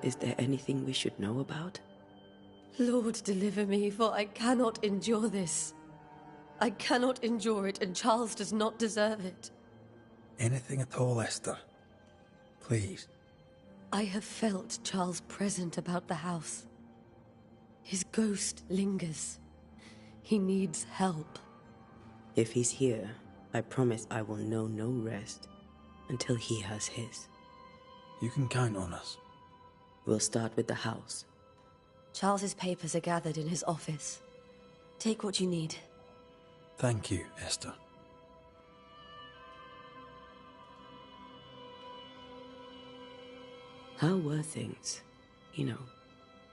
Is there anything we should know about? Lord, deliver me, for I cannot endure this. I cannot endure it, and Charles does not deserve it. Anything at all, Esther. Please. I have felt Charles present about the house. His ghost lingers. He needs help. If he's here, I promise I will know no rest until he has his. You can count on us. We'll start with the house. Charles's papers are gathered in his office. Take what you need. Thank you, Esther. How were things,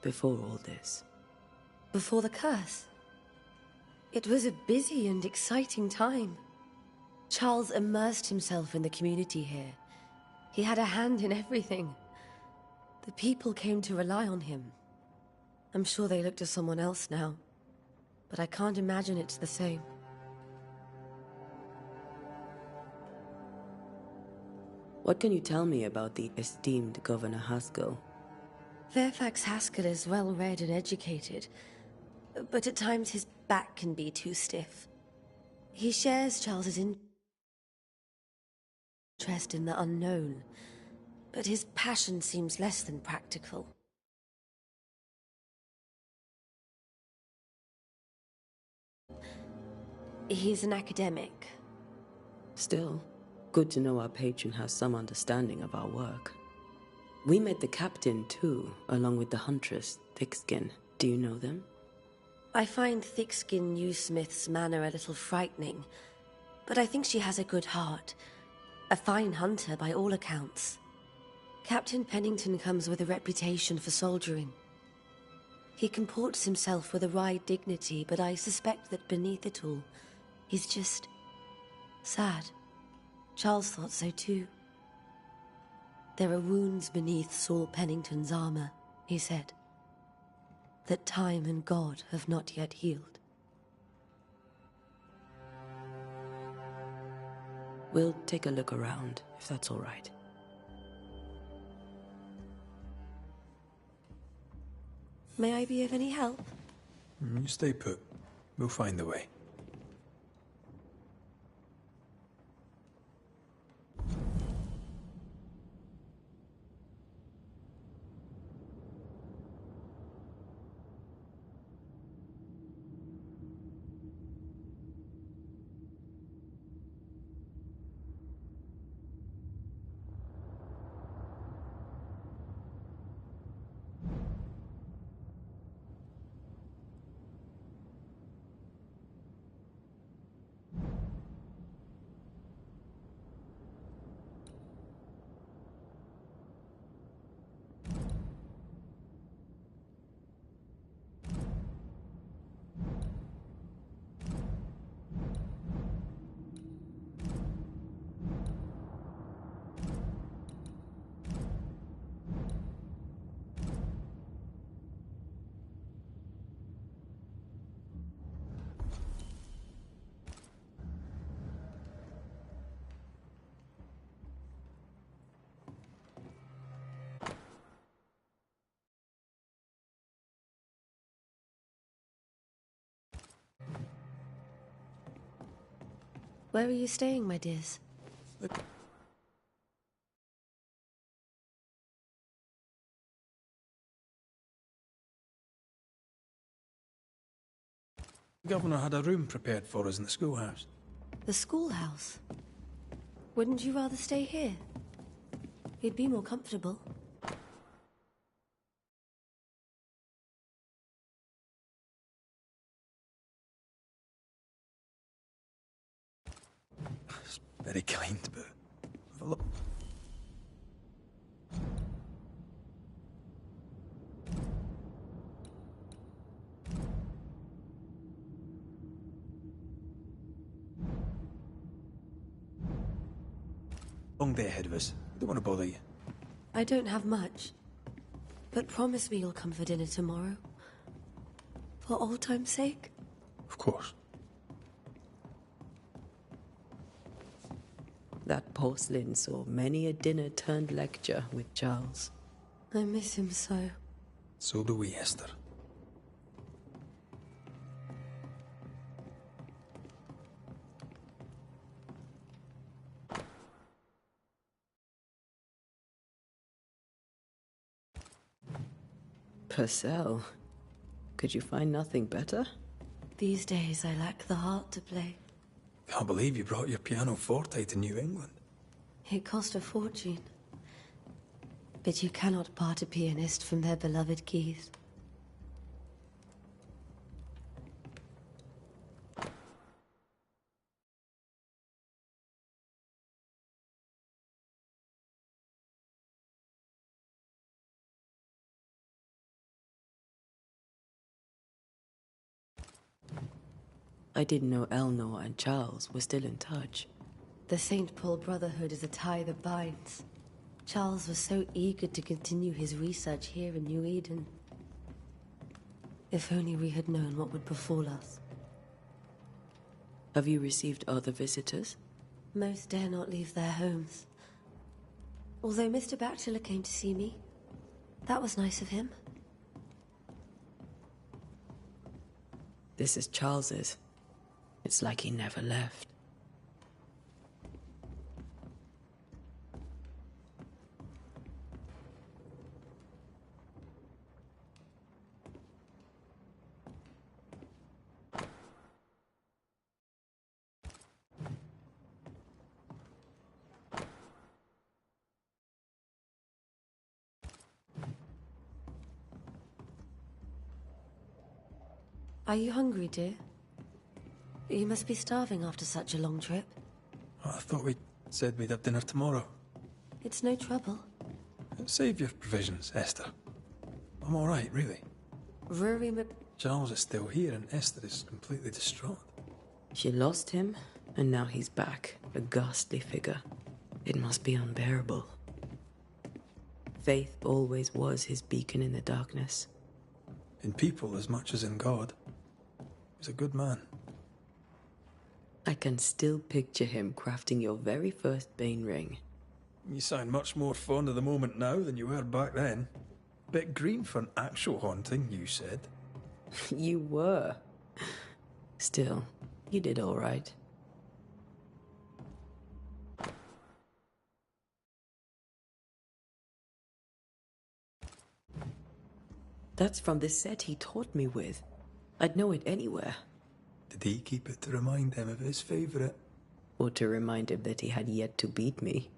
before all this? Before the curse? It was a busy and exciting time. Charles immersed himself in the community here. He had a hand in everything. The people came to rely on him. I'm sure they look to someone else now, but I can't imagine it's the same. What can you tell me about the esteemed Governor Haskell? Fairfax Haskell is well-read and educated, but at times his back can be too stiff. He shares Charles's interest in the unknown, but his passion seems less than practical. He's an academic. Still, good to know our patron has some understanding of our work. We met the captain, too, along with the huntress, Thickskin. Do you know them? I find Thickskin Newsmith's manner a little frightening, but I think she has a good heart. A fine hunter by all accounts. Captain Pennington comes with a reputation for soldiering. He comports himself with a wry dignity, but I suspect that beneath it all, he's just sad. Charles thought so too. There are wounds beneath Saul Pennington's armor, he said, that time and God have not yet healed. We'll take a look around, if that's all right. May I be of any help? You stay put. We'll find a way. Where are you staying, my dears? The governor had a room prepared for us in the schoolhouse. The schoolhouse? Wouldn't you rather stay here? You'd be more comfortable. It's very kind, but have a look. Long day ahead of us. I don't want to bother you. I don't have much, but promise me you'll come for dinner tomorrow. For old time's sake. Of course. That porcelain saw many a dinner-turned-lecture with Charles. I miss him so. So do we, Esther. Purcell. Could you find nothing better? These days, I lack the heart to play. Can't believe you brought your pianoforte to New England. It cost a fortune. But you cannot part a pianist from their beloved keys. I didn't know Eleanor and Charles were still in touch. The St. Paul Brotherhood is a tie that binds. Charles was so eager to continue his research here in New Eden. If only we had known what would befall us. Have you received other visitors? Most dare not leave their homes. Although Mr. Bachelor came to see me. That was nice of him. This is Charles's. It's like he never left. Are you hungry, dear? You must be starving after such a long trip. I thought we said we'd have dinner tomorrow. It's no trouble. Save your provisions, Esther. I'm all right, really. Rory Charles is still here and Esther is completely distraught. She lost him, and now he's back, a ghastly figure. It must be unbearable. Faith always was his beacon in the darkness. In people as much as in God. He's a good man. I can still picture him crafting your very first Bane ring. You sound much more fond of the moment now than you were back then. Bit green for an actual haunting, you said. You were. Still, you did all right. That's from the set he taught me with. I'd know it anywhere. Did he keep it to remind him of his favourite? Or to remind him that he had yet to beat me.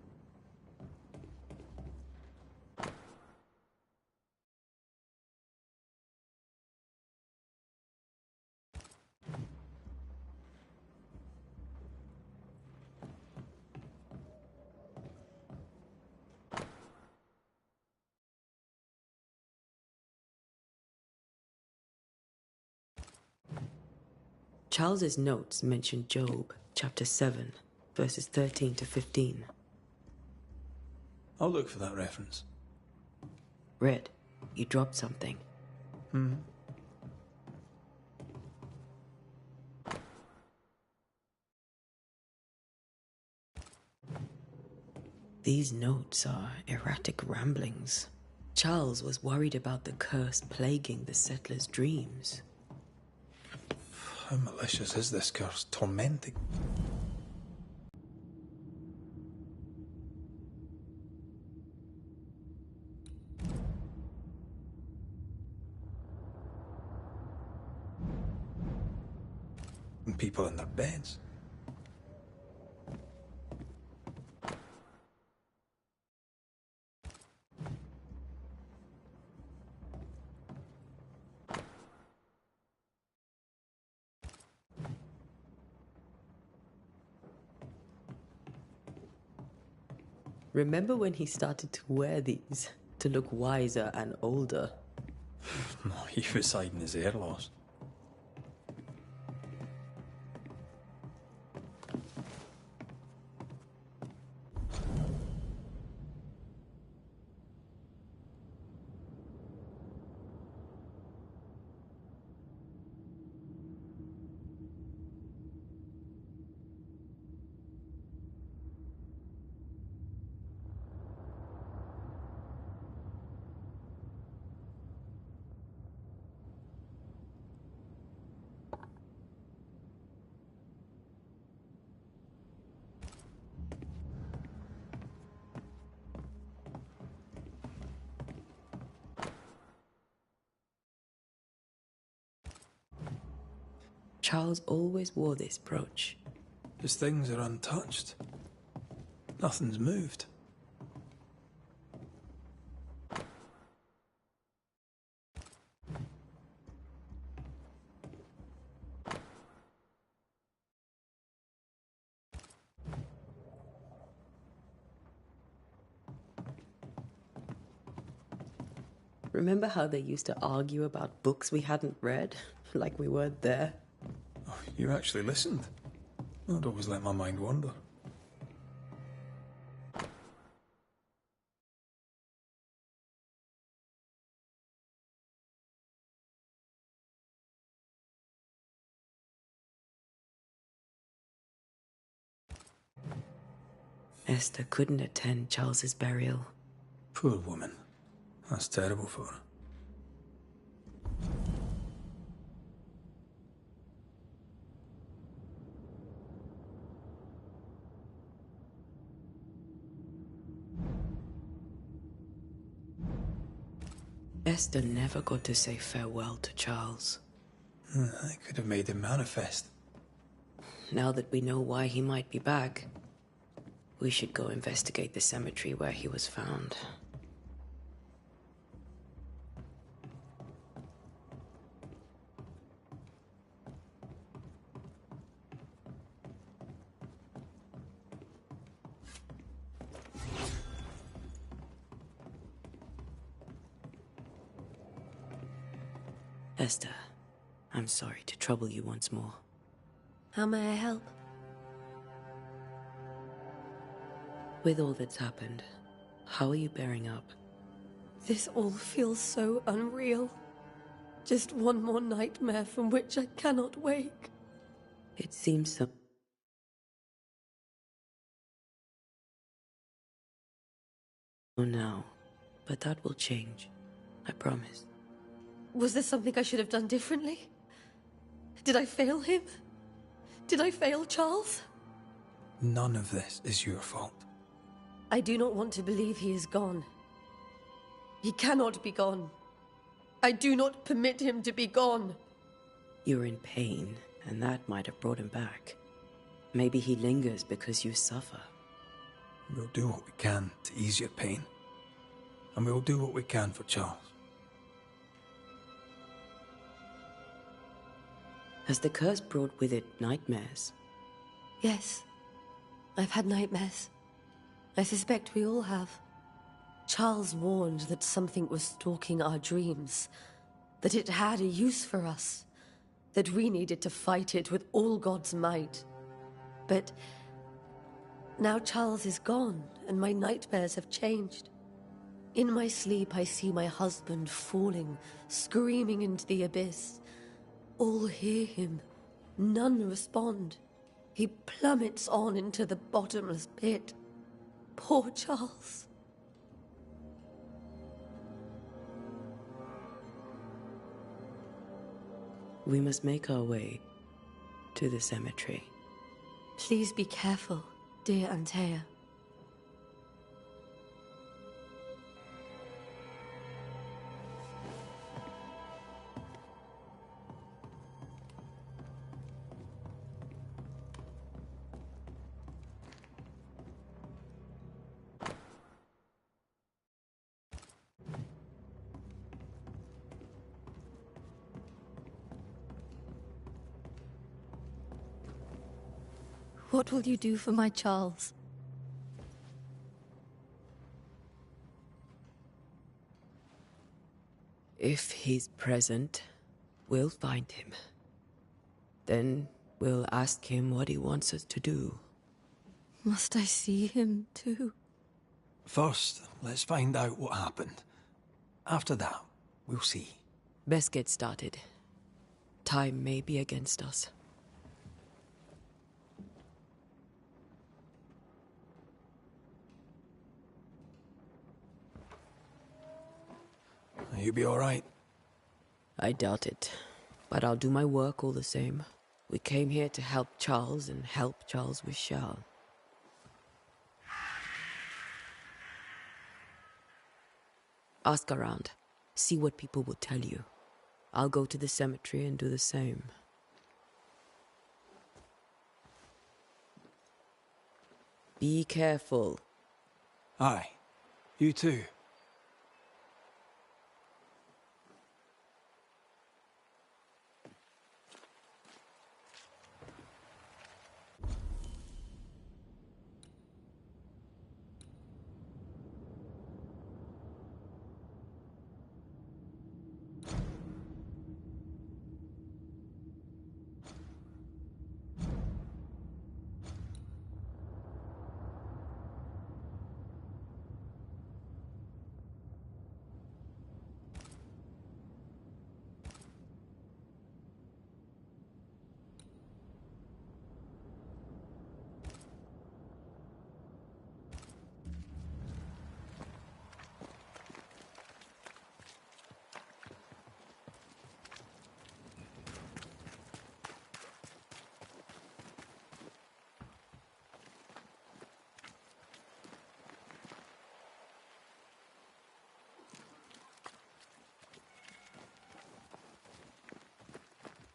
Charles's notes mention Job, chapter 7, verses 13 to 15. I'll look for that reference. Red, you dropped something. These notes are erratic ramblings. Charles was worried about the curse plaguing the settlers' dreams. How malicious is this curse? Tormenting. And people in their beds. Remember when he started to wear these to look wiser and older? No, he was hiding his hair loss. Charles always wore this brooch. His things are untouched. Nothing's moved. Remember how they used to argue about books we hadn't read? Like we weren't there? Oh, you actually listened. I'd always let my mind wander. Esther couldn't attend Charles's burial. Poor woman. That's terrible for her. Esther never got to say farewell to Charles. I could have made him manifest. Now that we know why he might be back, we should go investigate the cemetery where he was found. Esther, I'm sorry to trouble you once more. How may I help? With all that's happened, how are you bearing up? This all feels so unreal. Just one more nightmare from which I cannot wake. It seems so. Oh, now, but that will change. I promise. Was there something I should have done differently? Did I fail him? Did I fail Charles? None of this is your fault. I do not want to believe he is gone. He cannot be gone. I do not permit him to be gone. You're in pain, and that might have brought him back. Maybe he lingers because you suffer. We'll do what we can to ease your pain. And we'll do what we can for Charles. Has the curse brought with it nightmares? Yes. I've had nightmares. I suspect we all have. Charles warned that something was stalking our dreams, that it had a use for us, that we needed to fight it with all God's might. But now Charles is gone, and my nightmares have changed. In my sleep, I see my husband falling, screaming into the abyss. All hear him. None respond. He plummets on into the bottomless pit. Poor Charles. We must make our way to the cemetery. Please be careful, dear Antea. What will you do for my Charles? If he's present, we'll find him. Then we'll ask him what he wants us to do. Must I see him too? First, let's find out what happened. After that, we'll see. Best get started. Time may be against us. You be all right? I doubt it, but I'll do my work all the same. We came here to help Charles, and help Charles we shall. Ask around. See what people will tell you. I'll go to the cemetery and do the same. Be careful. Aye. You too.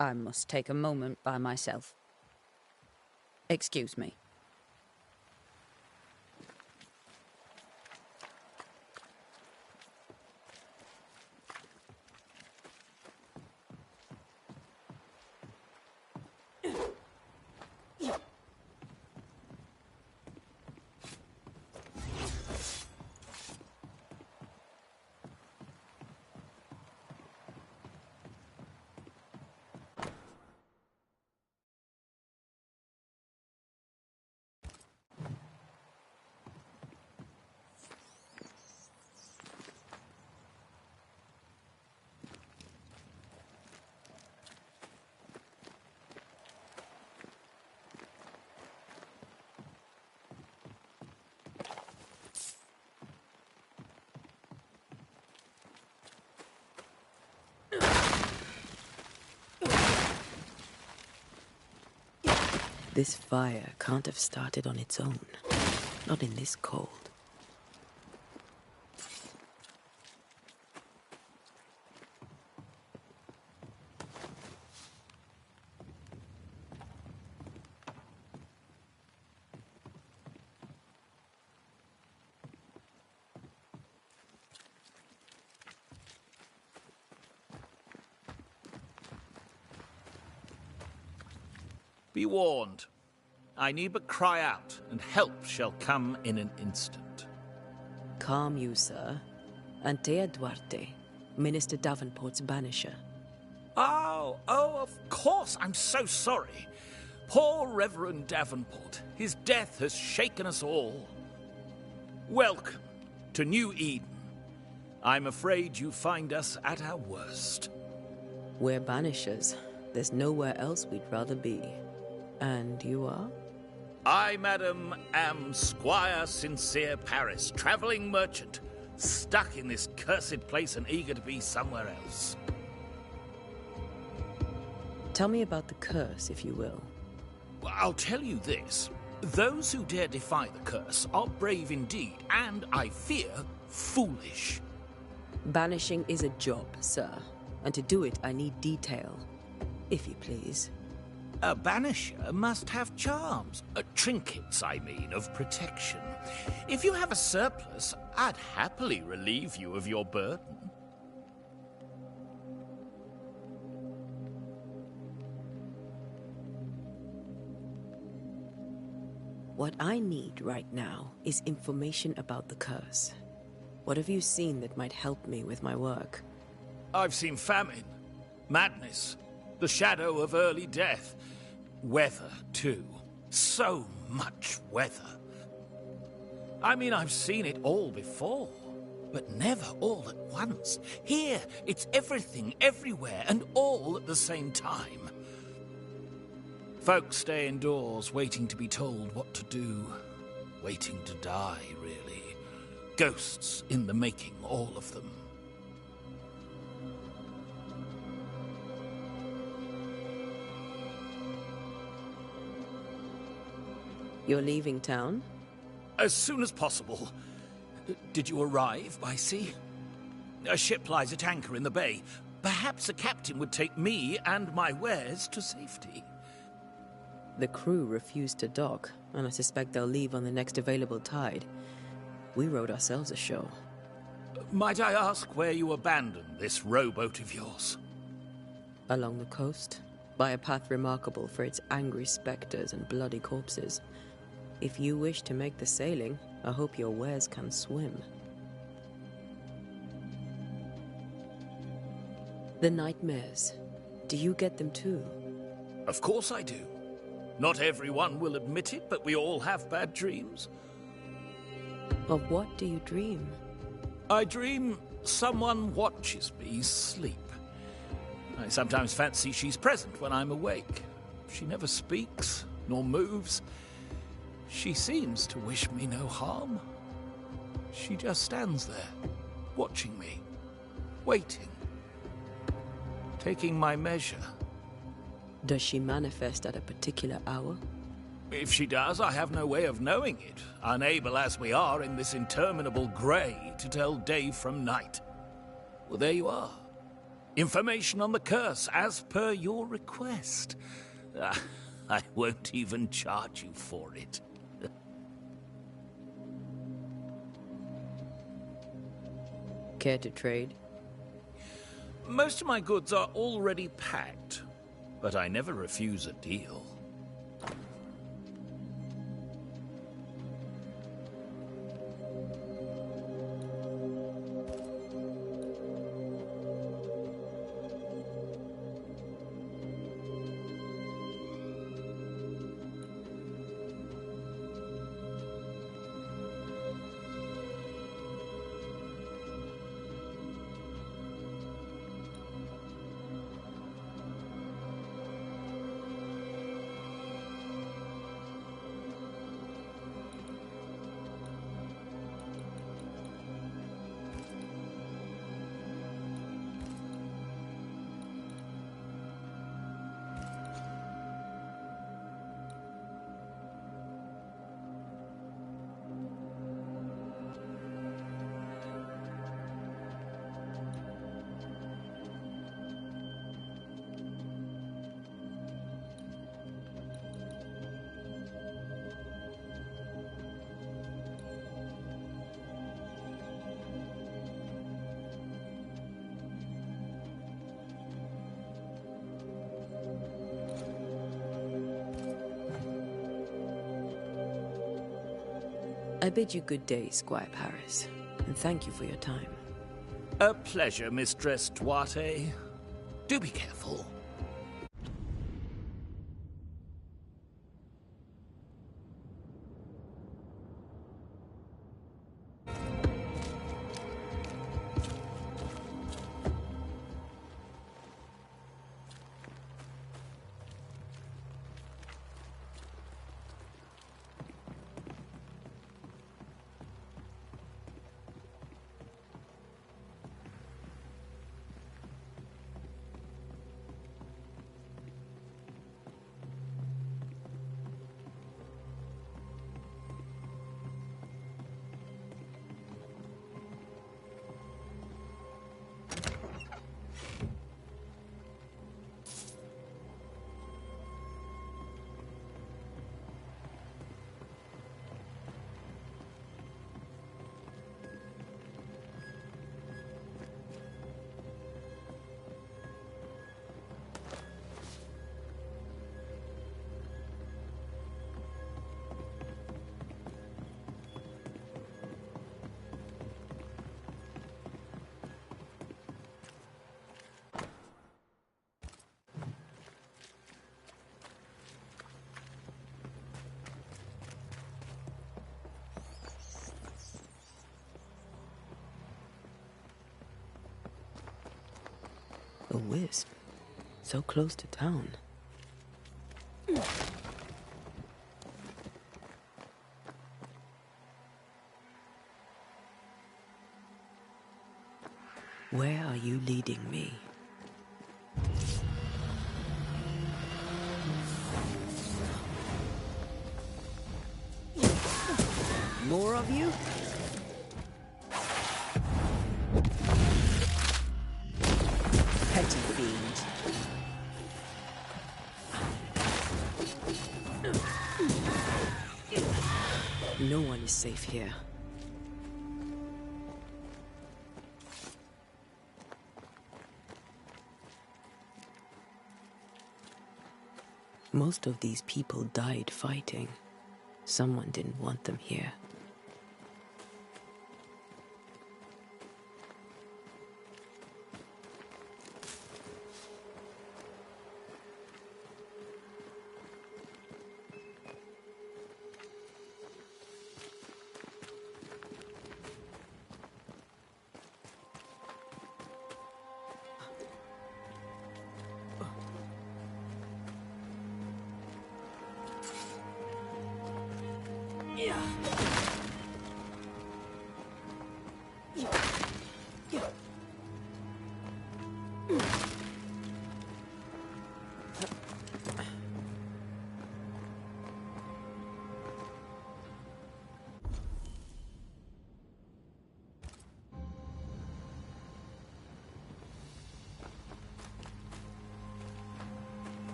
I must take a moment by myself. Excuse me. This fire can't have started on its own. Not in this cold. Be warned. I need but cry out, and help shall come in an instant. Calm you, sir. Antea Duarte, Minister Davenport's banisher. Oh, of course. I'm so sorry. Poor Reverend Davenport. His death has shaken us all. Welcome to New Eden. I'm afraid you find us at our worst. We're banishers. There's nowhere else we'd rather be. And you are? I, madam, am Squire Sincere Paris, travelling merchant, stuck in this cursed place and eager to be somewhere else. Tell me about the curse, if you will. Well, I'll tell you this. Those who dare defy the curse are brave indeed, and, I fear, foolish. Banishing is a job, sir. And to do it, I need detail. If you please. A banisher must have charms. Trinkets, I mean, of protection. If you have a surplus, I'd happily relieve you of your burden. What I need right now is information about the curse. What have you seen that might help me with my work? I've seen famine, madness, the shadow of early death. Weather, too. So much weather. I mean, I've seen it all before, but never all at once. Here, it's everything, everywhere, and all at the same time. Folks stay indoors, waiting to be told what to do. Waiting to die, really. Ghosts in the making, all of them. You're leaving town? As soon as possible. Did you arrive by sea? A ship lies at anchor in the bay. Perhaps a captain would take me and my wares to safety. The crew refused to dock. and I suspect they'll leave on the next available tide. We rode ourselves a show. Might I ask where you abandoned this rowboat of yours? Along the coast, by a path remarkable for its angry specters and bloody corpses. If you wish to make the sailing, I hope your wares can swim. The nightmares. Do you get them too? Of course I do. Not everyone will admit it, but we all have bad dreams. Of what do you dream? I dream someone watches me sleep. I sometimes fancy she's present when I'm awake. She never speaks, nor moves. She seems to wish me no harm. She just stands there, watching me, waiting, taking my measure. Does she manifest at a particular hour? If she does, I have no way of knowing it, unable as we are in this interminable grey to tell day from night. Well, there you are. Information on the curse, as per your request. I won't even charge you for it. Care to trade? Most of my goods are already packed, but I never refuse a deal. I bid you good day, Squire Paris, and thank you for your time. A pleasure, Mistress Duarte. Do be careful. A wisp. So close to town. Where are you leading me? More of you? Petty fiend. No one is safe here. Most of these people died fighting. Someone didn't want them here.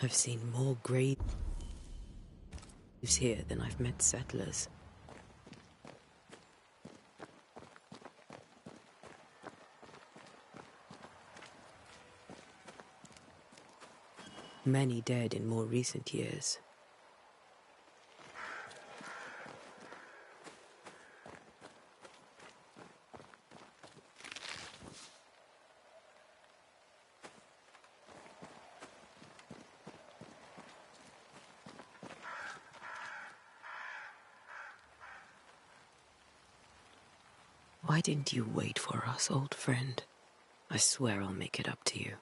I've seen more graves here than I've met settlers. Many dead in more recent years. Why didn't you wait for us, old friend? I swear I'll make it up to you.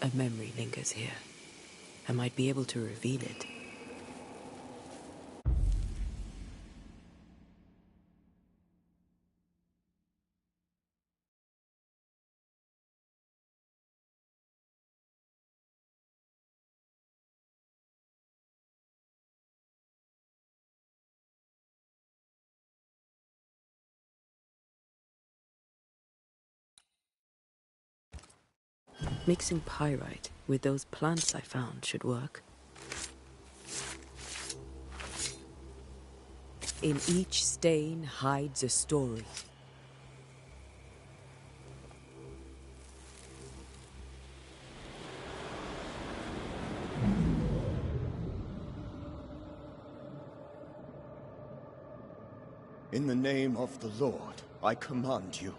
A memory lingers here. I might be able to reveal it. Mixing pyrite with those plants I found should work. In each stain hides a story. In the name of the Lord, I command you.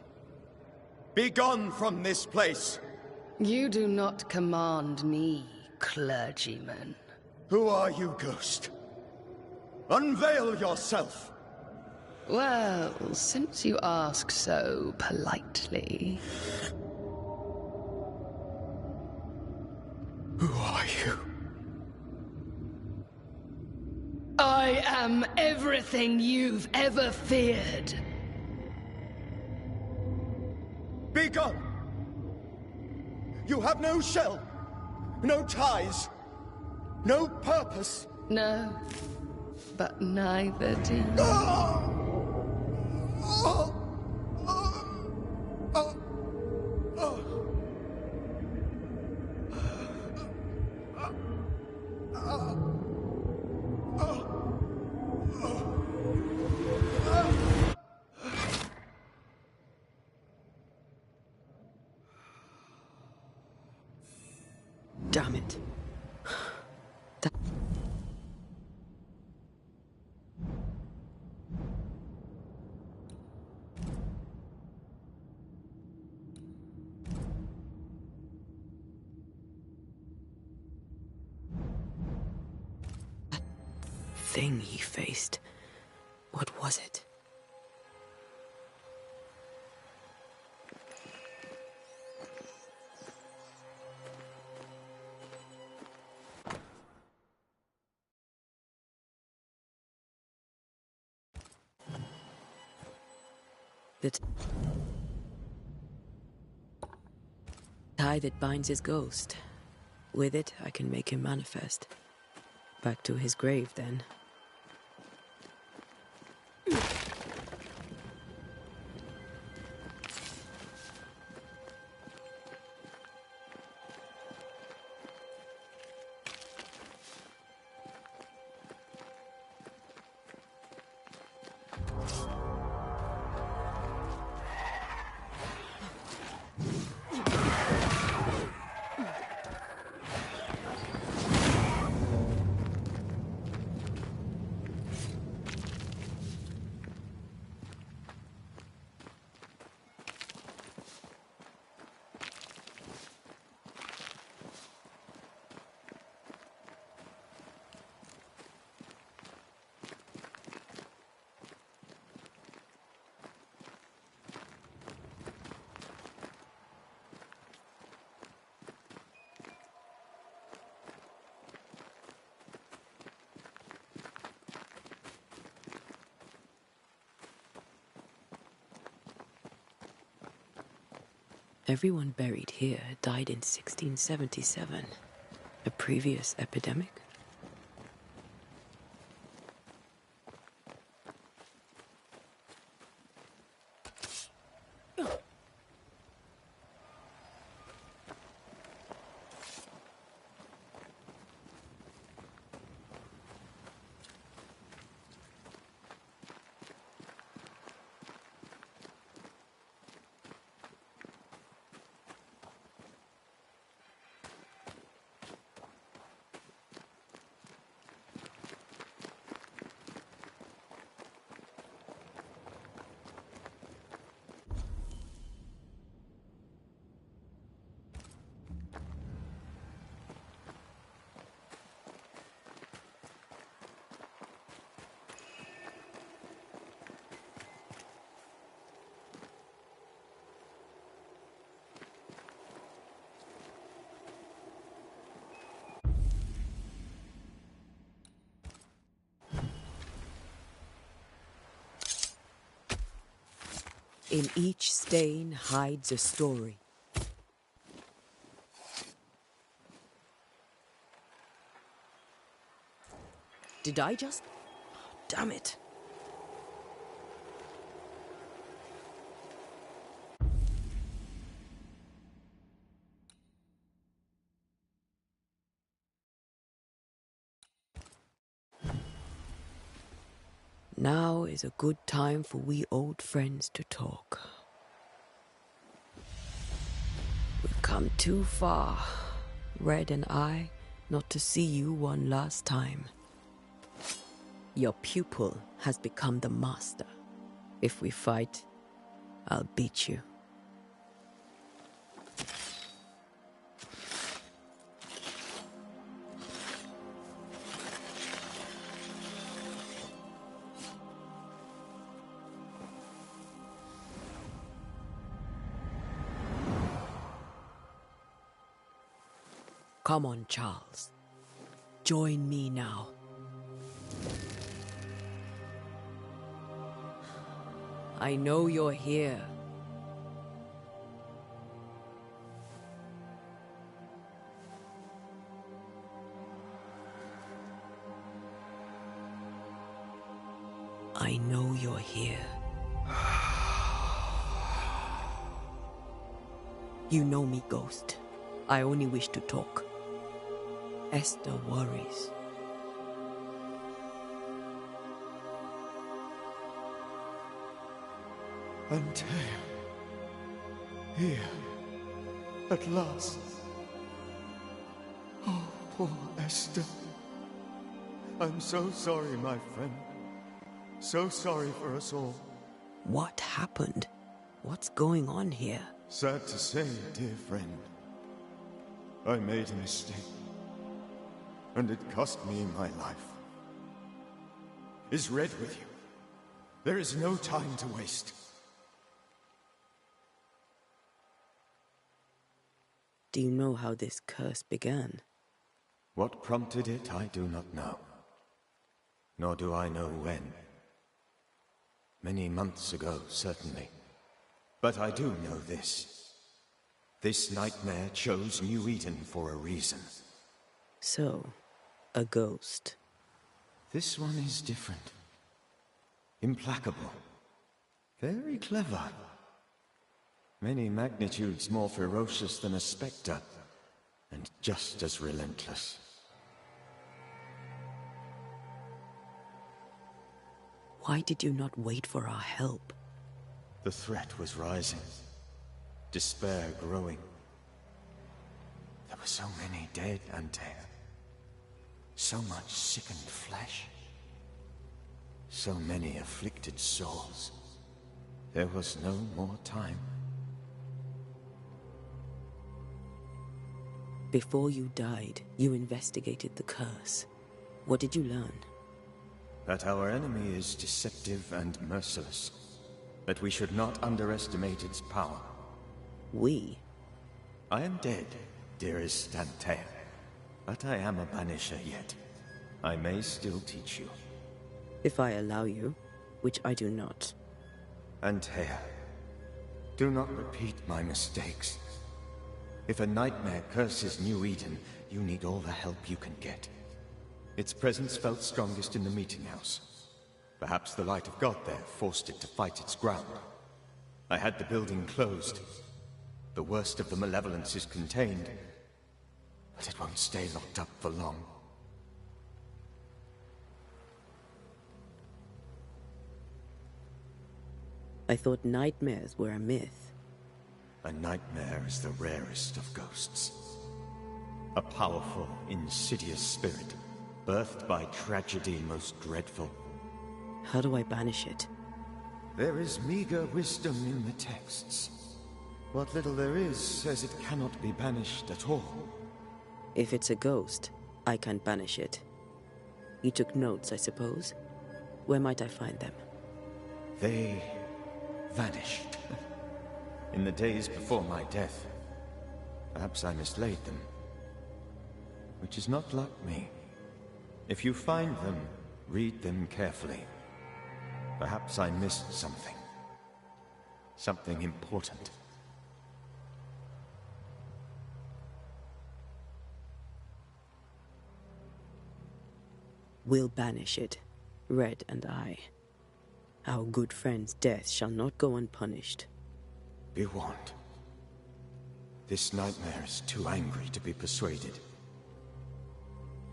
Be gone from this place! You do not command me, clergyman. Who are you, ghost? Unveil yourself! Well, since you ask so politely... Who are you? I am everything you've ever feared. Be gone! You have no shell, no ties, no purpose. No, but neither do you. Damn it. Thing he faced. What was it? The tie that binds his ghost. With it, I can make him manifest. Back to his grave, then. Everyone buried here died in 1677. A previous epidemic? In each stain hides a story. Did I just... Damn it. Now is a good time for we old friends to talk. We've come too far, Red and I, not to see you one last time. Your pupil has become the master. If we fight, I'll beat you. Come on, Charles. Join me now. I know you're here. I know you're here. You know me, Ghost. I only wish to talk. Esther worries. Antea. Here. At last. Oh, poor Esther. I'm so sorry, my friend. So sorry for us all. What happened? What's going on here? Sad to say, dear friend. I made a mistake. And it cost me my life. Is Red with you? There is no time to waste. Do you know how this curse began? What prompted it, I do not know. Nor do I know when. Many months ago, certainly. But I do know this. This nightmare chose New Eden for a reason. So, a ghost. This one is different. Implacable. Very clever. Many magnitudes more ferocious than a spectre, and just as relentless. Why did you not wait for our help? The threat was rising. Despair growing. There were so many dead, Antea. So much sickened flesh. So many afflicted souls. There was no more time. Before you died, you investigated the curse. What did you learn? That our enemy is deceptive and merciless. That we should not underestimate its power. We? I am dead, dearest Antea. But I am a Banisher yet. I may still teach you. If I allow you, which I do not. Antea, Do not repeat my mistakes. If a nightmare curses New Eden, you need all the help you can get. Its presence felt strongest in the meeting house. Perhaps the light of God there forced it to fight its ground. I had the building closed. The worst of the malevolence is contained, but it won't stay locked up for long. I thought nightmares were a myth. A nightmare is the rarest of ghosts. A powerful, insidious spirit, birthed by tragedy most dreadful. How do I banish it? There is meager wisdom in the texts. What little there is says it cannot be banished at all. If it's a ghost, I can't banish it. You took notes, I suppose? Where might I find them? They vanished. In the days before my death. Perhaps I mislaid them. Which is not like me. If you find them, read them carefully. Perhaps I missed something. Something important. We'll banish it, Red and I. Our good friend's death shall not go unpunished. Be warned. This nightmare is too angry to be persuaded.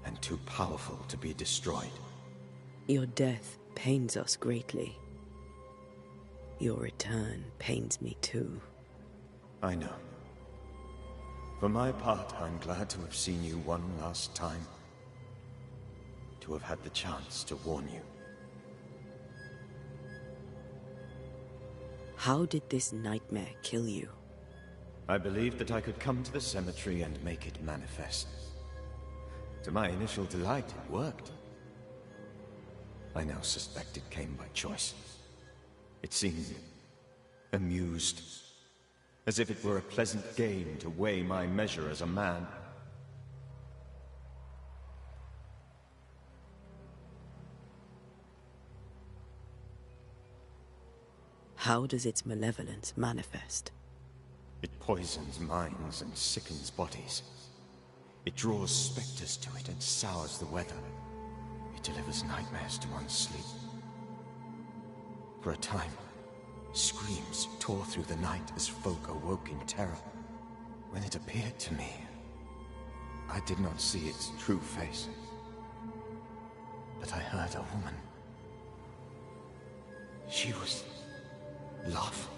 And too powerful to be destroyed. Your death pains us greatly. Your return pains me too. I know. For my part, I'm glad to have seen you one last time. To have had the chance to warn you. How did this nightmare kill you? I believed that I could come to the cemetery and make it manifest. To my initial delight, it worked. I now suspect it came by choice. It seemed amused, as if it were a pleasant game to weigh my measure as a man. How does its malevolence manifest? It poisons minds and sickens bodies. It draws specters to it and sours the weather. It delivers nightmares to one's sleep. For a time, screams tore through the night as folk awoke in terror. When it appeared to me, I did not see its true face. But I heard a woman. She was love.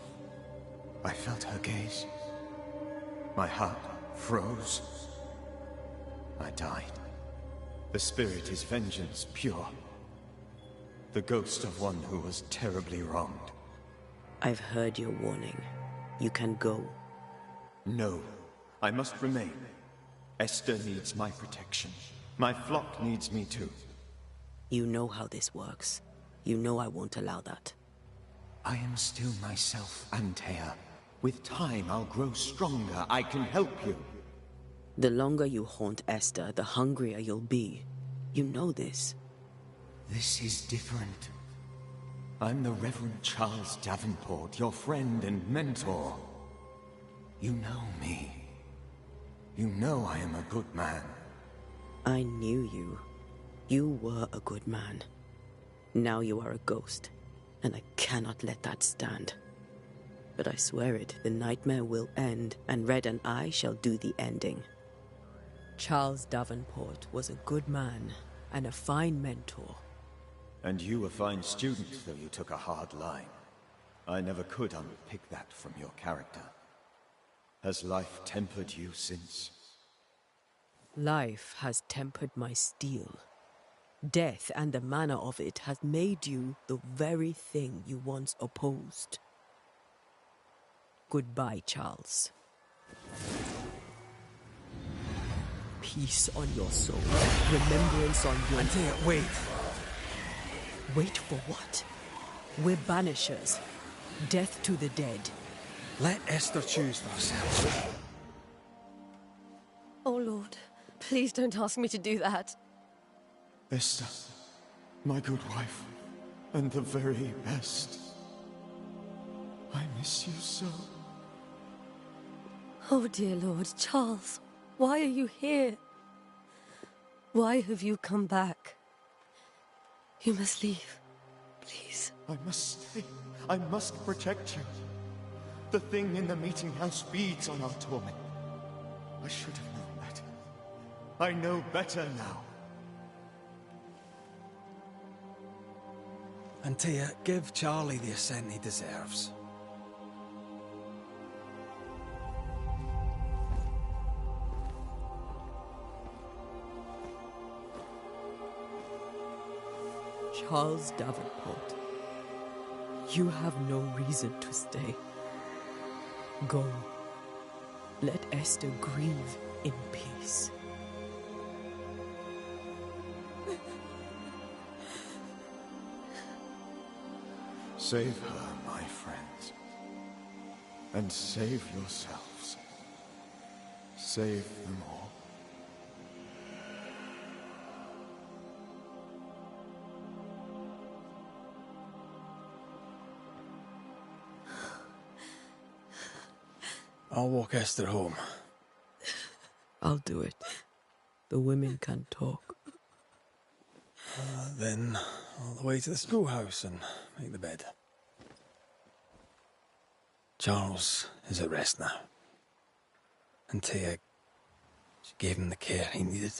I felt her gaze. My heart froze. I died. The spirit is vengeance pure. The ghost of one who was terribly wronged. I've heard your warning. You can go. No, I must remain. Esther needs my protection. My flock needs me too. You know how this works. You know I won't allow that. I am still myself, Antea. With time, I'll grow stronger. I can help you. The longer you haunt Esther, the hungrier you'll be. You know this. This is different. I'm the Reverend Charles Davenport, your friend and mentor. You know me. You know I am a good man. I knew you. You were a good man. Now you are a ghost, and I cannot let that stand. But I swear it, the nightmare will end, and Red and I shall do the ending. Charles Davenport was a good man and a fine mentor. And you a fine student, though you took a hard line. I never could unpick that from your character. Has life tempered you since? Life has tempered my steel. Death and the manner of it has made you the very thing you once opposed. Goodbye, Charles. Peace on your soul, remembrance on your... Antea, wait! Wait for what? We're Banishers. Death to the dead. Let Esther choose for herself. Oh, Lord. Please don't ask me to do that. Esther, my good wife, and the very best. I miss you so. Oh, dear Lord, Charles, why are you here? Why have you come back? You must leave, please. I must stay. I must protect you. The thing in the meeting house feeds on our torment. I should have known better. I know better now. Antea, give Charlie the ascent he deserves. Charles Davenport, you have no reason to stay. Go. Let Esther grieve in peace. Save her, my friends. And save yourselves. Save them all. I'll walk Esther home. I'll do it. The women can talk. Then all the way to the schoolhouse and make the bed. Charles is at rest now. And Tia, she gave him the care he needed.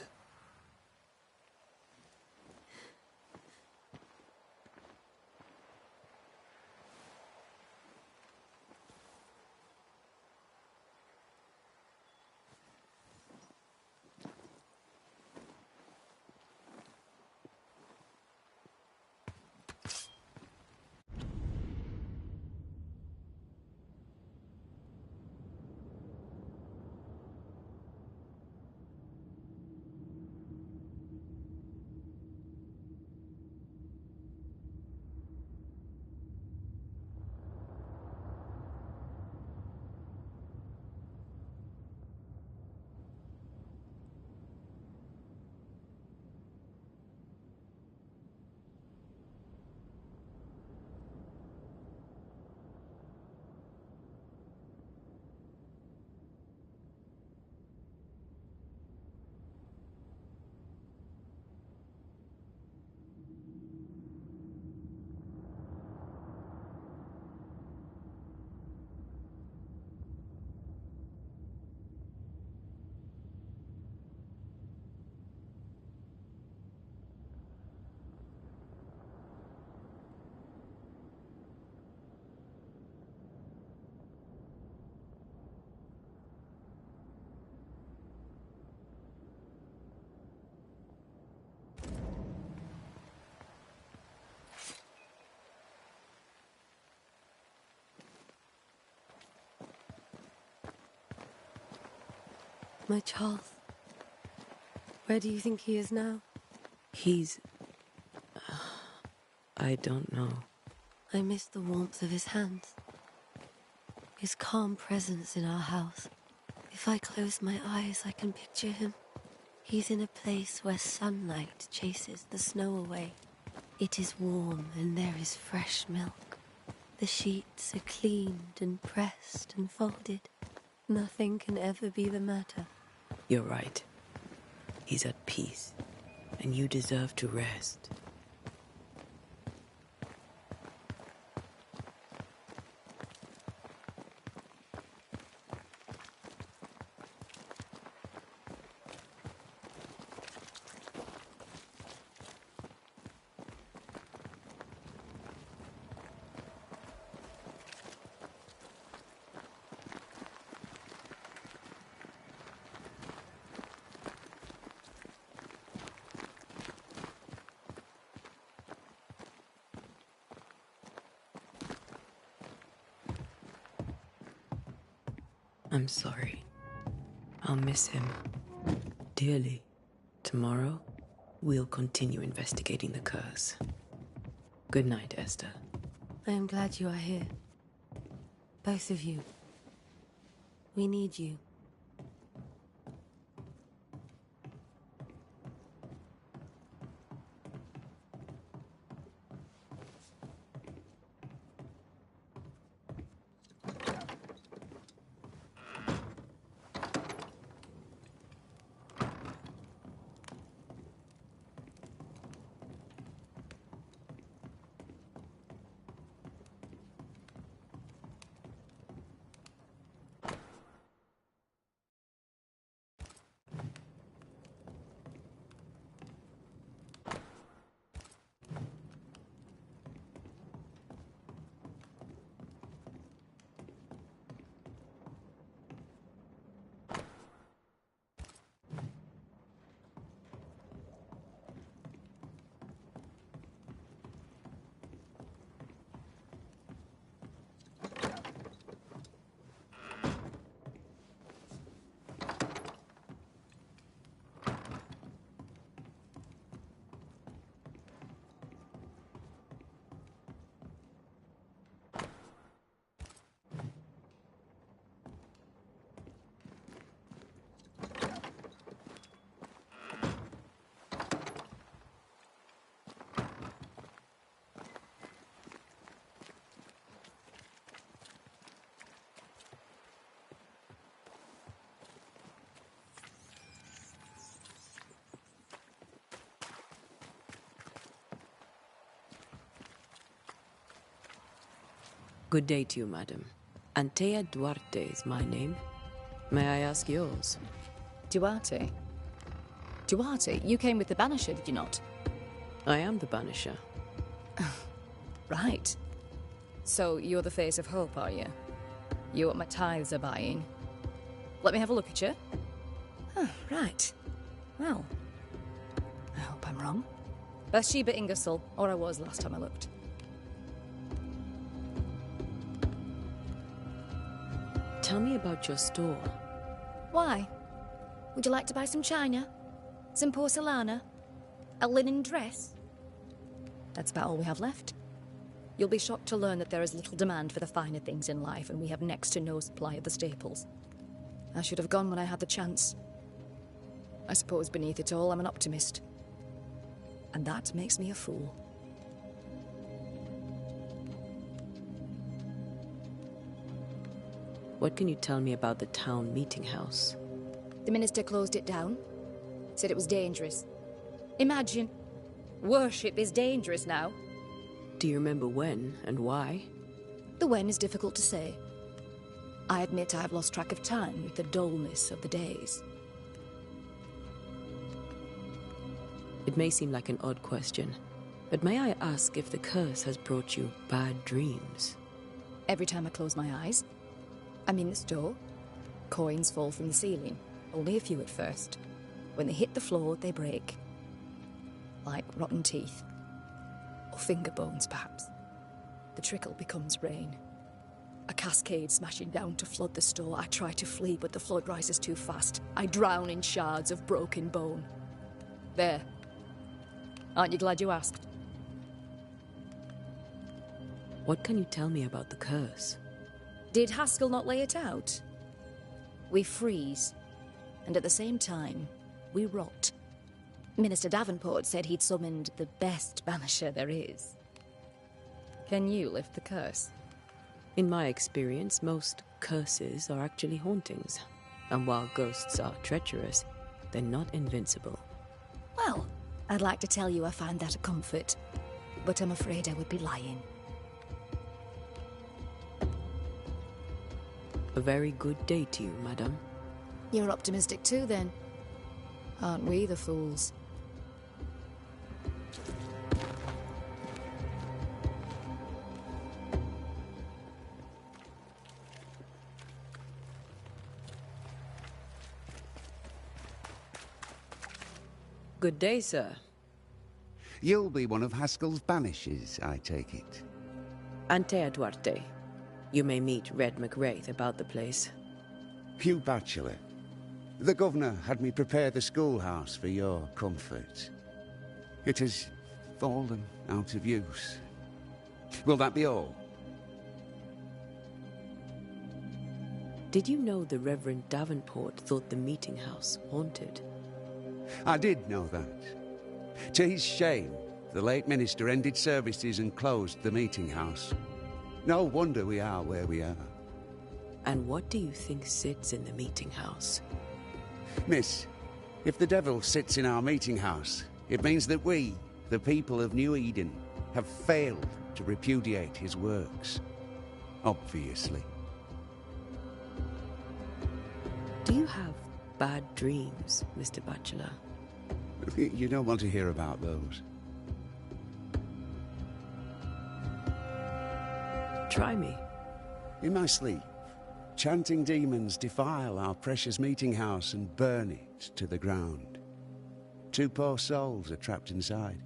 My Charles. Where do you think he is now? He's... I don't know. I miss the warmth of his hands. His calm presence in our house. If I close my eyes, I can picture him. He's in a place where sunlight chases the snow away. It is warm and there is fresh milk. The sheets are cleaned and pressed and folded. Nothing can ever be the matter. You're right. He's at peace, and you deserve to rest. I'm sorry. I'll miss him dearly. Tomorrow, we'll continue investigating the curse. Good night, Esther. I am glad you are here. Both of you. We need you. Good day to you, madam. Antea Duarte is my name. May I ask yours? Duarte? Duarte, you came with the Banisher, did you not? I am the Banisher. Right. So you're the face of hope, are you? You're what my tithes are buying. Let me have a look at you. Oh, right. Well, I hope I'm wrong. Bathsheba Ingersoll, or I was last time I looked. Tell me about your store. Why? Would you like to buy some china? Some porcelana? A linen dress? That's about all we have left. You'll be shocked to learn that there is little demand for the finer things in life, and we have next to no supply of the staples. I should have gone when I had the chance. I suppose beneath it all, I'm an optimist. And that makes me a fool. What can you tell me about the town meeting house? The minister closed it down. Said it was dangerous. Imagine. Worship is dangerous now. Do you remember when and why? The when is difficult to say. I admit I've lost track of time with the dullness of the days. It may seem like an odd question, but may I ask if the curse has brought you bad dreams? Every time I close my eyes, I'm in the store. Coins fall from the ceiling. Only a few at first. When they hit the floor, they break. Like rotten teeth. Or finger bones, perhaps. The trickle becomes rain. A cascade smashing down to flood the store. I try to flee, but the flood rises too fast. I drown in shards of broken bone. There. Aren't you glad you asked? What can you tell me about the curse? Did Haskell not lay it out? We freeze, and at the same time, we rot. Minister Davenport said he'd summoned the best banisher there is. Can you lift the curse? In my experience, most curses are actually hauntings. And while ghosts are treacherous, they're not invincible. Well, I'd like to tell you I find that a comfort, but I'm afraid I would be lying. A very good day to you, madam. You're optimistic too, then. Aren't we the fools? Good day, sir. You'll be one of Haskell's Banishers, I take it. Antea Duarte. You may meet Red McWraith about the place. Hugh Bachelor. The governor had me prepare the schoolhouse for your comfort. It has fallen out of use. Will that be all? Did you know the Reverend Davenport thought the meeting house haunted? I did know that. To his shame, the late minister ended services and closed the meeting house. No wonder we are where we are. And what do you think sits in the meeting house? Miss, if the devil sits in our meeting house, it means that we, the people of New Eden, have failed to repudiate his works. Obviously. Do you have bad dreams, Mr. Bachelor? You don't want to hear about those. Try me. In my sleep, chanting demons defile our precious meeting house and burn it to the ground. 2 poor souls are trapped inside.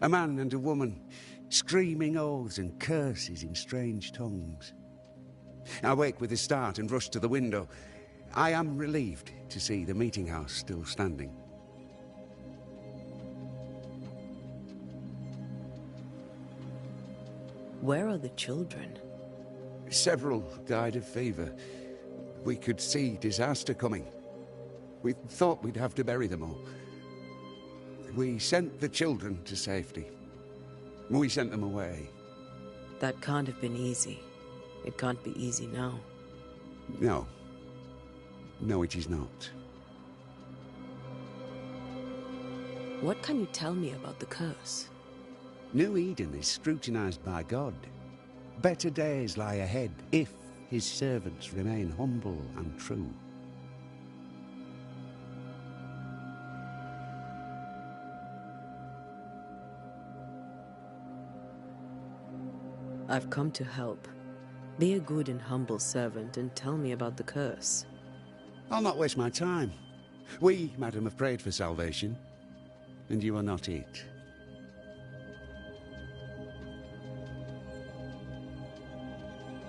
A man and a woman, screaming oaths and curses in strange tongues. I wake with a start and rush to the window. I am relieved to see the meeting house still standing. Where are the children? Several died of fever. We could see disaster coming. We thought we'd have to bury them all. We sent the children to safety. We sent them away. That can't have been easy. It can't be easy now. No. No, it is not. What can you tell me about the curse? New Eden is scrutinized by God. Better days lie ahead if his servants remain humble and true. I've come to help. Be a good and humble servant and tell me about the curse. I'll not waste my time. We, madam, have prayed for salvation, and you are not it.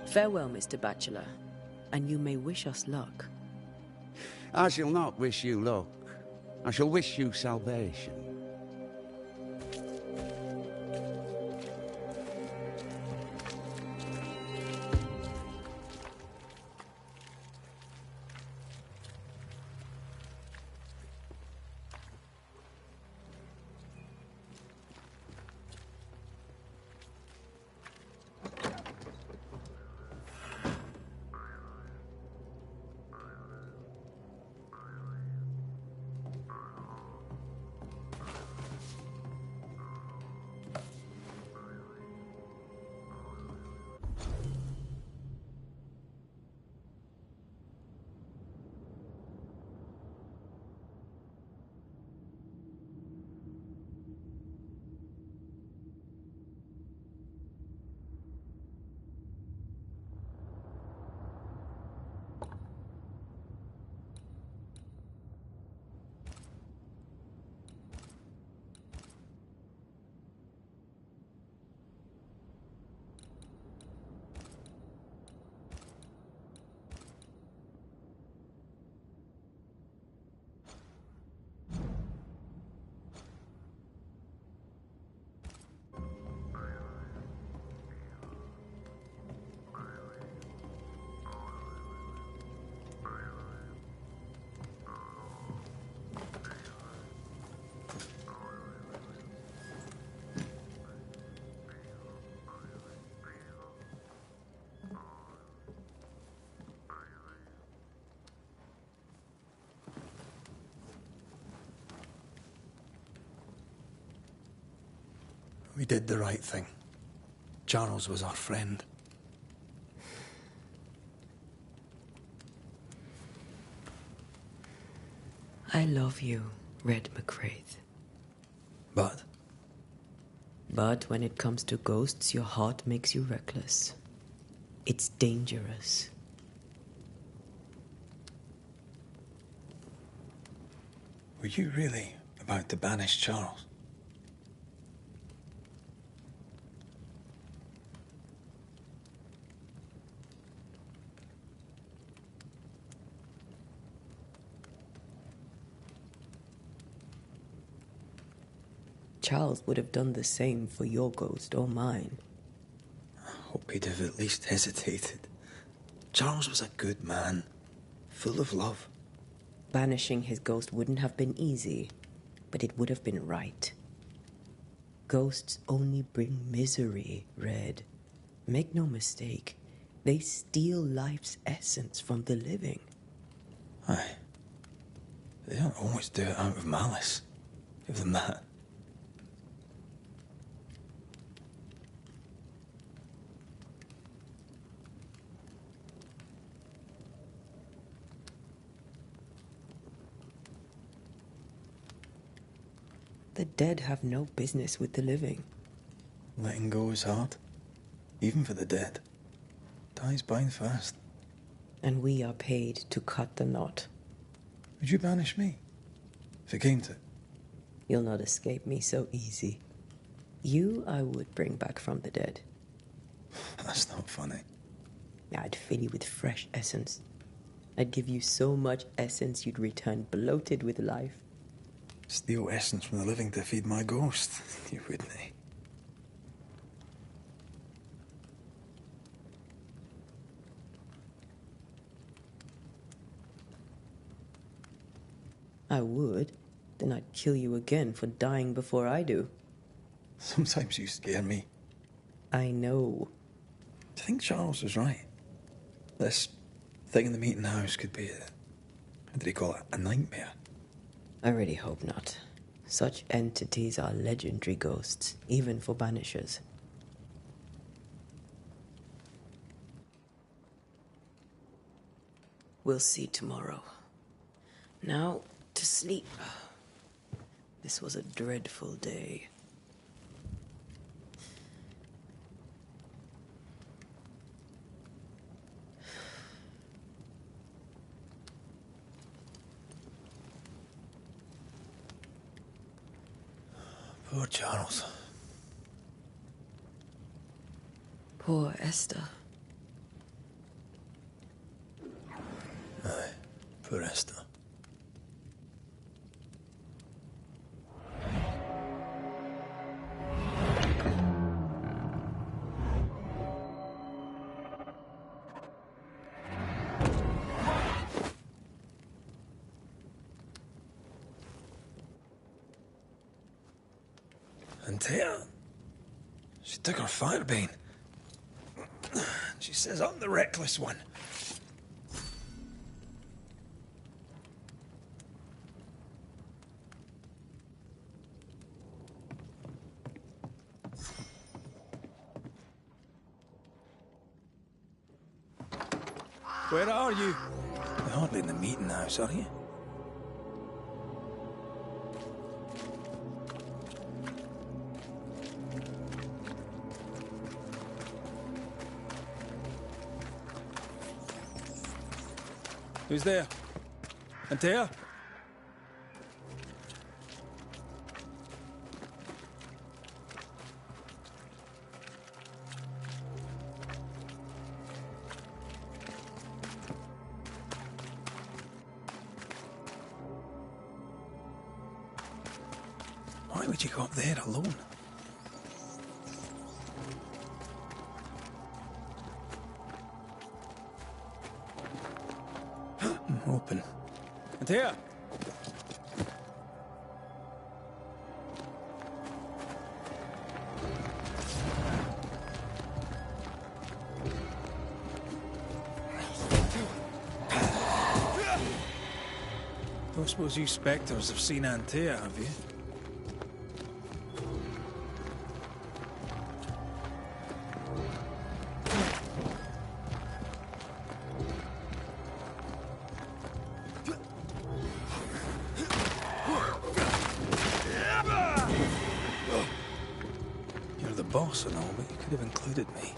Farewell, Mr. Bachelor, and you may wish us luck. I shall not wish you luck. I shall wish you salvation. We did the right thing. Charles was our friend. I love you, Red McCraith. But? But when it comes to ghosts, your heart makes you reckless. It's dangerous. Were you really about to banish Charles? Charles would have done the same for your ghost or mine. I hope he'd have at least hesitated. Charles was a good man, full of love. Banishing his ghost wouldn't have been easy, but it would have been right. Ghosts only bring misery, Red. Make no mistake, they steal life's essence from the living. Aye. They don't always do it out of malice. Give them that. The dead have no business with the living. Letting go is hard, even for the dead. Time's bind fast. And we are paid to cut the knot. Would you banish me, if it came to it? You'll not escape me so easy. You I would bring back from the dead. That's not funny. I'd fill you with fresh essence. I'd give you so much essence you'd return bloated with life. Steal essence from the living to feed my ghost. You wouldn't, eh? I would. Then I'd kill you again for dying before I do. Sometimes you scare me. I know. Do you think Charles was right? This thing in the meeting house could be how did he call it? A nightmare? I really hope not. Such entities are legendary ghosts, even for Banishers. We'll see tomorrow. Now, to sleep. This was a dreadful day. Poor Charles. Poor Esther. Aye, poor Esther. And Taya, she took her firebane. She says I'm the reckless one. Where are you? You're hardly in the meeting house, are you? Who's there? Antea? Why would you go up there alone? Open. Antea? Don't suppose you spectres have seen Antea, have you? You're the boss and all, but you could have included me.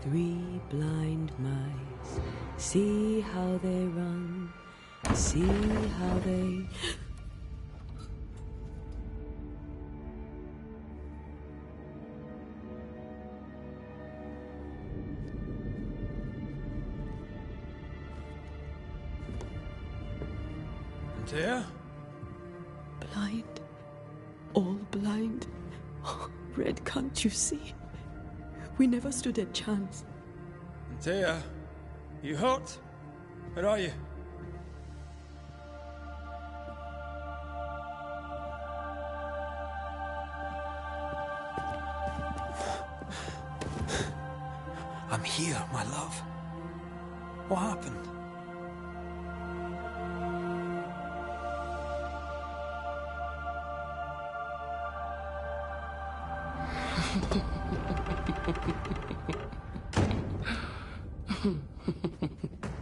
Three blind mice, see how they run, see how they... Antea? Blind, all blind. Oh, Red, can't you see? We never stood a chance. Antea, you hurt? Where are you? I'm here, my love. What happened?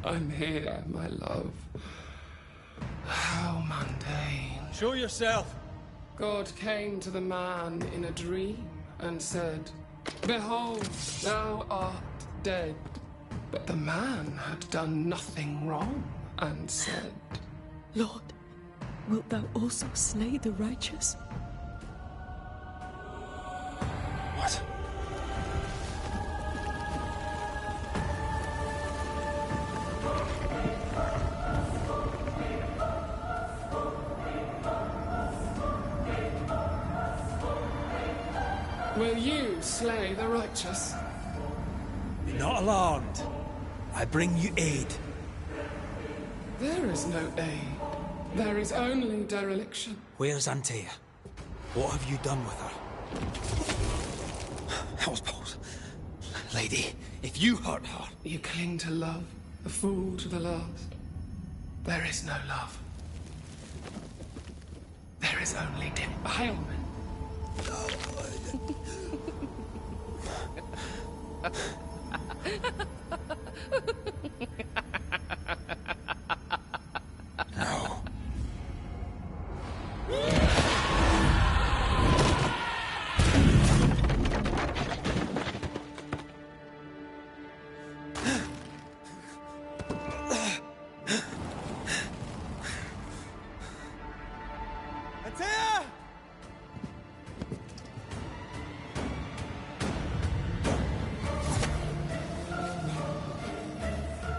I'm here, my love. How mundane. Show yourself! God came to the man in a dream and said, "Behold, thou art dead." But the man had done nothing wrong and said, Lord, wilt thou also slay the righteous? What? "Will you slay the righteous?" Be not alarmed. I bring you aid. There is no aid. There is only dereliction. Where's Antea? What have you done with her? Hellsballs. Lady, if you hurt her... You cling to love, a fool to the last. There is no love. There is only defilement. No. Antea!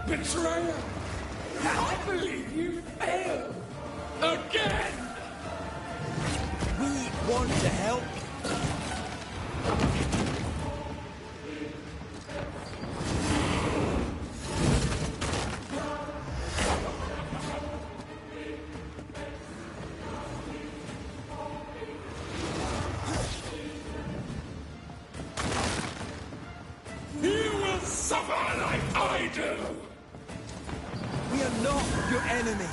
Betrayer! I believe you failed! Again! We want to help. You will suffer like I do! We are not your enemy.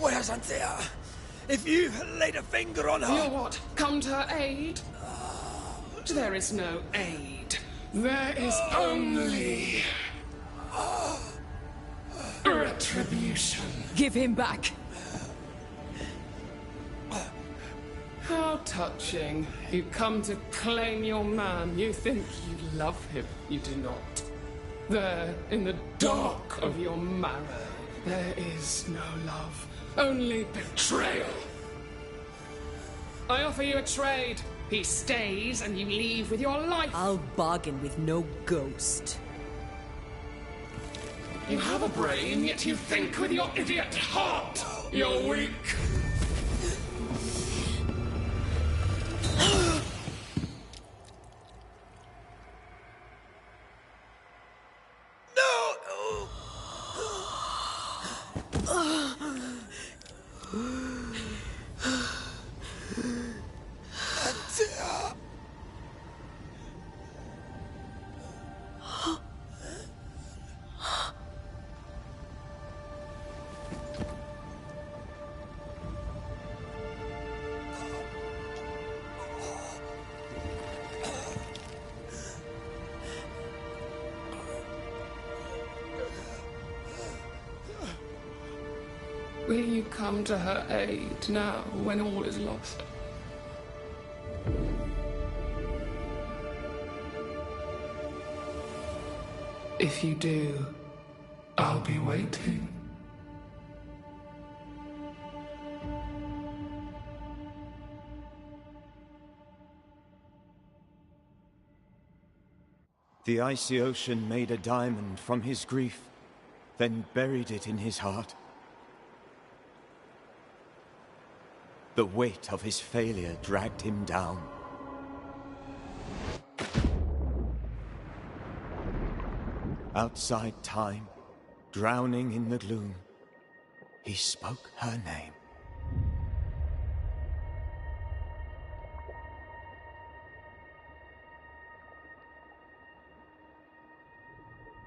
Where's Antea? If you laid a finger on her... You're what? Come to her aid? There is no aid. There is only... retribution. Give him back. How touching. You come to claim your man. You think you love him. You do not. There, in the dark of your marrow, there is no love. Only betrayal. I offer you a trade. He stays and you leave with your life. I'll bargain with no ghost. You have a brain, yet you think with your idiot heart. You're weak. Will you come to her aid now, when all is lost? If you do, I'll be waiting. The icy ocean made a diamond from his grief, then buried it in his heart. The weight of his failure dragged him down. Outside time, drowning in the gloom, he spoke her name.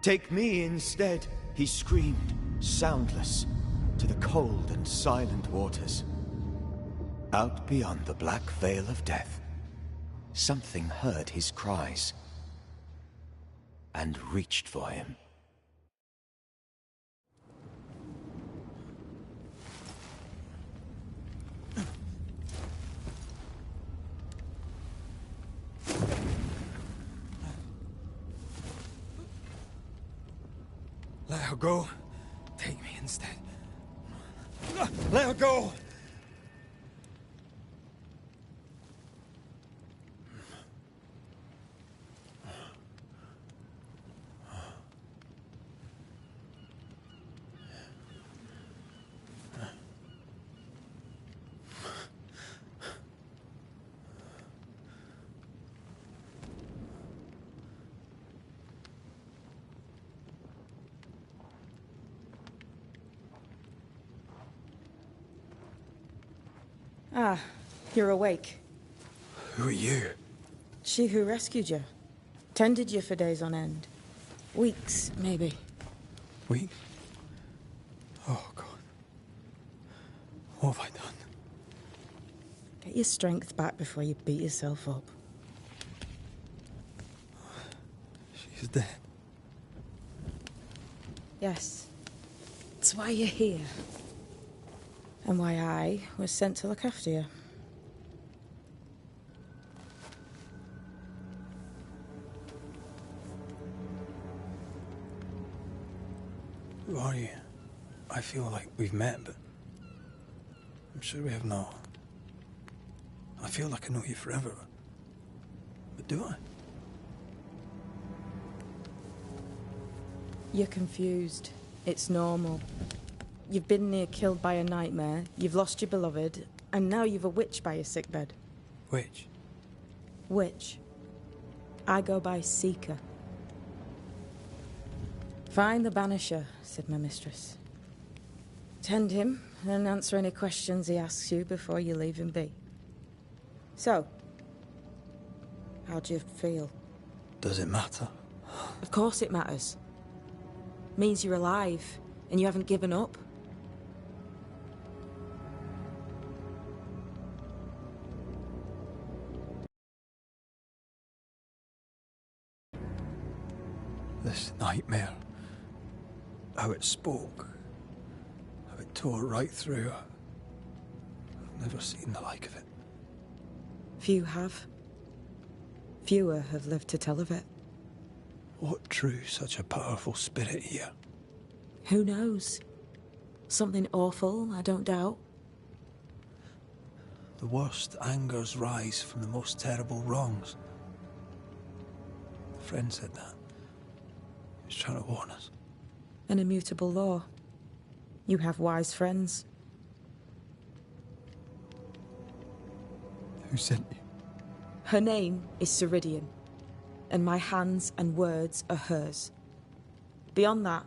Take me instead, he screamed, soundless, to the cold and silent waters. Out beyond the black veil of death, something heard his cries and reached for him. Let her go. Take me instead. Let her go! Ah, you're awake. Who are you? She who rescued you. Tended you for days on end. Weeks, maybe. Weeks? Oh, God. What have I done? Get your strength back before you beat yourself up. She's dead. Yes. That's why you're here. And why I was sent to look after you. Who are you? I feel like we've met, but I'm sure we have not. I feel like I know you forever, but do I? You're confused. It's normal. You've been near killed by a nightmare, you've lost your beloved, and now you've a witch by your sickbed. Witch? Witch. I go by Seeker. Find the Banisher, said my mistress. Tend him, and answer any questions he asks you before you leave him be. So, how do you feel? Does it matter? Of course it matters. Means you're alive, and you haven't given up. This nightmare. How it spoke. How it tore right through her. I've never seen the like of it. Few have. Fewer have lived to tell of it. What drew such a powerful spirit here? Who knows? Something awful, I don't doubt. The worst angers rise from the most terrible wrongs. A friend said that. He was trying to warn us. An immutable law. You have wise friends. Who sent you? Her name is Ceridian, and my hands and words are hers. Beyond that,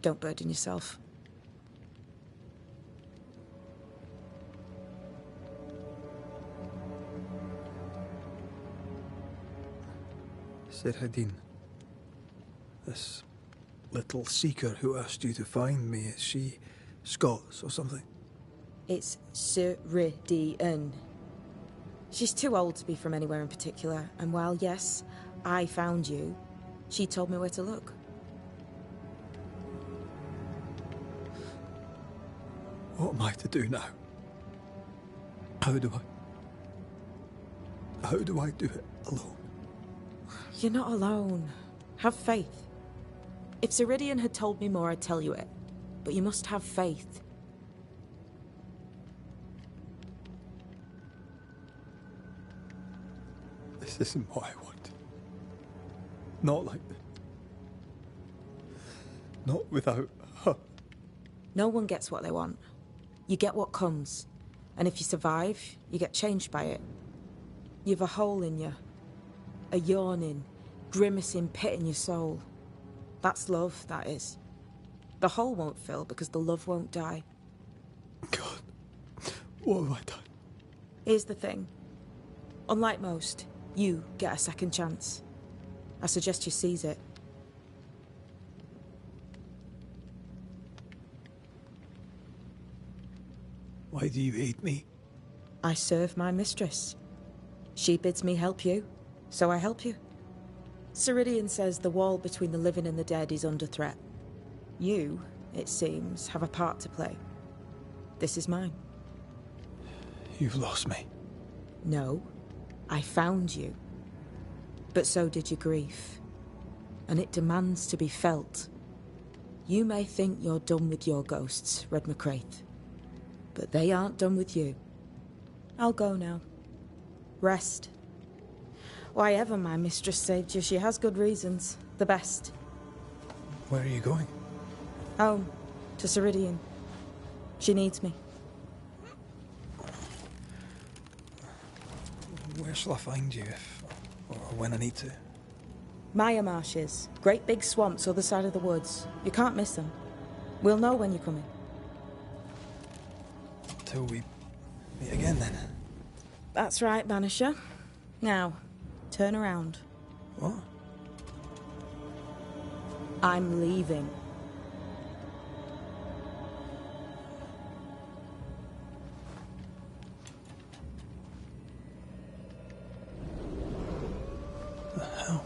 don't burden yourself. Ceridian. This little seeker who asked you to find me, is she Scots or something? It's Ceridian. She's too old to be from anywhere in particular, and while, yes, I found you, she told me where to look. What am I to do now? How do I do it alone? You're not alone. Have faith. If Ceridian had told me more, I'd tell you it. But you must have faith. This isn't what I want. Not like this. Not without her. No one gets what they want. You get what comes. And if you survive, you get changed by it. You've a hole in you. A yawning, grimacing pit in your soul. That's love, that is. The hole won't fill because the love won't die. God, what have I done? Here's the thing. Unlike most, you get a second chance. I suggest you seize it. Why do you hate me? I serve my mistress. She bids me help you, so I help you. Ceridian says the wall between the living and the dead is under threat. You, it seems, have a part to play. This is mine. You've lost me. No, I found you. But so did your grief. And it demands to be felt. You may think you're done with your ghosts, Red McCraith. But they aren't done with you. I'll go now. Rest. Why ever my mistress saved you, she has good reasons. The best. Where are you going? Home. To Ceridian. She needs me. Where shall I find you if... or when I need to? Maya marshes. Great big swamps other side of the woods. You can't miss them. We'll know when you're coming. Till we meet again, then. That's right, Banisher. Now, turn around. What? I'm leaving. The hell?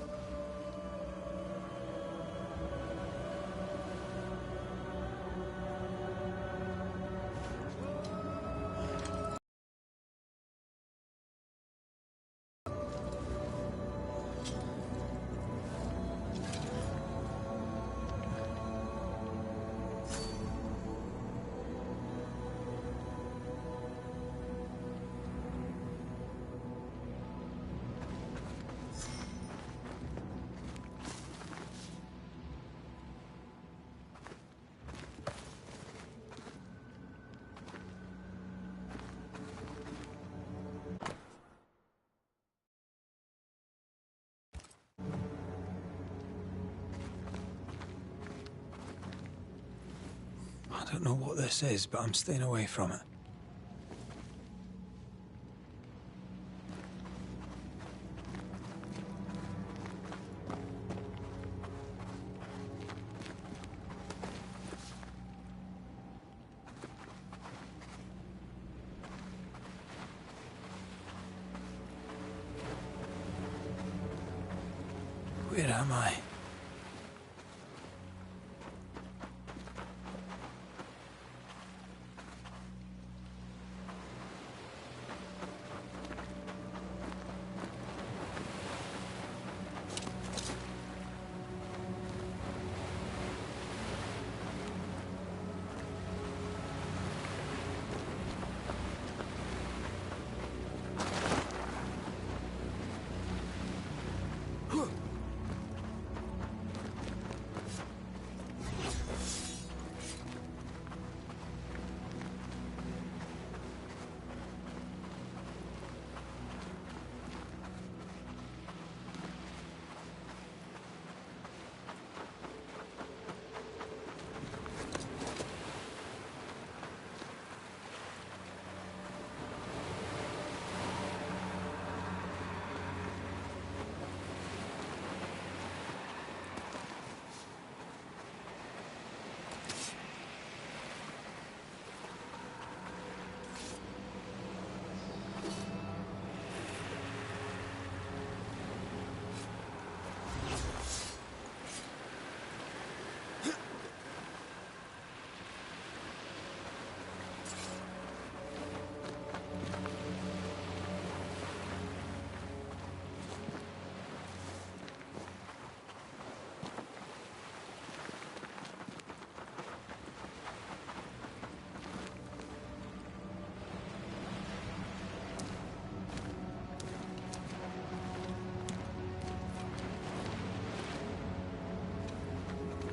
I don't know what this is, but I'm staying away from it. Where am I?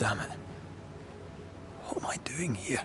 damn it. What am I doing here?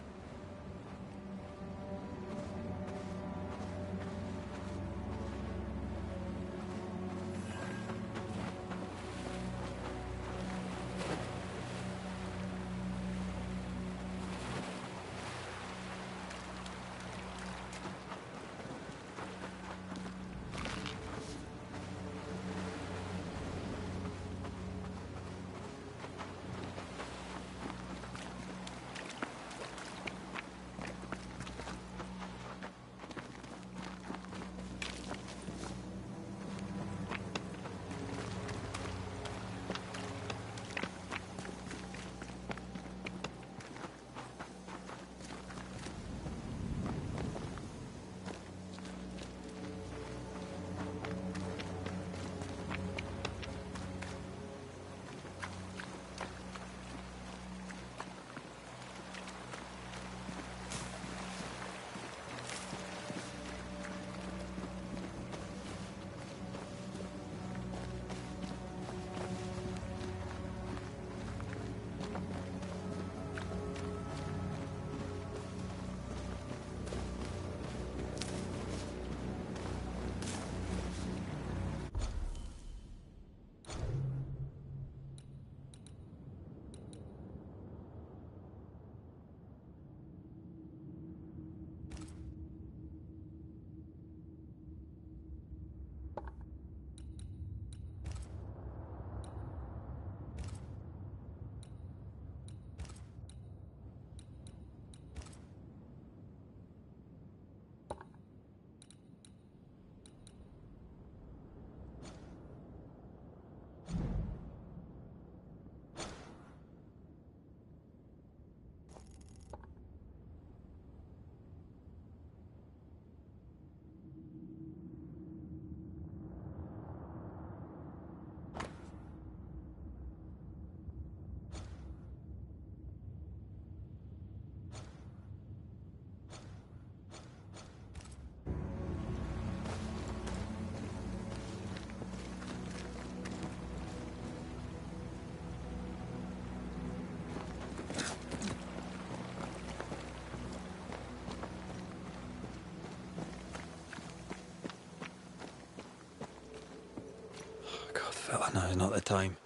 God, fella, now's not the time.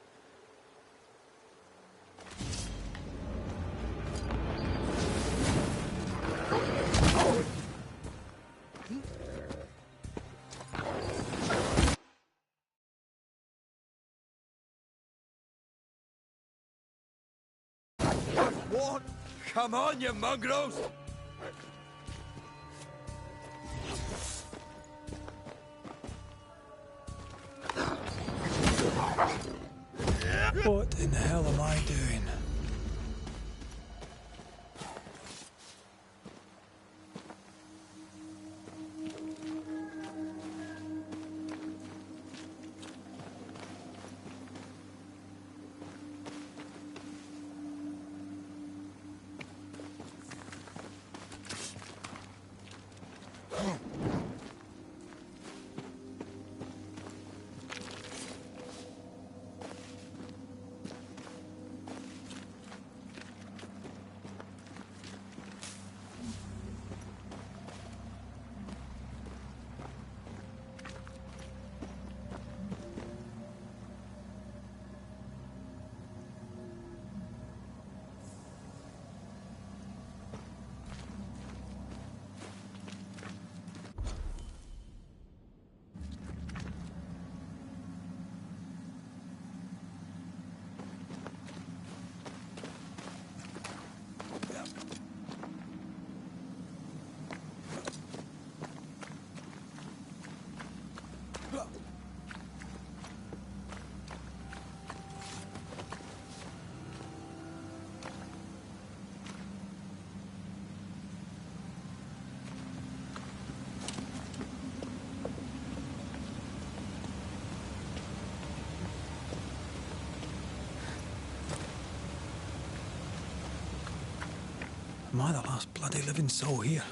What? Come on, you mongrels! What in the hell am I doing? Am I the last bloody living soul here?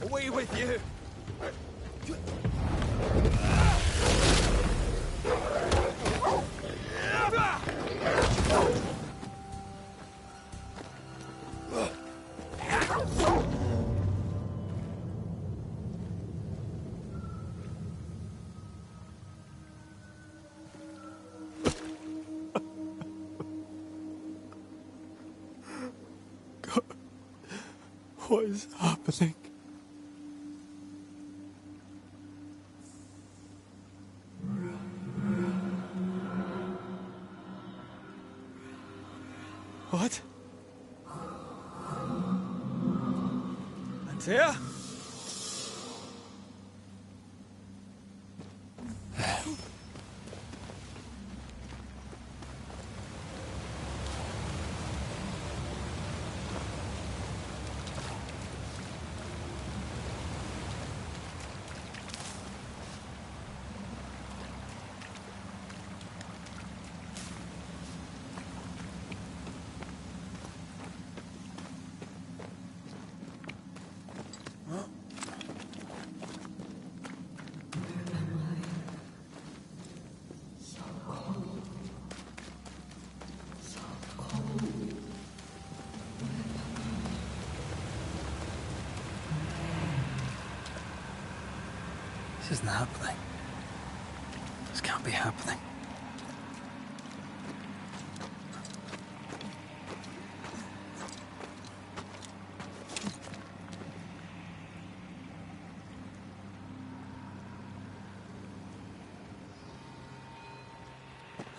Away with you! God, what is happening? What? Antea? This isn't happening. This can't be happening.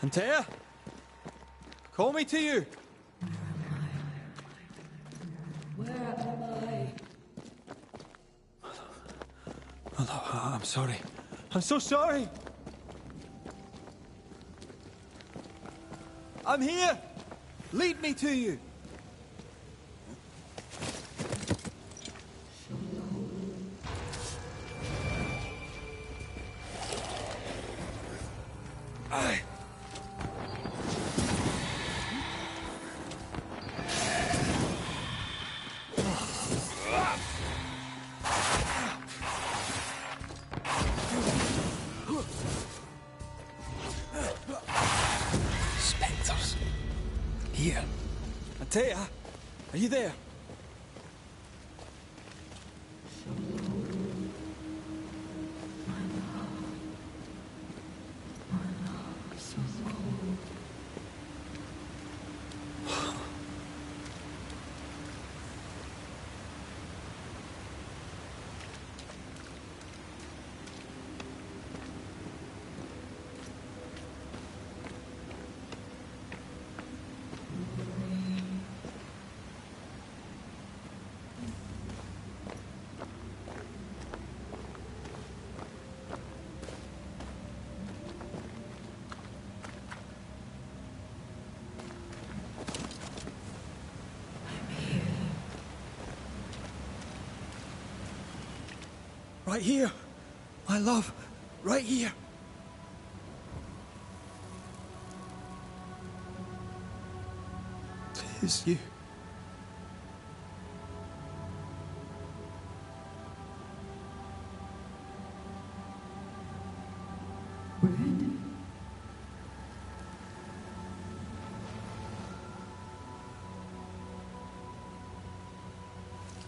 Antea? Call me to you! Where am I? My love, I'm sorry. I'm so sorry! I'm here! Lead me to you! Aye. Spectres. Here. Antea, are you there? Right here, my love, right here. It is you.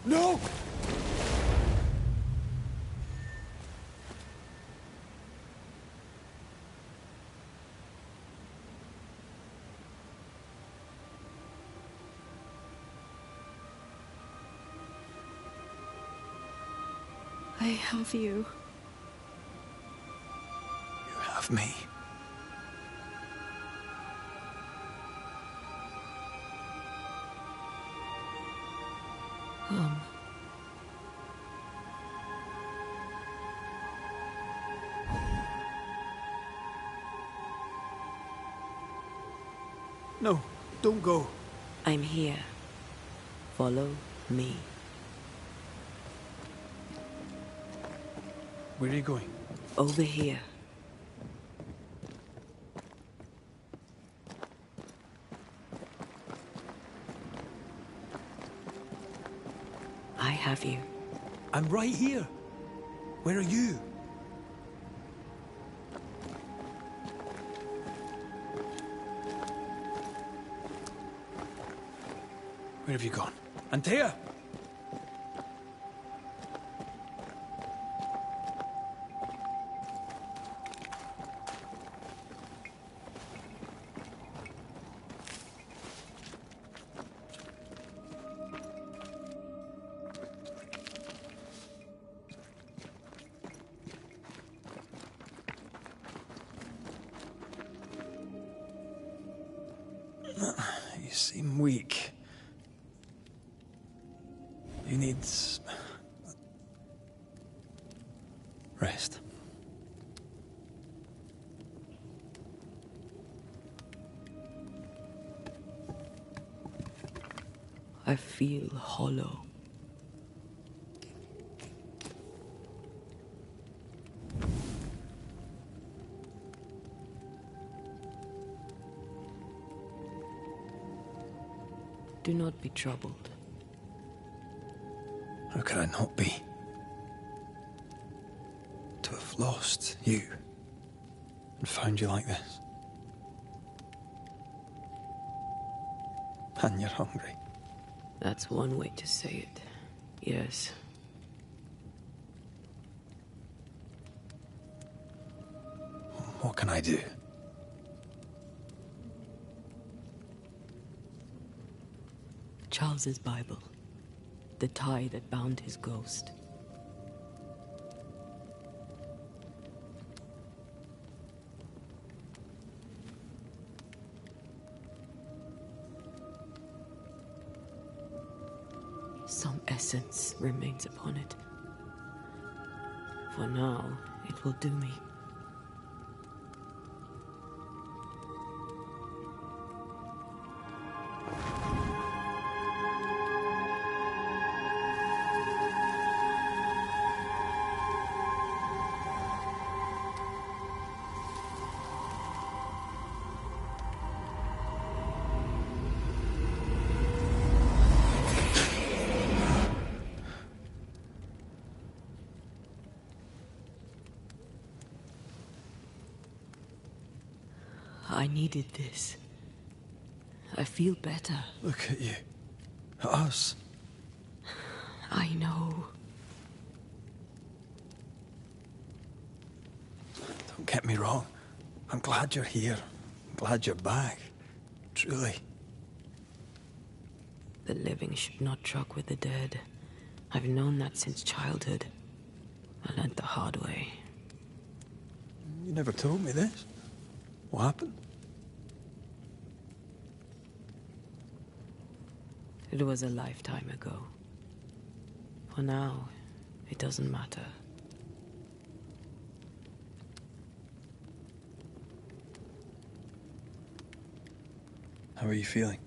No! I have you. You have me. No, don't go. I'm here. Follow me. Where are you going? Over here. I have you. I'm right here. Where are you? Where have you gone? Antea! You seem weak. You need rest. I feel hollow. Do not be troubled. How could I not be? To have lost you and found you like this. And you're hungry. That's one way to say it. Yes. What can I do? Charles's Bible. The tie that bound his ghost. Some essence remains upon it. For now, it will do me. I needed this. I feel better. Look at you. At us. I know. Don't get me wrong. I'm glad you're here. I'm glad you're back. Truly. The living should not truck with the dead. I've known that since childhood. I learned the hard way. You never told me this. What happened? It was a lifetime ago. For now, it doesn't matter. How are you feeling?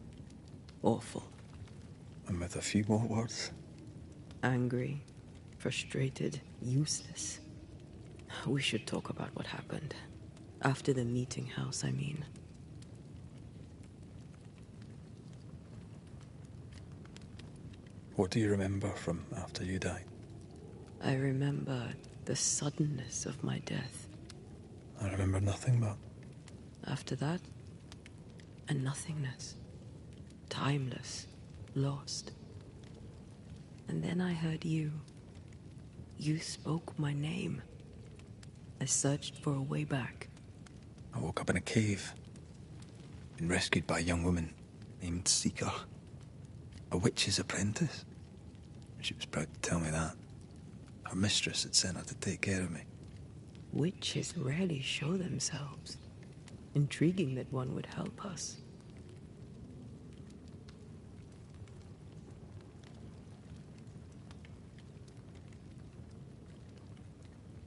Awful. And with a few more words? Angry, frustrated, useless. We should talk about what happened. After the meeting house, I mean. What do you remember from after you died? I remember the suddenness of my death. I remember nothing but... After that, a nothingness. Timeless. Lost. And then I heard you. You spoke my name. I searched for a way back. I woke up in a cave. Been rescued by a young woman named Seeker. A witch's apprentice. She was proud to tell me that. Her mistress had sent her to take care of me. Witches rarely show themselves. Intriguing that one would help us.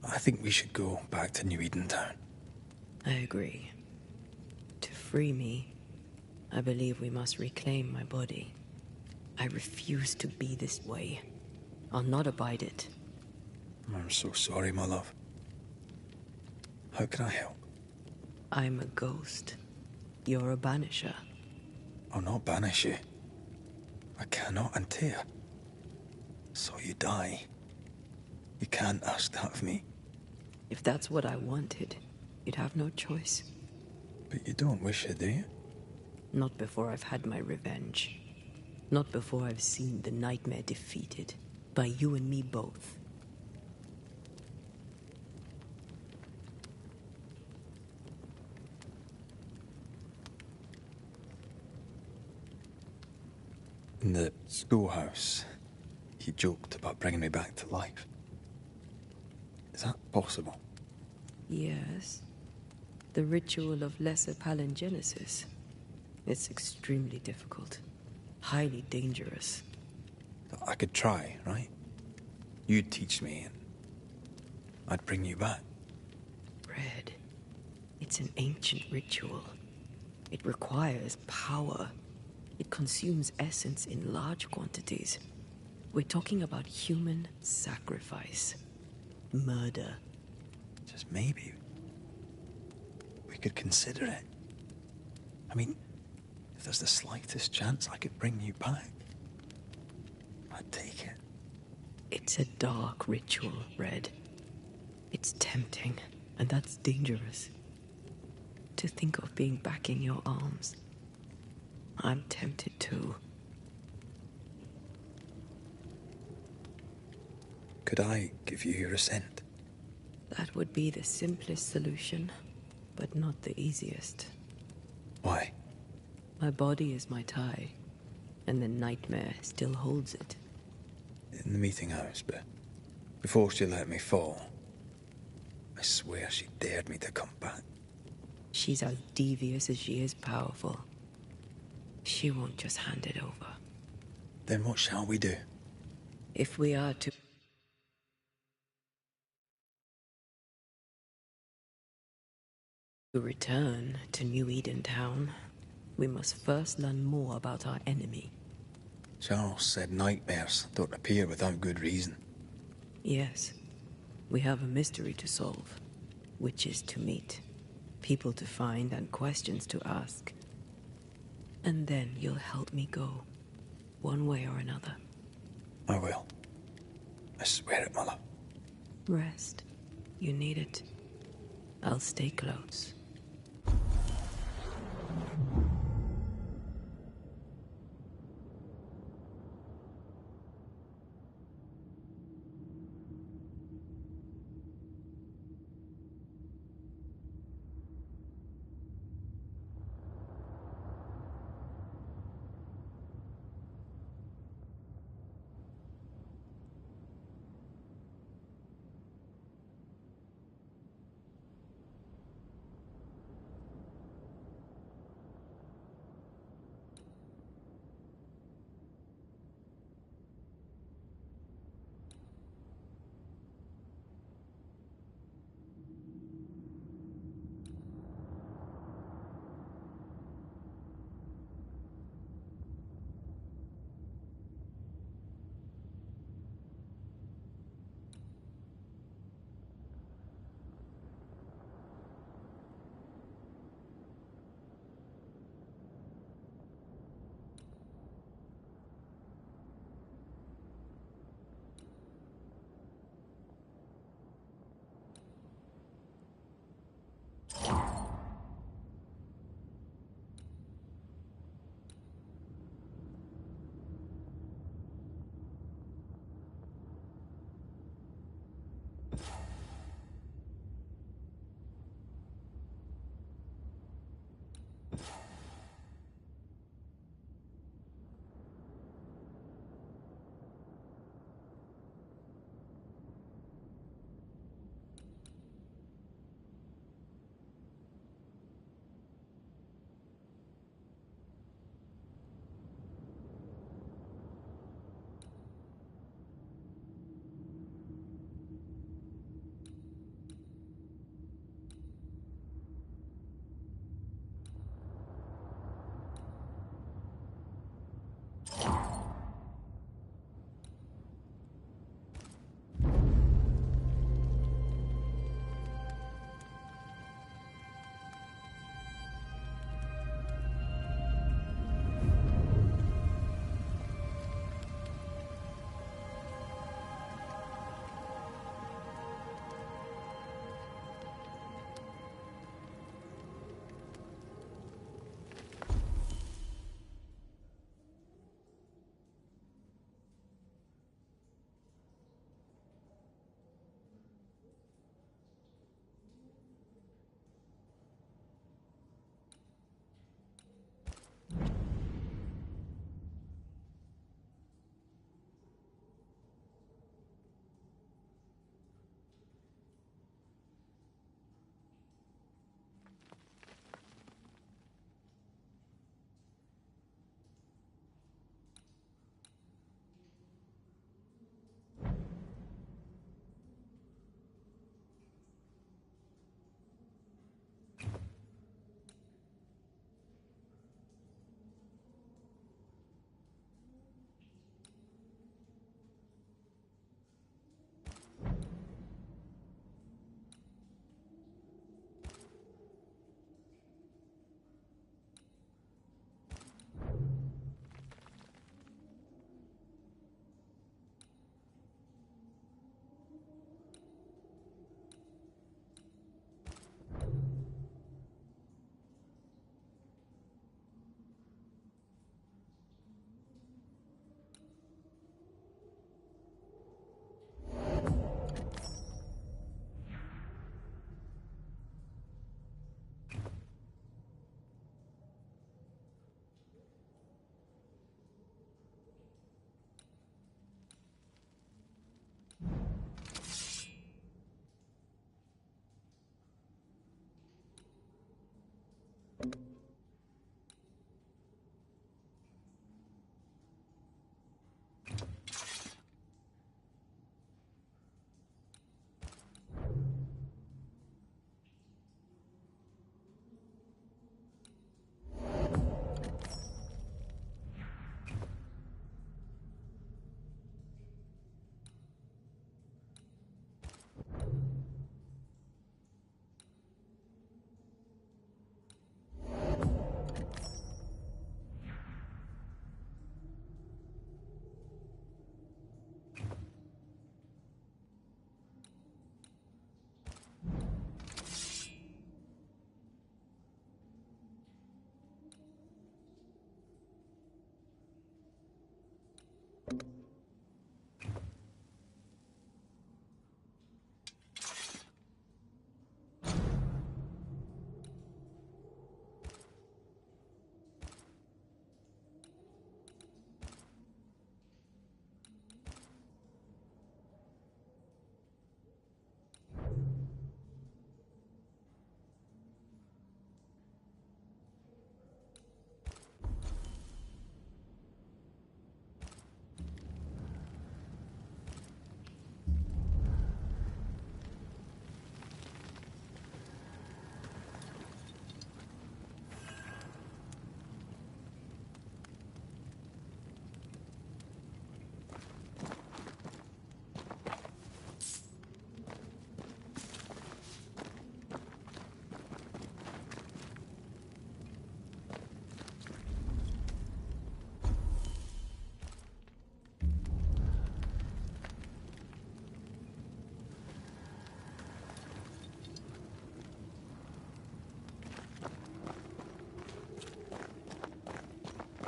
I think we should go back to New Edentown. I agree. To free me, I believe we must reclaim my body. I refuse to be this way. I'll not abide it. I'm so sorry, my love. How can I help? I'm a ghost. You're a banisher. I'll not banish you. I cannot untear. So you die. You can't ask that of me. If that's what I wanted, you'd have no choice. But you don't wish it, do you? Not before I've had my revenge. Not before I've seen the nightmare defeated. By you and me both. In the schoolhouse, he joked about bringing me back to life. Is that possible? Yes. The ritual of lesser palingenesis. It's extremely difficult. Highly dangerous. I could try, right? You'd teach me, and I'd bring you back. Red. It's an ancient ritual. It requires power. It consumes essence in large quantities. We're talking about human sacrifice. Murder. Just maybe we could consider it. I mean, if there's the slightest chance I could bring you back, I'd take it. It's a dark ritual, Red. It's tempting, and that's dangerous. To think of being back in your arms. I'm tempted too. Could I give you your assent? That would be the simplest solution, but not the easiest. Why? My body is my tie, and the nightmare still holds it. In the meeting house, but before she let me fall, I swear she dared me to come back. She's as devious as she is powerful. She won't just hand it over. Then what shall we do? If we are to return to New Eden Town, we must first learn more about our enemy. Charles said nightmares don't appear without good reason. Yes, we have a mystery to solve. Witches to meet, people to find, and questions to ask. And then you'll help me go, one way or another. I will. I swear it, Mother. Rest. You need it. I'll stay close.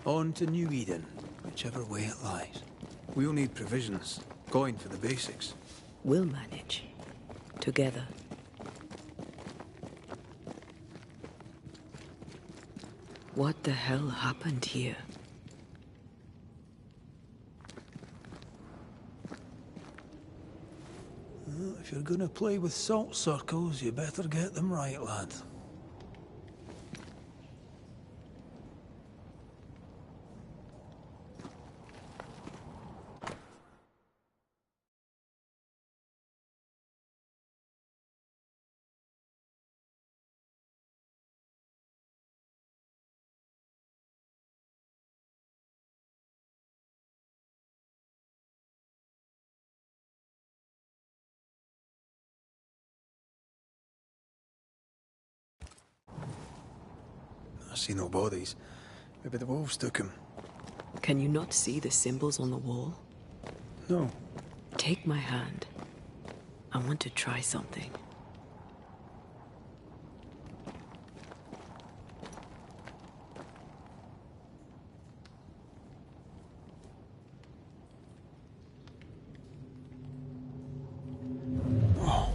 On to New Eden, whichever way it lies. We'll need provisions, coin for the basics. We'll manage. Together. What the hell happened here? Well, if you're gonna play with salt circles, you better get them right, lad. I see no bodies. Maybe the wolves took him. Can you not see the symbols on the wall? No. Take my hand. I want to try something. Oh.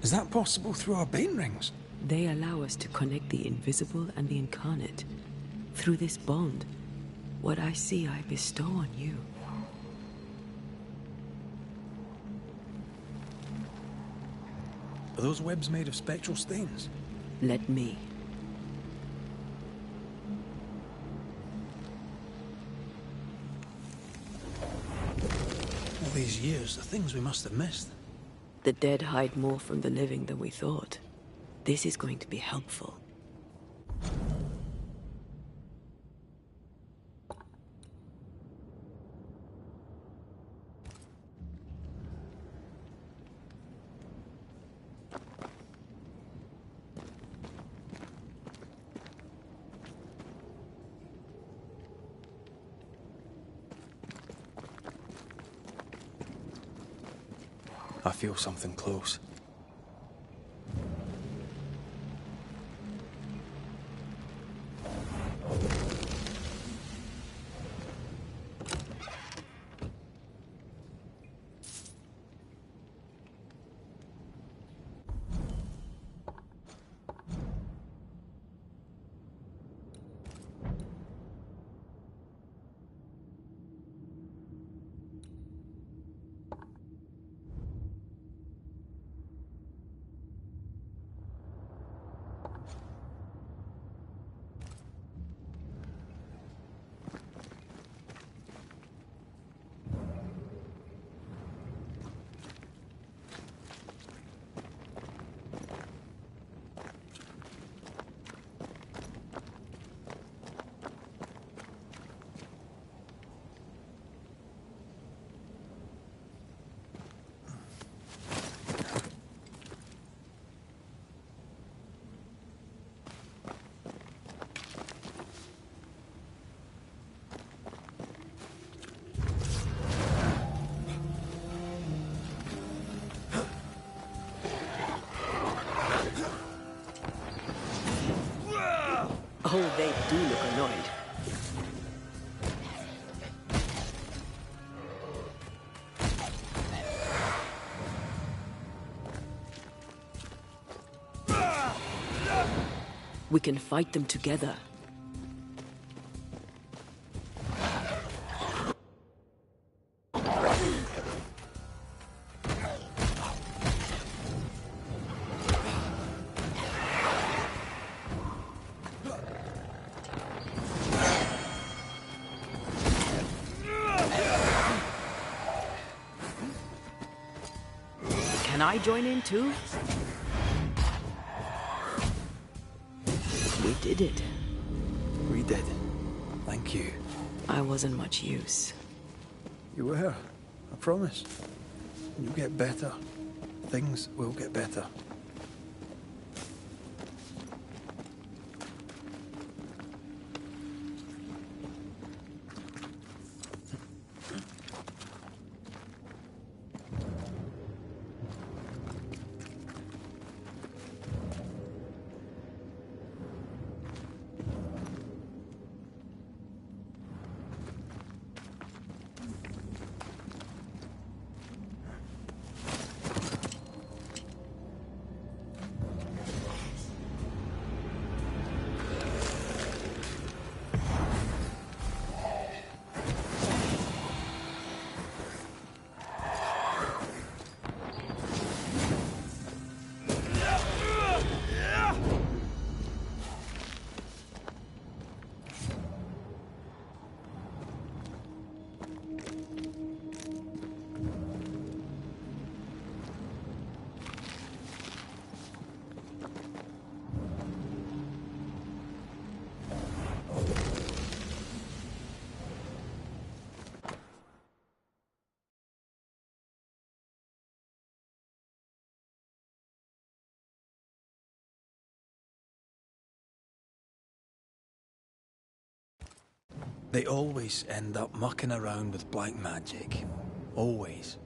Is that possible through our bane rings? They allow us to connect the invisible and the incarnate. Through this bond, what I see I bestow on you. Are those webs made of spectral stains? Let me. All these years, the things we must have missed. The dead hide more from the living than we thought. This is going to be helpful. I feel something close. Oh, they do look annoyed. We can fight them together. Can I join in too? We did it. We did. Thank you. I wasn't much use. You were. I promise. You'll get better. Things will get better. They always end up mucking around with black magic. Always.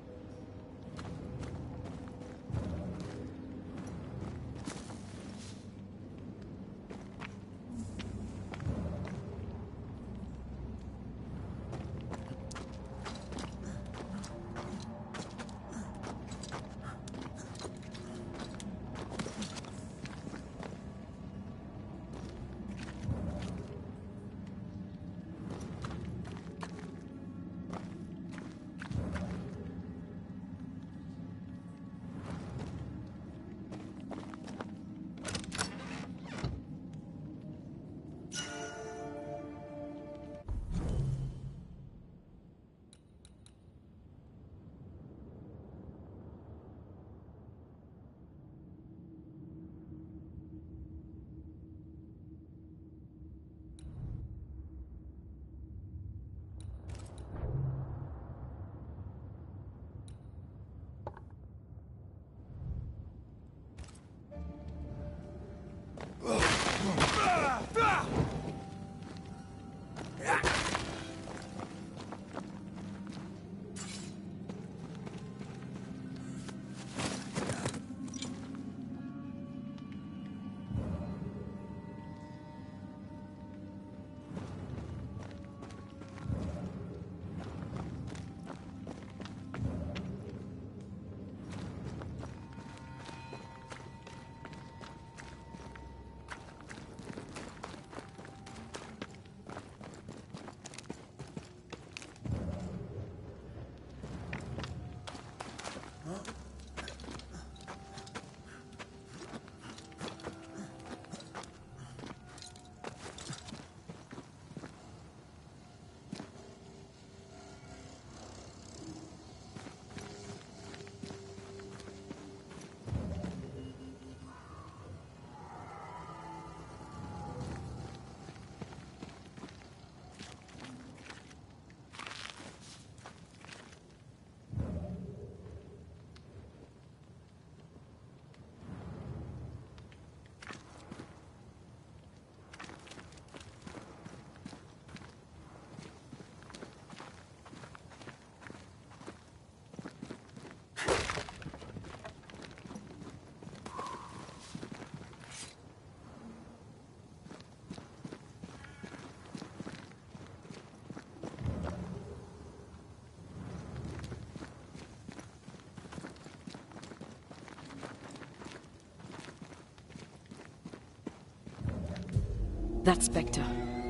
That spectre.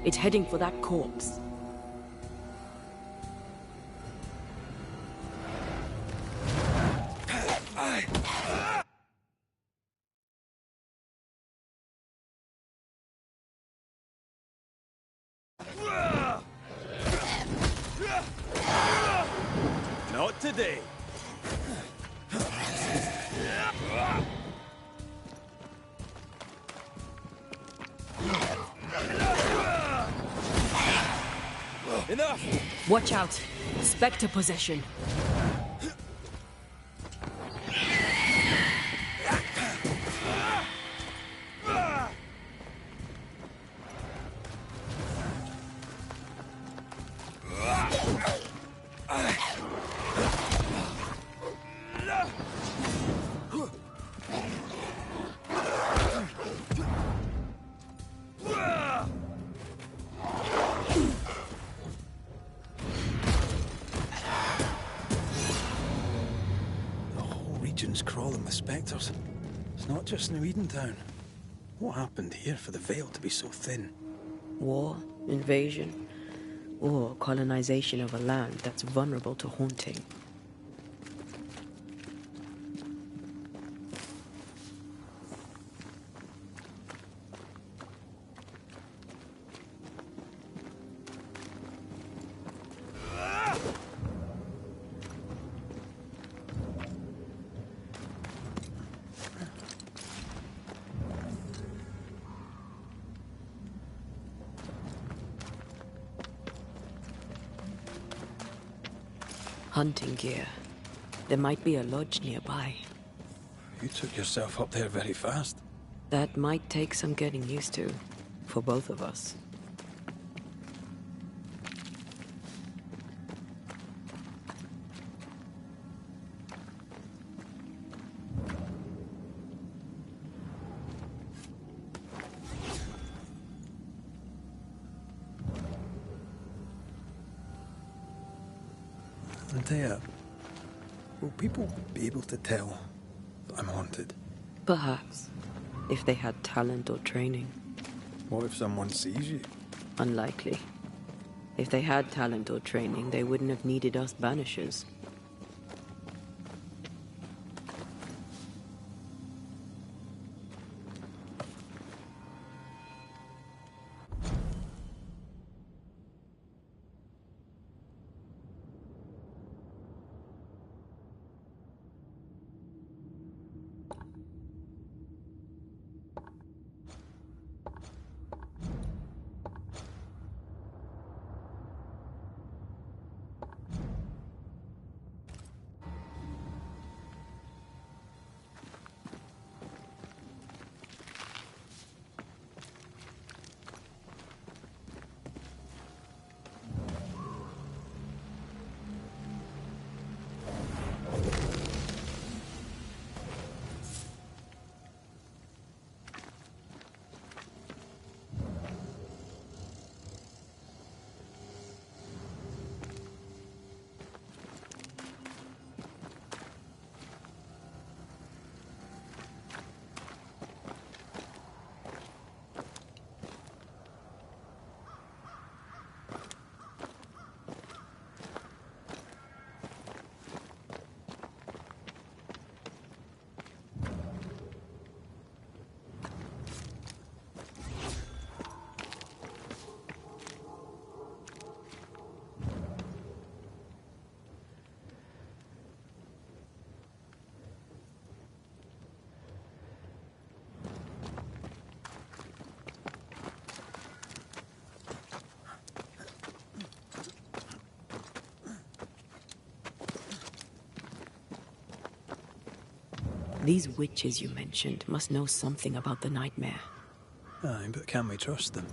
It's heading for that corpse. Not today. Enough! Watch out! Spectre possession. Crawling with spectres. It's not just New Edentown. What happened here for the veil to be so thin? War, invasion, or colonization of a land that's vulnerable to haunting. Hunting gear. There might be a lodge nearby. You took yourself up there very fast. That might take some getting used to, for both of us. And Taya, will people be able to tell that I'm haunted? Perhaps, if they had talent or training. What if someone sees you? Unlikely. If they had talent or training, they wouldn't have needed us Banishers. These witches you mentioned must know something about the nightmare. Aye, but can we trust them?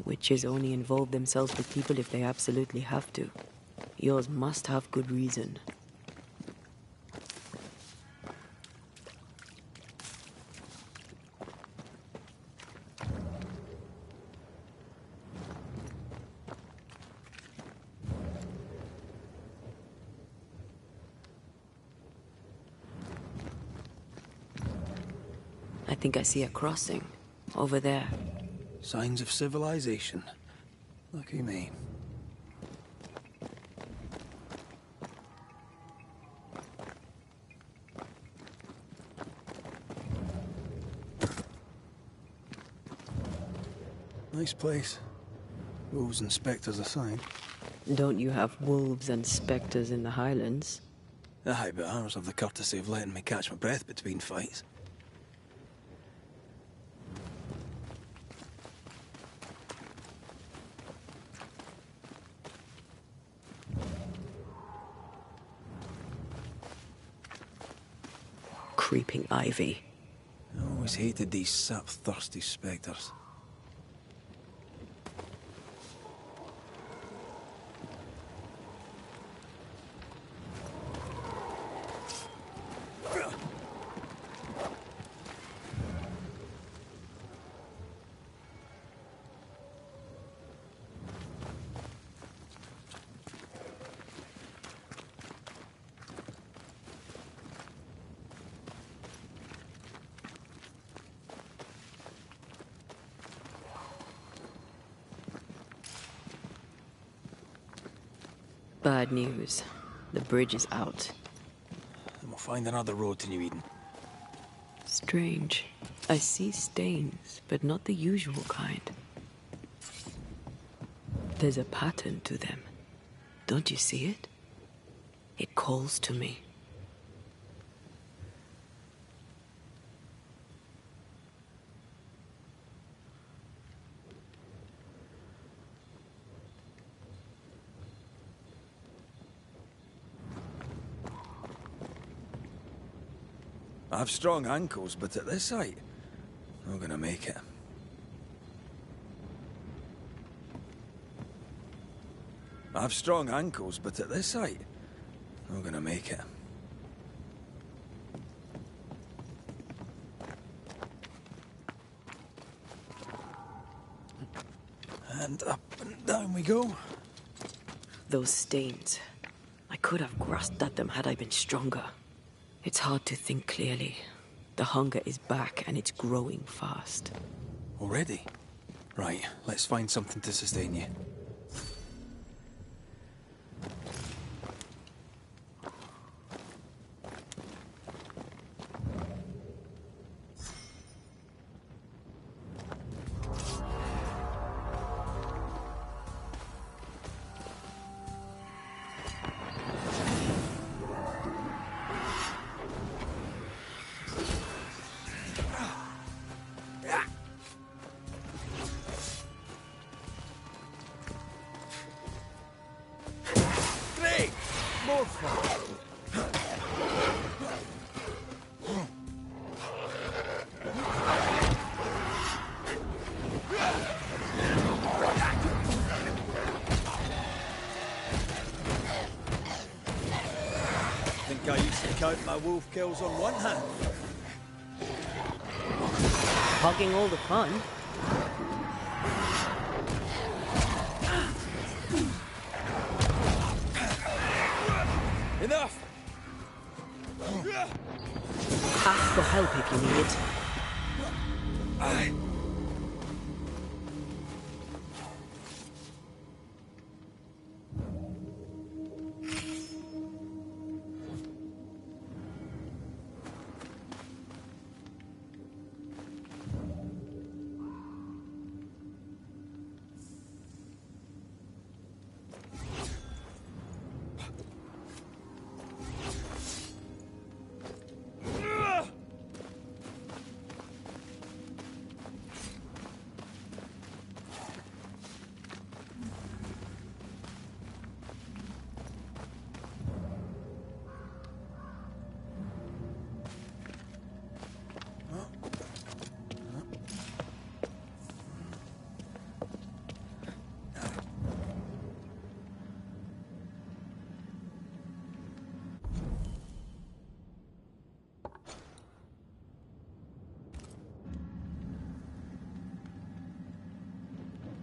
Witches only involve themselves with people if they absolutely have to. Yours must have good reason. I think I see a crossing. Over there. Signs of civilization. Lucky me. Nice place. Wolves and spectres aside. Don't you have wolves and spectres in the Highlands? Aye, but ours have the courtesy of letting me catch my breath between fights. Creeping ivy. I always hated these sap-thirsty spectres. Bad news. The bridge is out. Then we'll find another road to New Eden. Strange. I see stains, but not the usual kind. There's a pattern to them. Don't you see it? It calls to me. I have strong ankles, but at this height, I'm not gonna make it. I have strong ankles, but at this height, I'm not gonna make it. And up and down we go. Those stains. I could have grasped at them had I been stronger. It's hard to think clearly. The hunger is back and it's growing fast. Already? Right, let's find something to sustain you. I used to count my wolf kills on one hand. Hogging all the fun. Enough! Ask for help if you need it.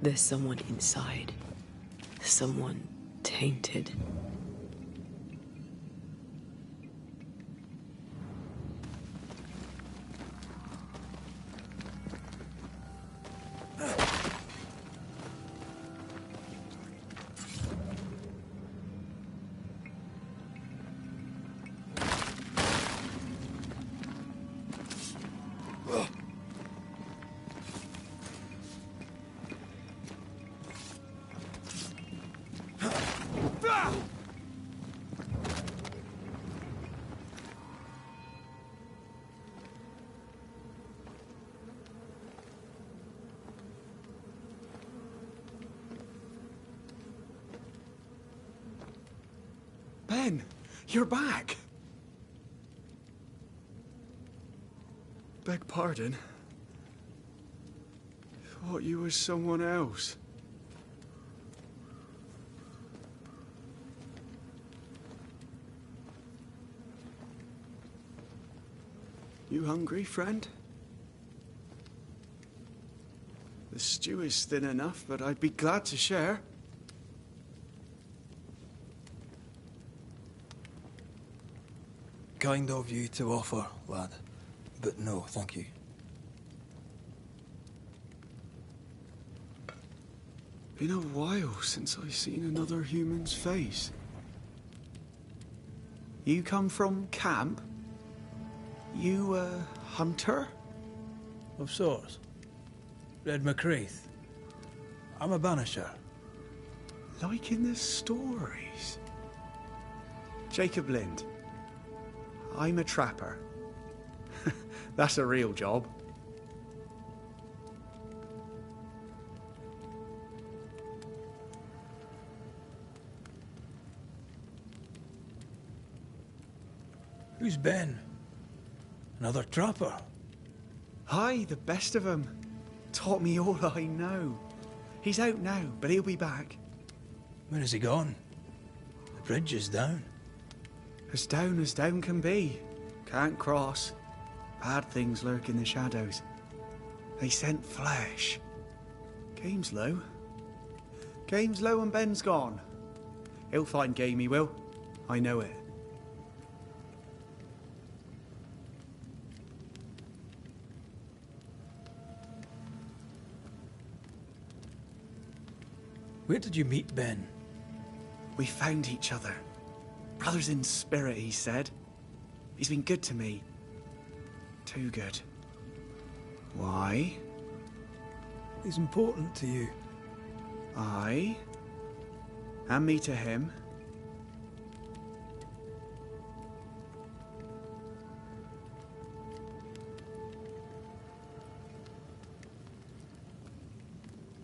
There's someone inside. Someone tainted. Ben, you're back. Beg pardon. Thought you was someone else. You hungry, friend? The stew is thin enough, but I'd be glad to share. Kind of you to offer, lad. But no, thank you. Been a while since I've seen another human's face. You come from camp? You a hunter? Of sorts. Red McCraith. I'm a Banisher. Like in the stories. Jacob Lind. I'm a trapper. That's a real job. Who's Ben? Another trapper? Aye, the best of 'em. Taught me all I know. He's out now, but he'll be back. Where has he gone? The bridge is down. As down can be. Can't cross. Bad things lurk in the shadows. They scent flesh. Game's low. Game's low and Ben's gone. He'll find game, he will. I know it. Where did you meet Ben? We found each other. Brothers in spirit, he said. He's been good to me. Too good. Why? He's important to you. Aye. And me to him.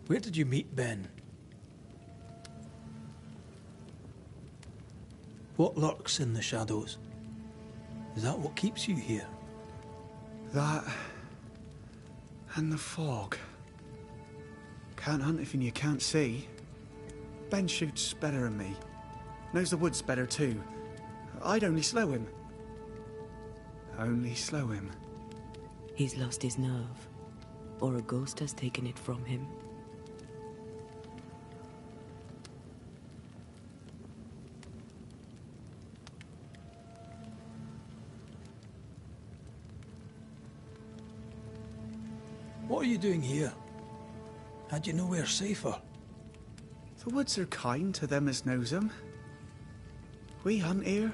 Where did you meet Ben? What lurks in the shadows? Is that what keeps you here? That... and the fog. Can't hunt if you can't see. Ben shoots better than me. Knows the woods better too. I'd only slow him. Only slow him. He's lost his nerve. Or a ghost has taken it from him. What are you doing here? Had you nowhere safer? The woods are kind to them as knows them. We hunt here.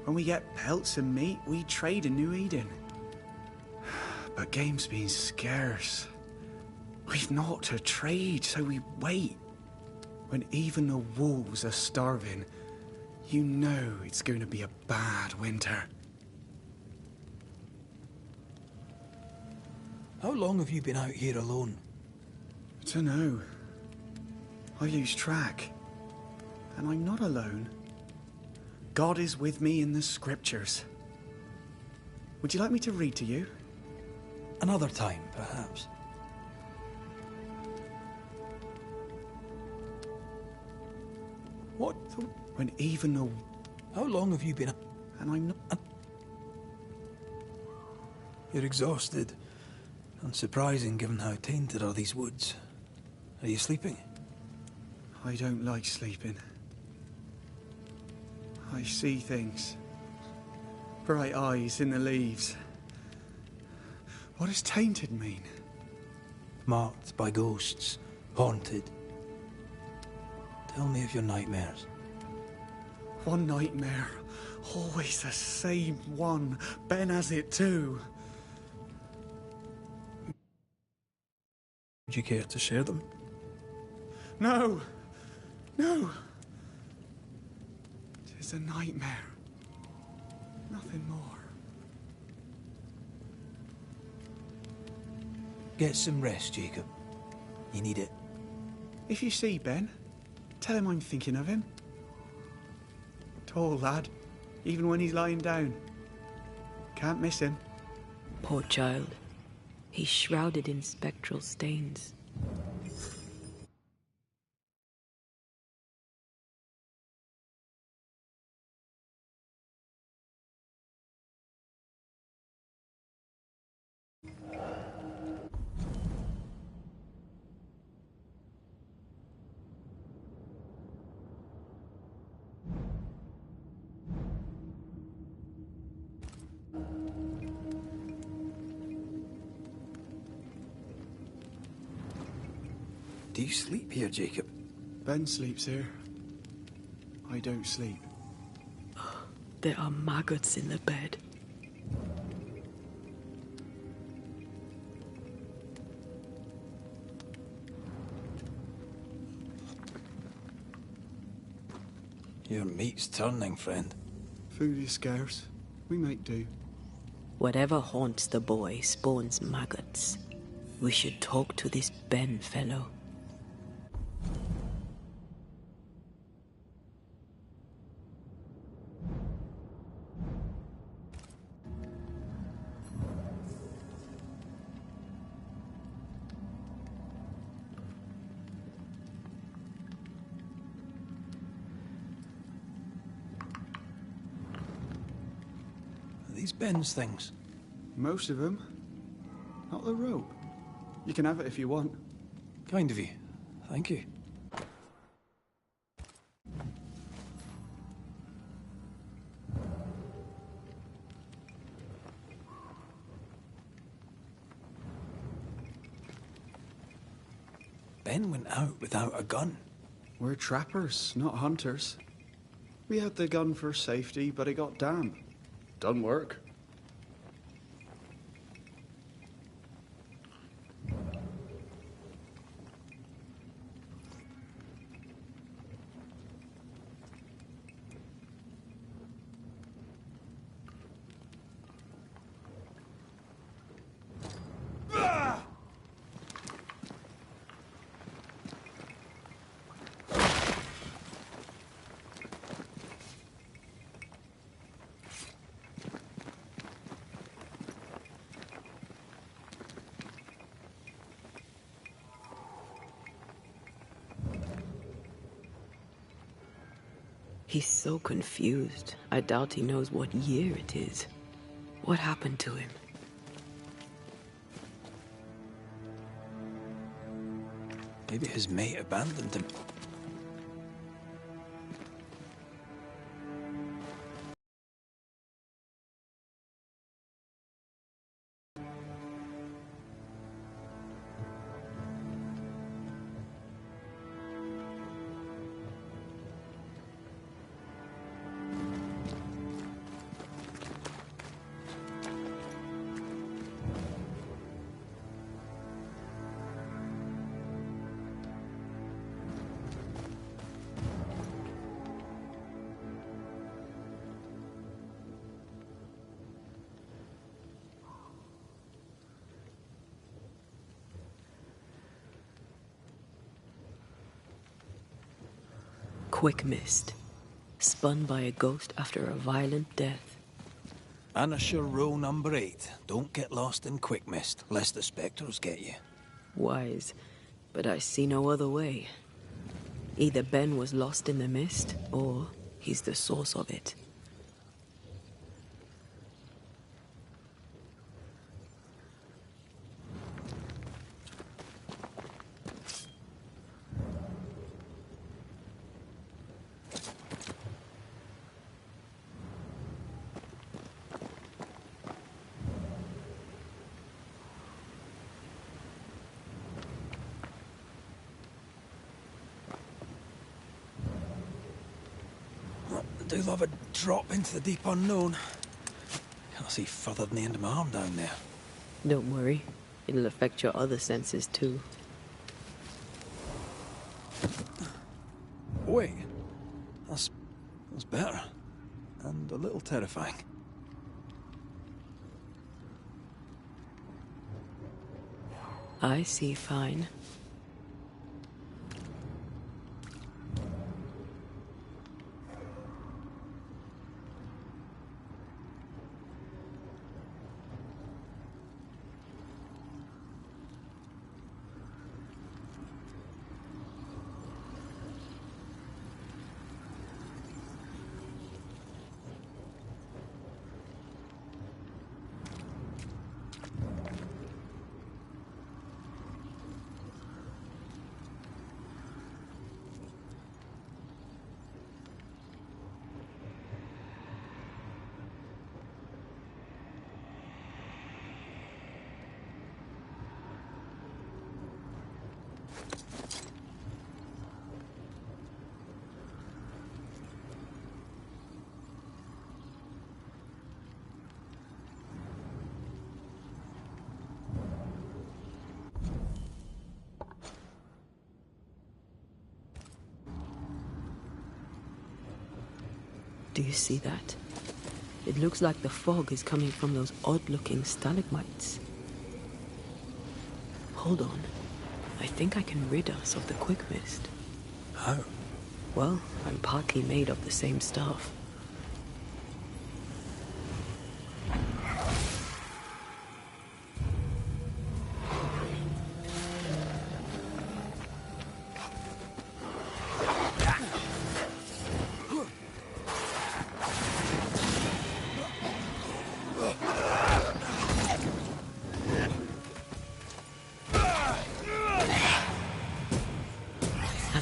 When we get pelts and meat, we trade in New Eden. But game's been scarce. We've naught to trade, so we wait. When even the wolves are starving, you know it's going to be a bad winter. How long have you been out here alone? I don't know. I lose track. And I'm not alone. God is with me in the scriptures. Would you like me to read to you? Another time, perhaps. What? When even the... How long have you been... And I'm not... You're exhausted. Unsurprising given how tainted are these woods. Are you sleeping? I don't like sleeping. I see things. Bright eyes in the leaves. What does tainted mean? Marked by ghosts. Haunted. Tell me of your nightmares. One nightmare. Always the same one. Ben has it too. Would you care to share them? No! No! Tis a nightmare. Nothing more. Get some rest, Jacob. You need it. If you see Ben, tell him I'm thinking of him. Tall lad, even when he's lying down. Can't miss him. Poor child. He's shrouded in spectral stains. Do you sleep here, Jacob? Ben sleeps here. I don't sleep. There are maggots in the bed. Your meat's turning, friend. Food is scarce. We make do. Whatever haunts the boy spawns maggots. We should talk to this Ben fellow. These Ben's things? Most of them. Not the rope. You can have it if you want. Kind of you. Thank you. Ben went out without a gun. We're trappers, not hunters. We had the gun for safety, but it got damp. Done work. He's so confused. I doubt he knows what year it is. What happened to him? Maybe his mate abandoned him. Quick mist. Spun by a ghost after a violent death. Banisher rule number 8. Don't get lost in quick mist, lest the spectres get you. Wise, but I see no other way. Either Ben was lost in the mist, or he's the source of it. I do love a drop into the deep unknown. Can't see further than the end of my arm down there. Don't worry. It'll affect your other senses too. Wait. That's better. And a little terrifying. I see fine. Do you see that? It looks like the fog is coming from those odd-looking stalagmites. Hold on. I think I can rid us of the quick mist. How? Well, I'm partly made of the same stuff.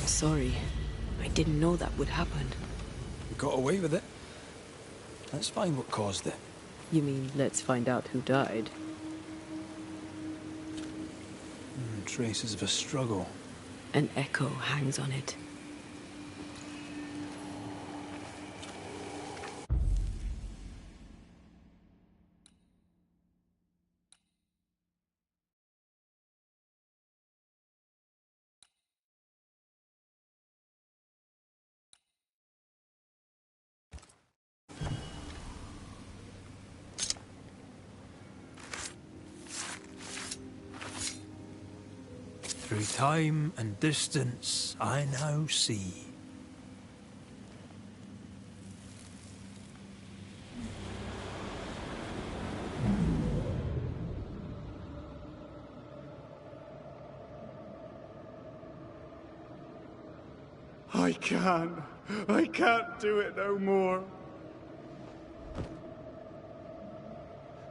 Sorry. I didn't know that would happen. We got away with it. Let's find what caused it. You mean, let's find out who died? Traces of a struggle. An echo hangs on it. Through time and distance, I now see. I can't do it no more.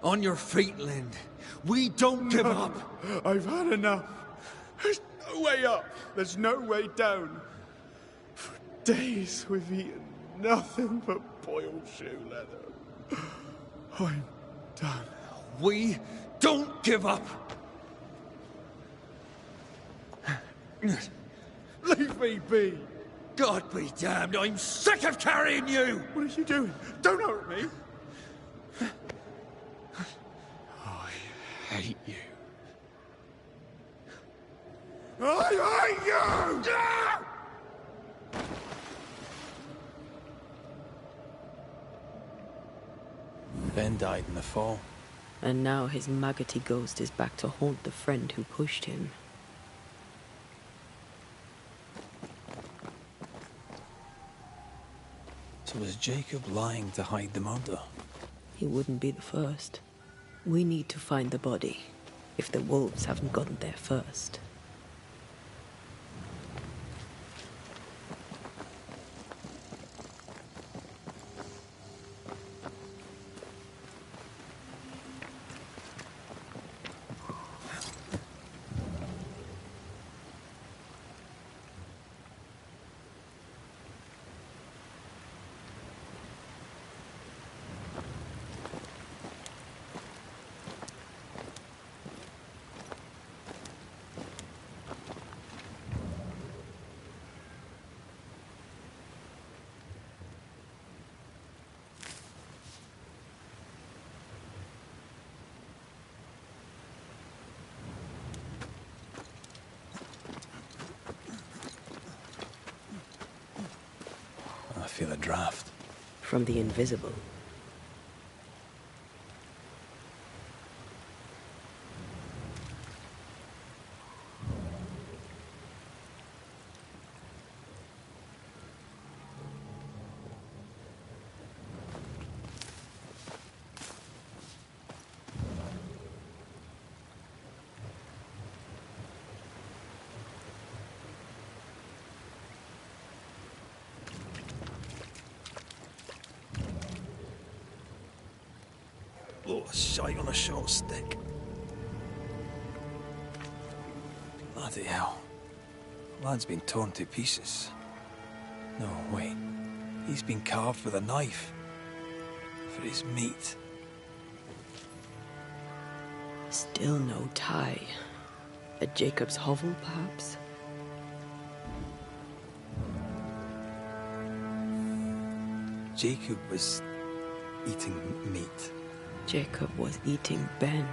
On your feet, Lind. We don't give up. I've had enough. There's no way up. There's no way down. For days we've eaten nothing but boiled shoe leather. I'm done. We don't give up. Leave me be. God be damned, I'm sick of carrying you! What are you doing? Don't hurt me. I hate you. I hate you! Ben died in the fall. And now his maggoty ghost is back to haunt the friend who pushed him. So was Jacob lying to hide the murder? He wouldn't be the first. We need to find the body, if the wolves haven't gotten there first. I feel a draft. From the invisible. Oh, a shite on a short stick. Bloody hell. Lad's been torn to pieces. No, wait. He's been carved with a knife. For his meat. Still no tie. At Jacob's hovel, perhaps? Jacob was eating meat. Jacob was eating Ben.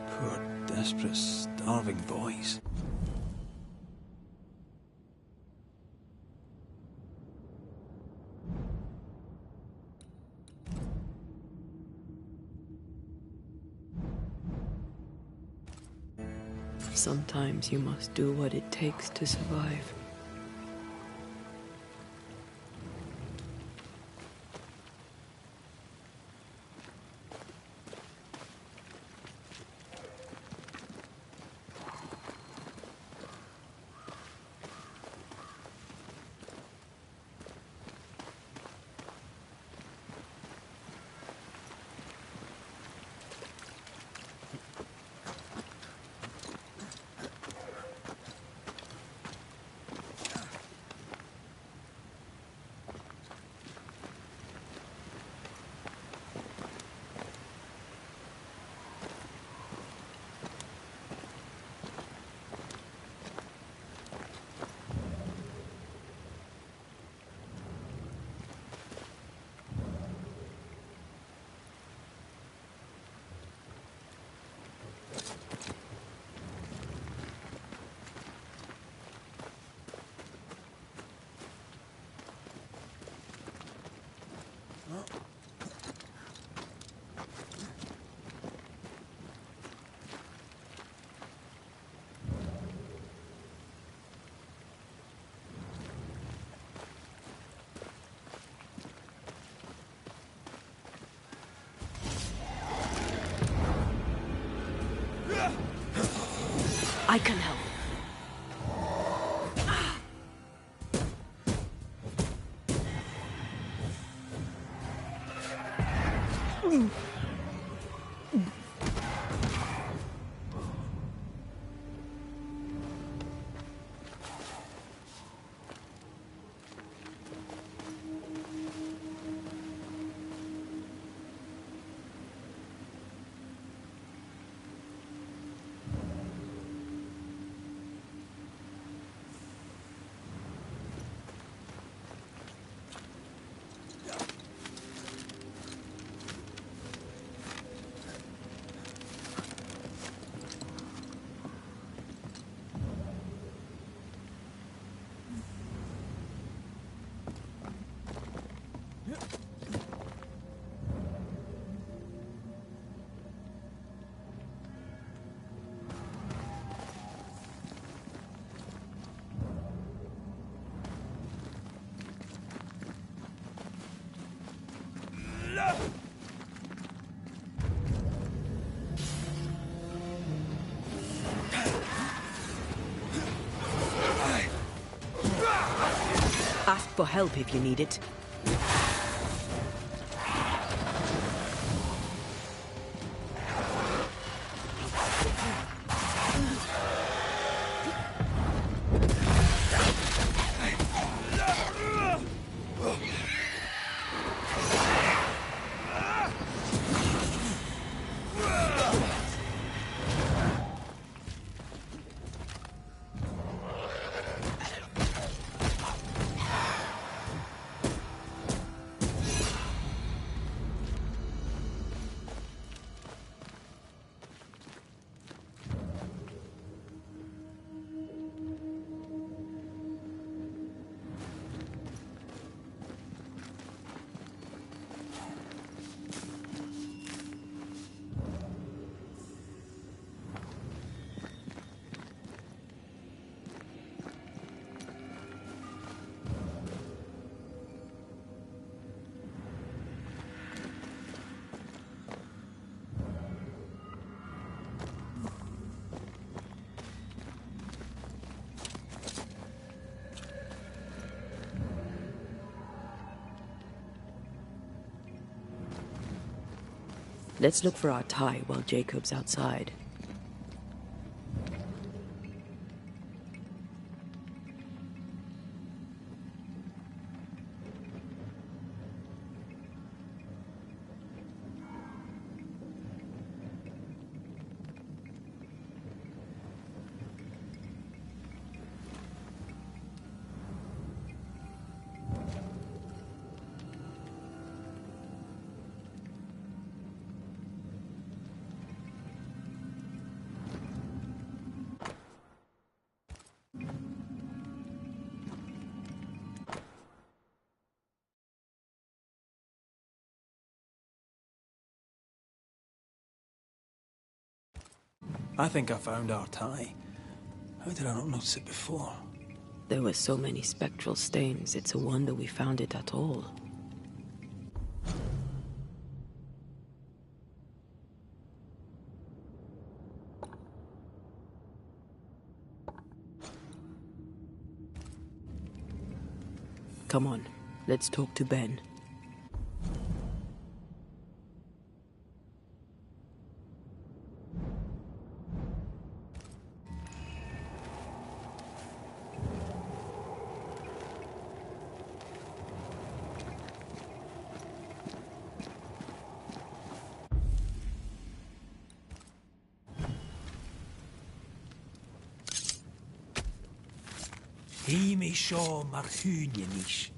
Poor, desperate, starving boys. Sometimes you must do what it takes to survive. I can help. Ask for help if you need it. Let's look for our tie while Jacob's outside. I think I found our tie. How did I not notice it before? There were so many spectral stains, it's a wonder we found it at all. Come on, let's talk to Ben. He me seo mar húne níos.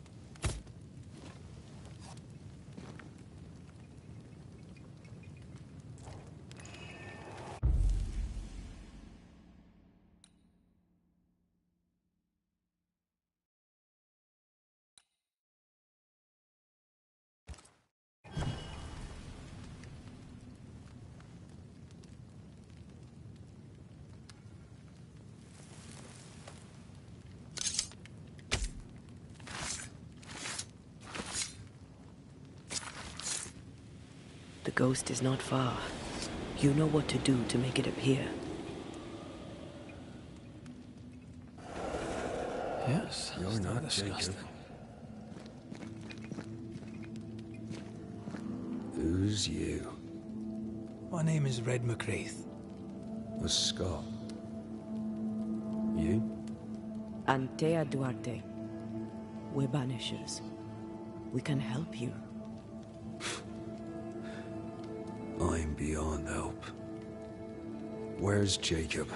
The ghost is not far. You know what to do to make it appear. Yes, you're not disgusting. Who's you? My name is Red McCraith. A Scot. You? Antea Duarte. We're Banishers. We can help you. I'm beyond help. Where's Jacob?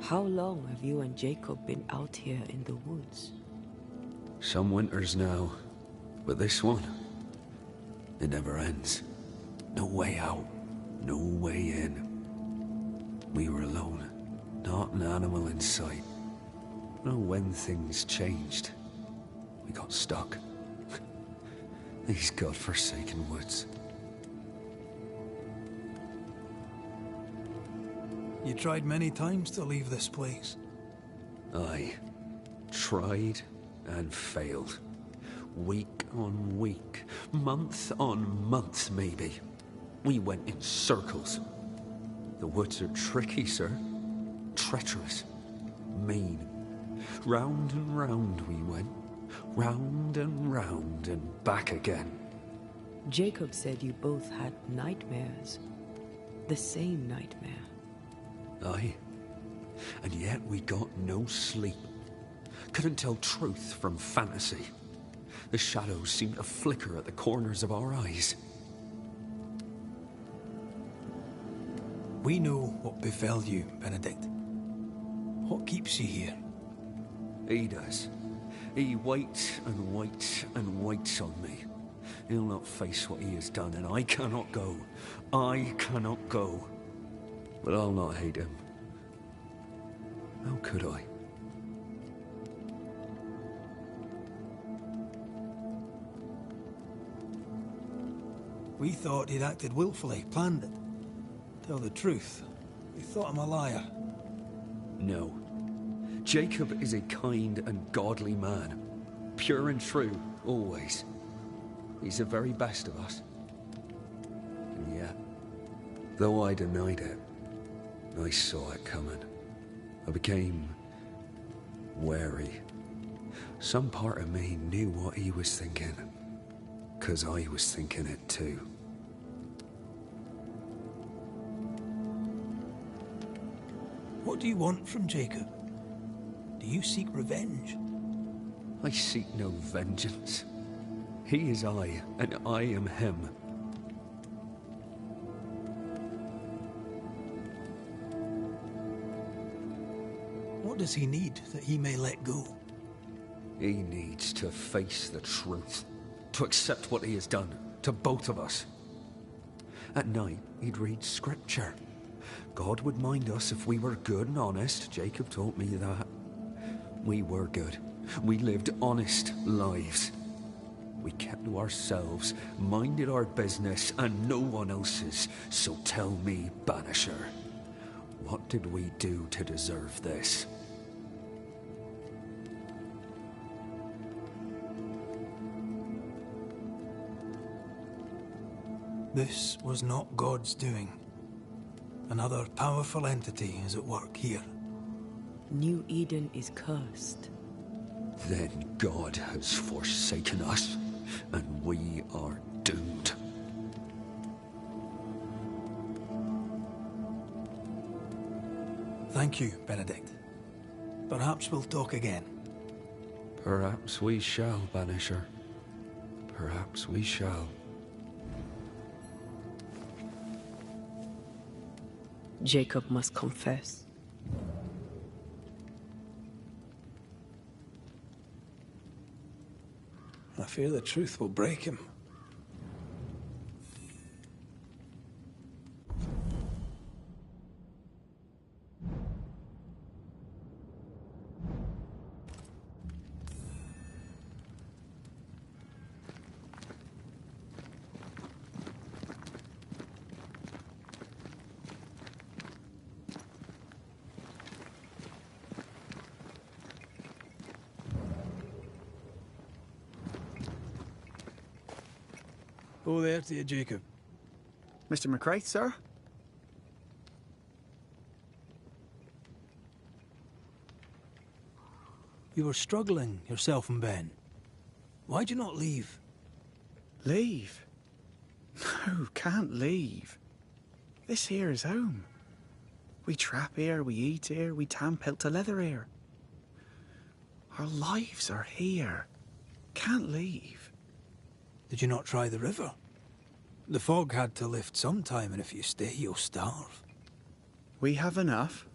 How long have you and Jacob been out here in the woods? Some winters now, but this one, it never ends. No way out, no way in. We were alone, not an animal in sight. I know when things changed. We got stuck. These godforsaken woods. You tried many times to leave this place. I tried and failed. Week on week, month on month maybe. We went in circles. The woods are tricky, sir. Treacherous. Mean. Round and round we went. Round and back again. Jacob said you both had nightmares. The same nightmare. Aye. And yet we got no sleep. Couldn't tell truth from fantasy. The shadows seemed to flicker at the corners of our eyes. We know what befell you, Benedict. What keeps you here? He does. He waits and waits and waits on me. He'll not face what he has done, and I cannot go. I cannot go. But I'll not hate him. How could I? We thought he'd acted willfully, planned it. Tell the truth, we thought him a liar. No. Jacob is a kind and godly man. Pure and true, always. He's the very best of us. And yet, though I denied it, I saw it coming. I became wary. Some part of me knew what he was thinking, 'cause I was thinking it too. What do you want from Jacob? Do you seek revenge? I seek no vengeance. He is I, and I am him. What does he need that he may let go? He needs to face the truth, to accept what he has done to both of us. At night, he'd read scripture. God would mind us if we were good and honest. Jacob taught me that. We were good. We lived honest lives. We kept to ourselves, minded our business and no one else's. So tell me, Banisher, what did we do to deserve this? This was not God's doing. Another powerful entity is at work here. New Eden is cursed. Then God has forsaken us, and we are doomed. Thank you, Benedict. Perhaps we'll talk again. Perhaps we shall, Banisher. Perhaps we shall. Jacob must confess. I fear the truth will break him. Oh, there to you, Jacob. Mr. McCraith, sir? You were struggling, yourself and Ben. Why'd you not leave? Leave? No, can't leave. This here is home. We trap here, we eat here, we tan pelt to leather here. Our lives are here. Can't leave. Did you not try the river? The fog had to lift sometime, and if you stay, you'll starve. We have enough.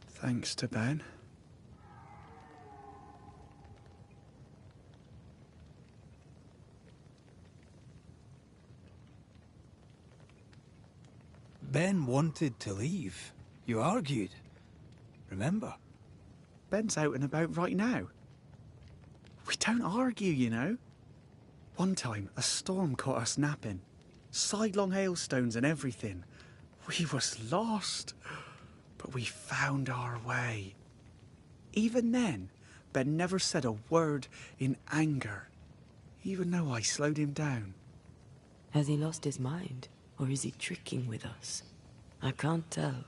Thanks to Ben. Ben wanted to leave. You argued. Remember? Ben's out and about right now. We don't argue, you know. One time, a storm caught us napping. Sidelong hailstones and everything. We was lost. But we found our way. Even then, Ben never said a word in anger. Even though I slowed him down. Has he lost his mind? Or is he tricking with us? I can't tell.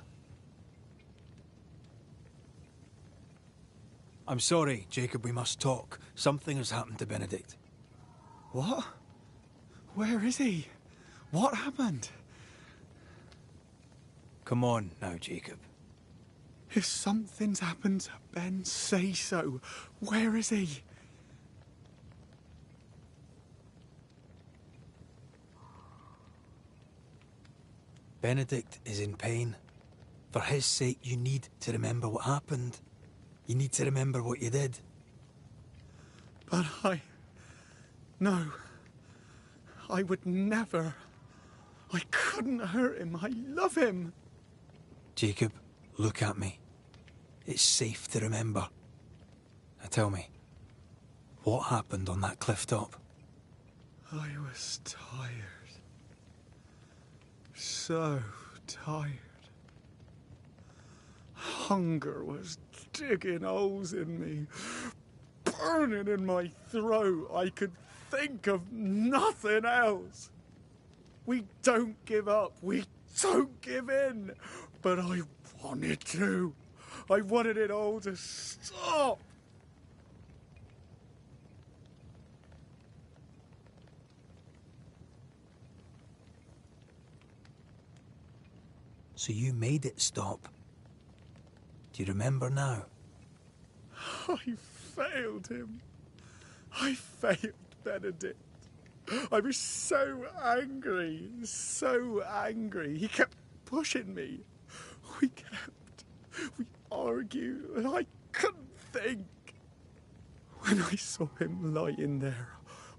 I'm sorry, Jacob, we must talk. Something has happened to Benedict. What? Where is he? What happened? Come on now, Jacob. If something's happened to Ben, say so. Where is he? Benedict is in pain. For his sake, you need to remember what happened. You need to remember what you did. But No. I would never. I couldn't hurt him. I love him. Jacob, look at me. It's safe to remember. Now tell me, what happened on that cliff top? I was tired. So tired. Hunger was digging holes in me, burning in my throat. I could think of nothing else. We don't give up. We don't give in. But I wanted to. I wanted it all to stop. So you made it stop. Do you remember now? I failed him. I failed Benedict. I was so angry, so angry. He kept pushing me. We argued, and I couldn't think. When I saw him lying there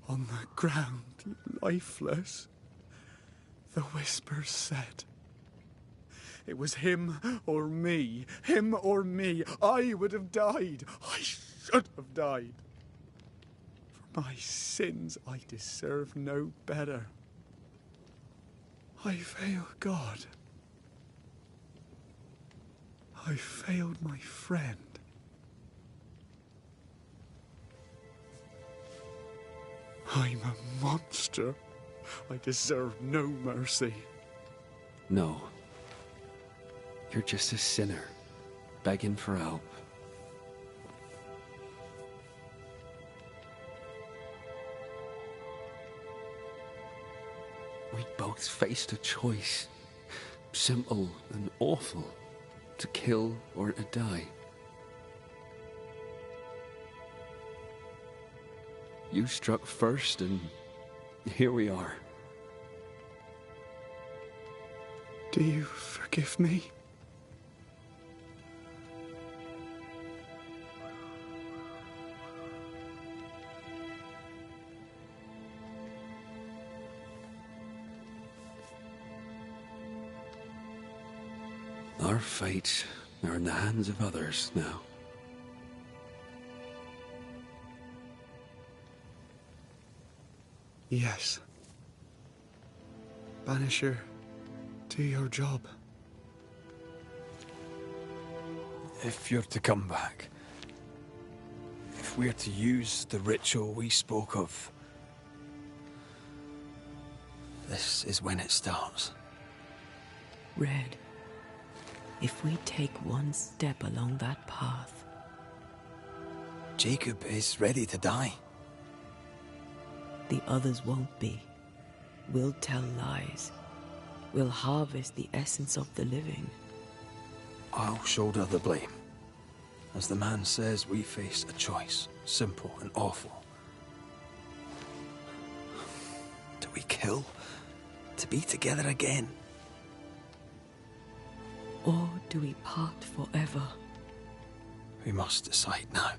on the ground, lifeless, the whispers said, it was him or me. Him or me. I would have died. I should have died. For my sins, I deserve no better. I failed God. I failed my friend. I'm a monster. I deserve no mercy. No. You're just a sinner, begging for help. We both faced a choice, simple and awful, to kill or to die. You struck first, and here we are. Do you forgive me? Our fates are in the hands of others now. Yes. Banisher, do your job. If you're to come back, if we're to use the ritual we spoke of, this is when it starts. Red, if we take one step along that path, Jacob is ready to die. The others won't be. We'll tell lies. We'll harvest the essence of the living. I'll shoulder the blame. As the man says, we face a choice, simple and awful. Do we kill to be together again? Or do we part forever? We must decide now.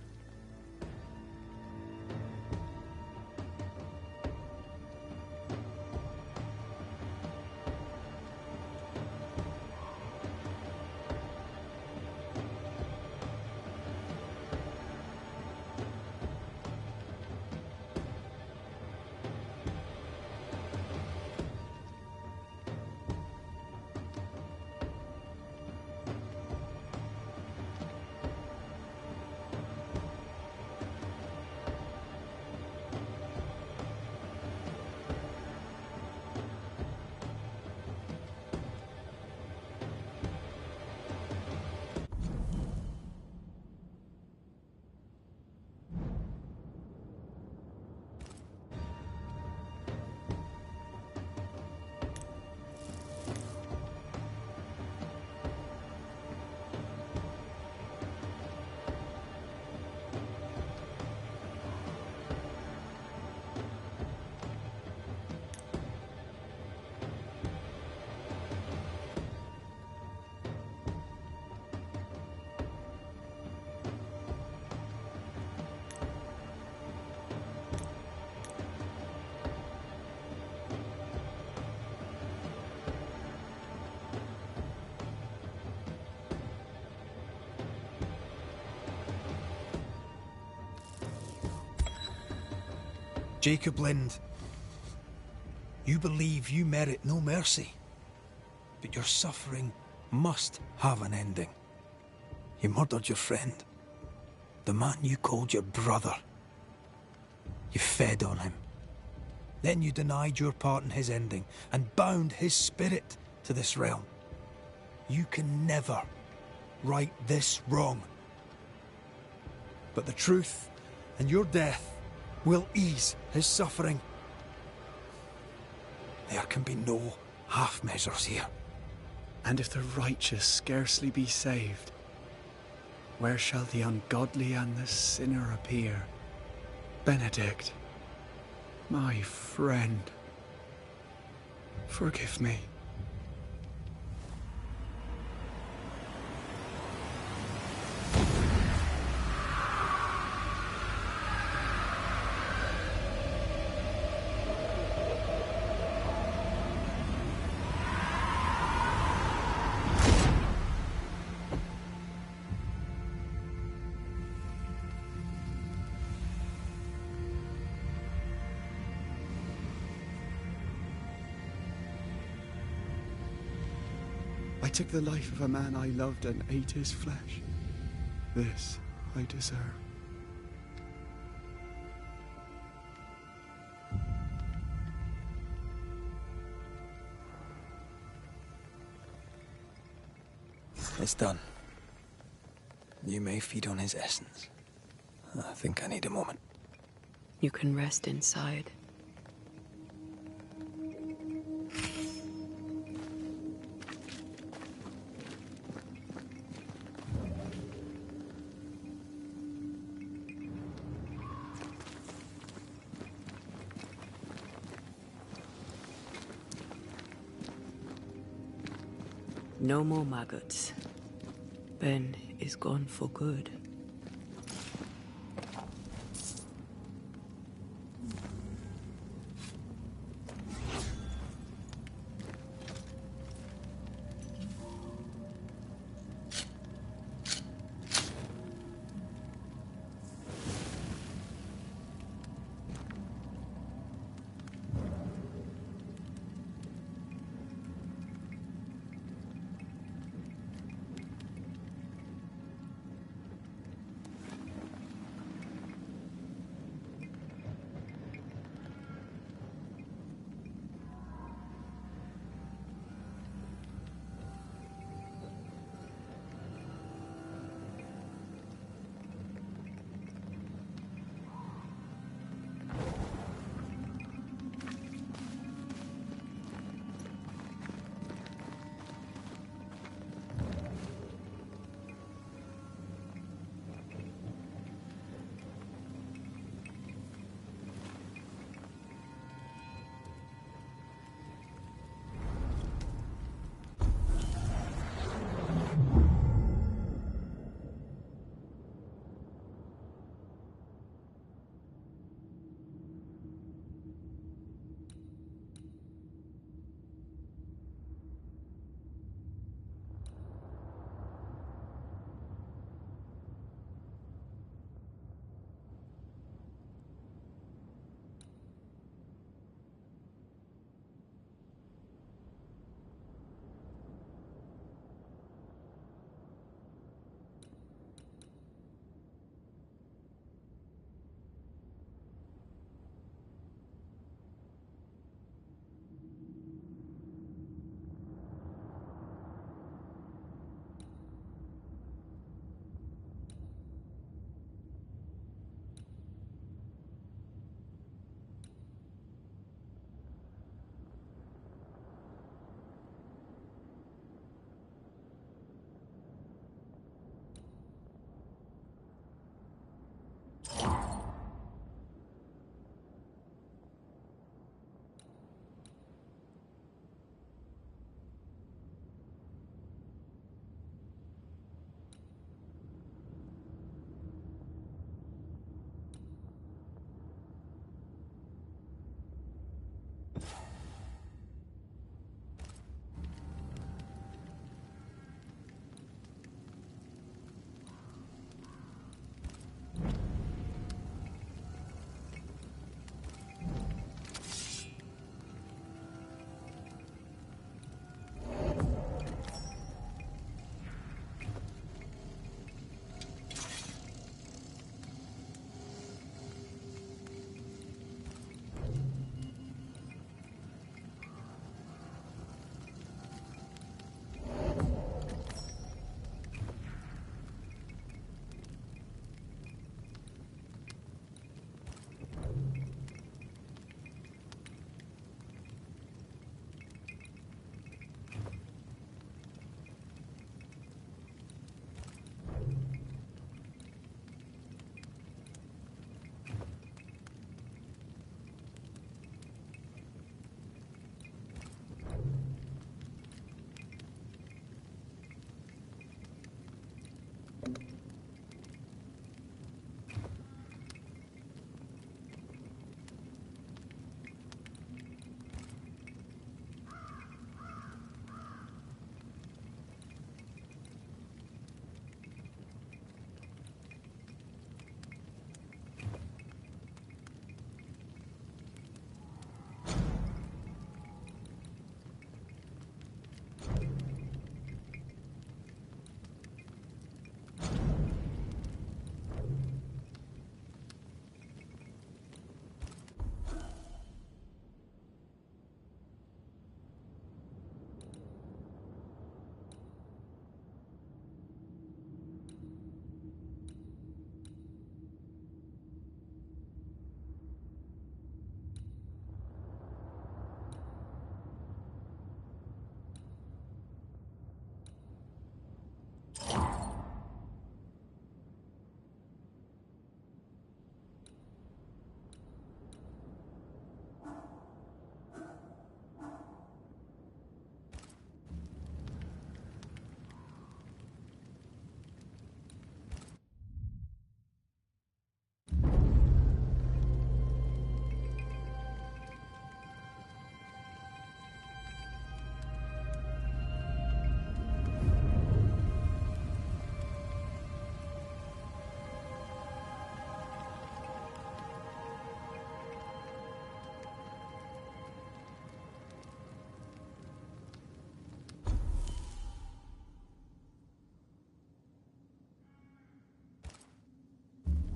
Jacob Lind, you believe you merit no mercy, but your suffering must have an ending. You murdered your friend, the man you called your brother. You fed on him. Then you denied your part in his ending and bound his spirit to this realm. You can never right this wrong. But the truth and your death will ease his suffering. There can be no half measures here. And if the righteous scarcely be saved, where shall the ungodly and the sinner appear? Benedict, my friend, forgive me. I took the life of a man I loved and ate his flesh. This I deserve. It's done. You may feed on his essence. I think I need a moment. You can rest inside. No more maggots. Ben is gone for good.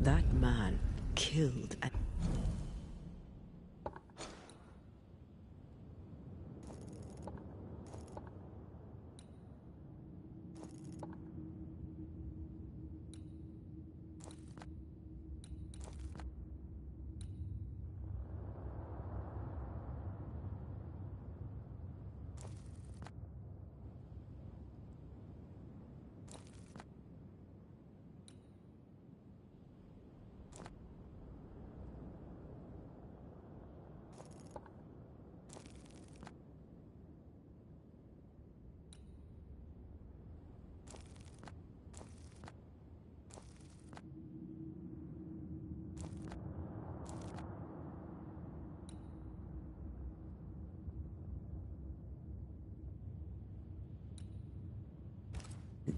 That man killed and...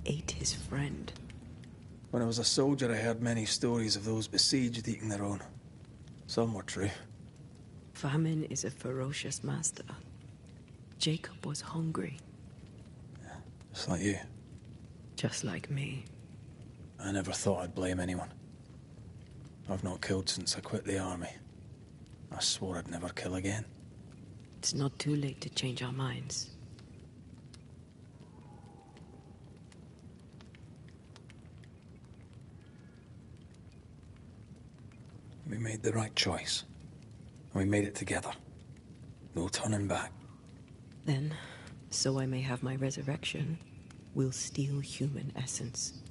ate his friend. When I was a soldier, I heard many stories of those besieged eating their own. Some were true. Famine is a ferocious master. Jacob was hungry. Yeah, just like you. Just like me. I never thought I'd blame anyone. I've not killed since I quit the army. I swore I'd never kill again. It's not too late to change our minds. We made the right choice. And we made it together. No turning back. Then, so I may have my resurrection, we'll steal human essence.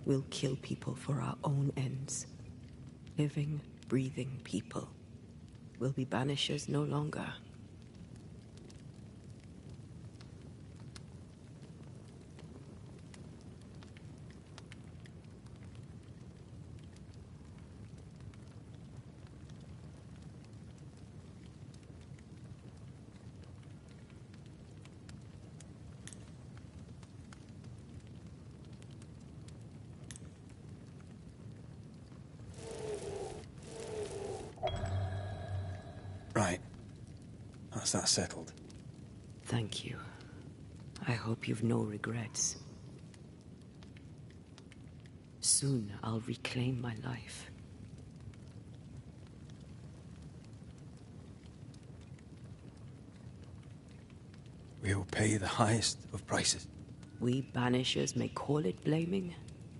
We'll kill people for our own ends. Living, breathing people. We'll be banishers no longer. Right. That's that settled. Thank you. I hope you've no regrets. Soon I'll reclaim my life. We'll pay the highest of prices. We banishers may call it blaming,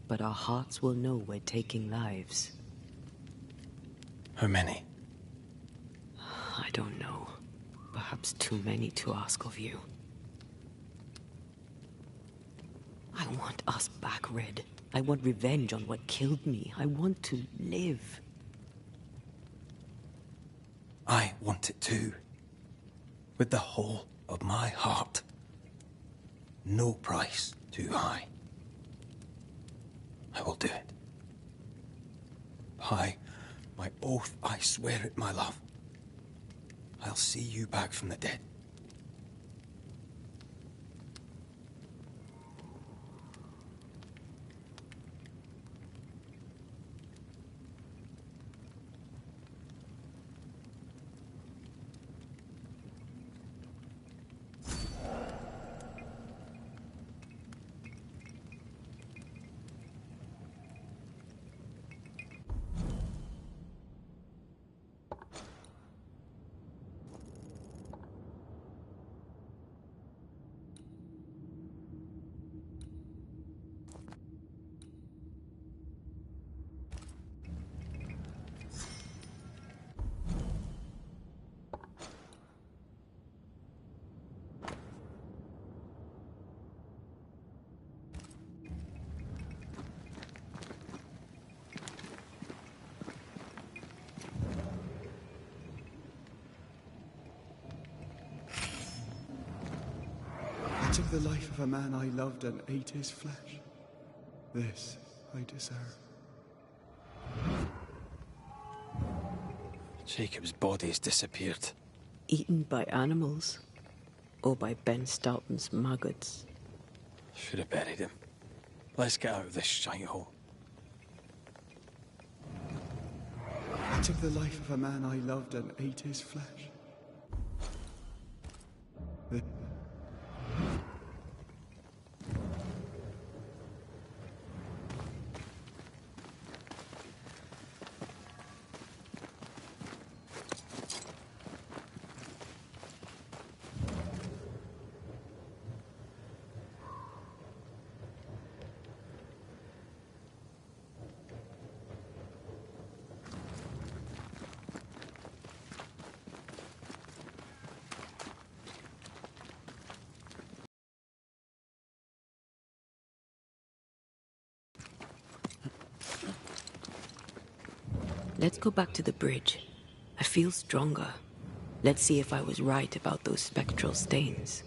but our hearts will know we're taking lives. How many? I don't know. Perhaps too many to ask of you. I want us back, Red. I want revenge on what killed me. I want to live. I want it too. With the whole of my heart. No price too high. I will do it. By my oath, I swear it, my love. I'll see you back from the dead. I took the life of a man I loved and ate his flesh. This I deserve. Jacob's body's disappeared. Eaten by animals? Or by Ben Stoughton's maggots? Should have buried him. Let's get out of this shithole. I took the life of a man I loved and ate his flesh. Let's go back to the bridge. I feel stronger. Let's see if I was right about those spectral stains.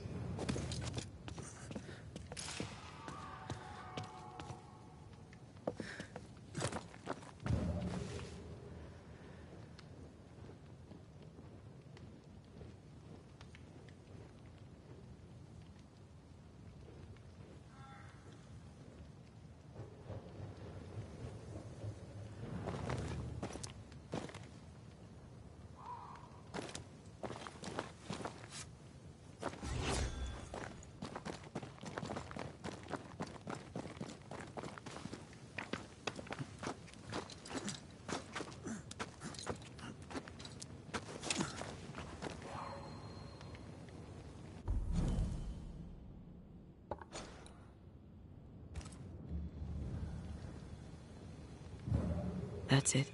That's it.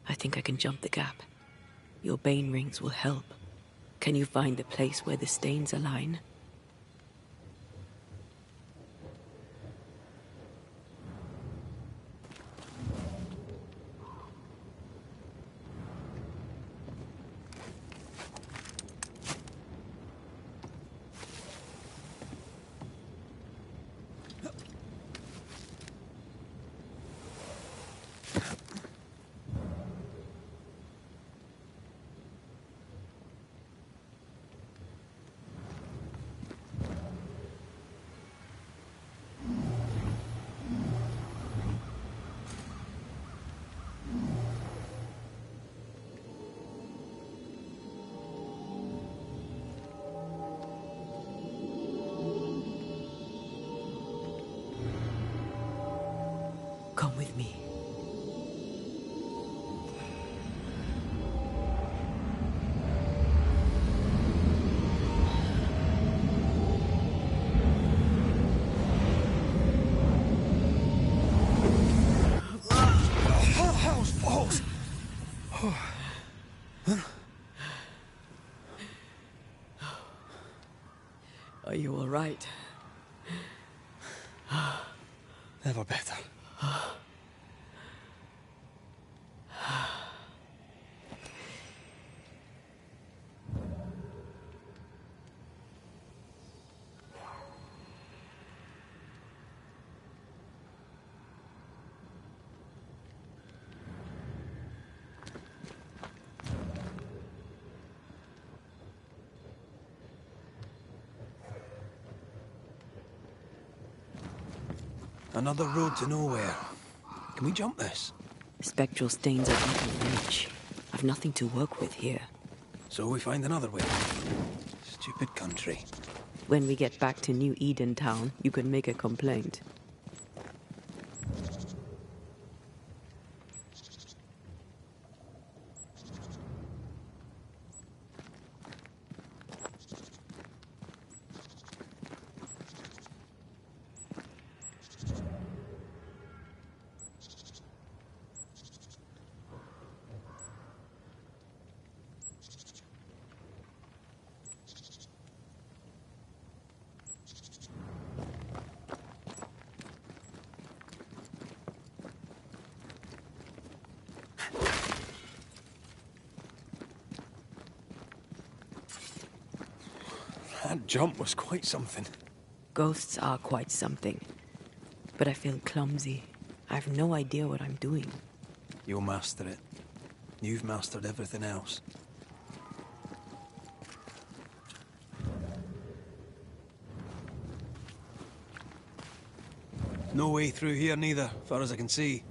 I think I can jump the gap. Your bane rings will help. Can you find the place where the stains align? Come with me. Balls! Are you all right? Never better. Another road to nowhere. Can we jump this? Spectral stains are out of reach. I've nothing to work with here. So we find another way. Stupid country. When we get back to New Eden Town, you can make a complaint. That jump was quite something. Ghosts are quite something. But I feel clumsy. I have no idea what I'm doing. You'll master it. You've mastered everything else. No way through here neither, far as I can see.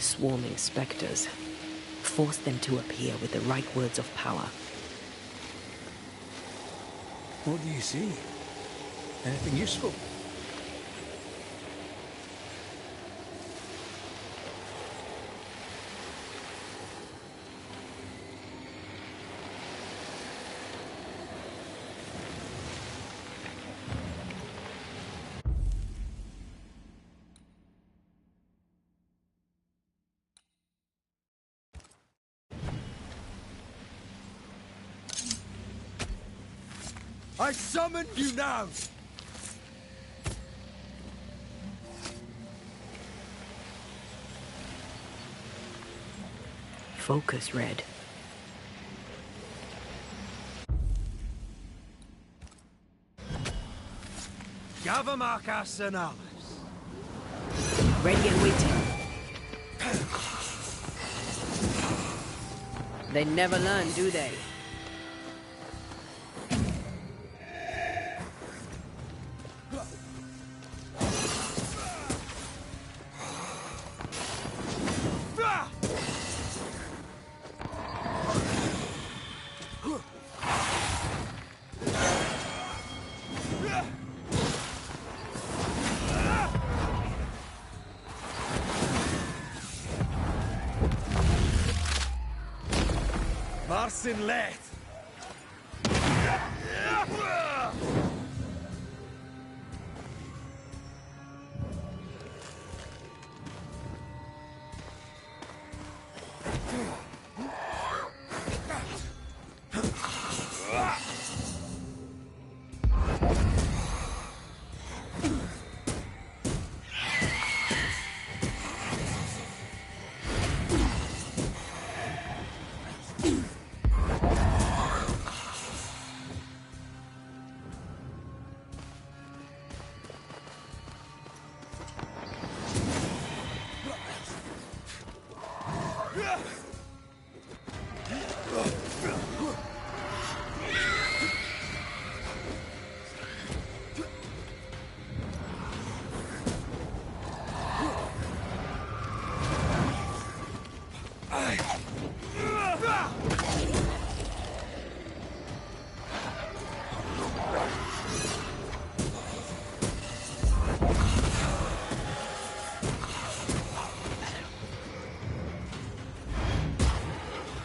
Swarming specters. Force them to appear with the right words of power. What do you see? Anything useful? I summon you now! Focus, Red. Gavamak Arsenalis. Ready and waiting. They never learn, do they? Marsin Let!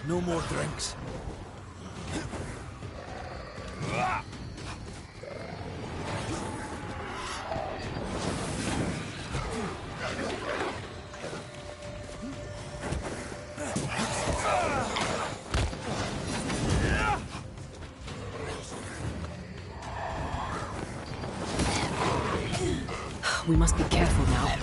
No more drinks. We must be careful now.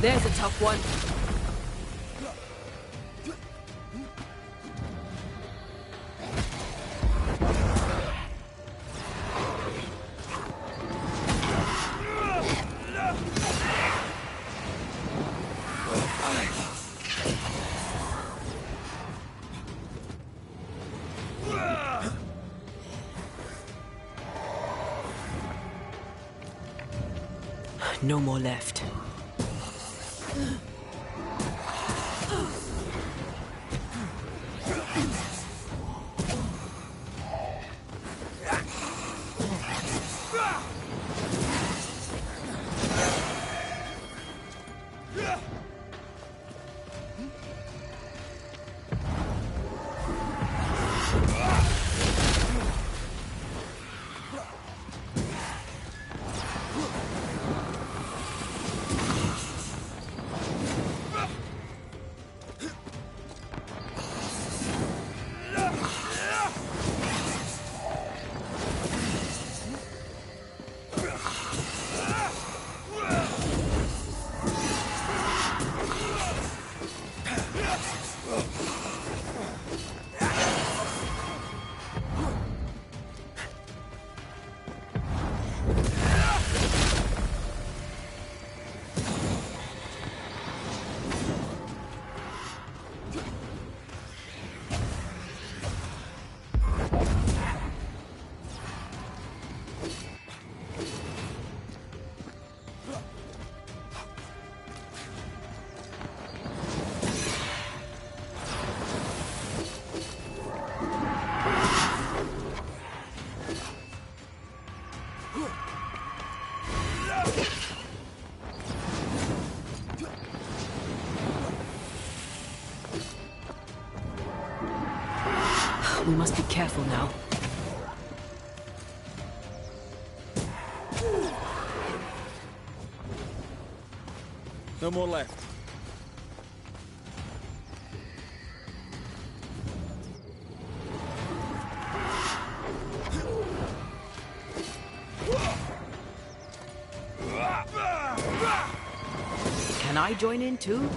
There's a tough one. No more left. We must be careful now. No more left. Can I join in too?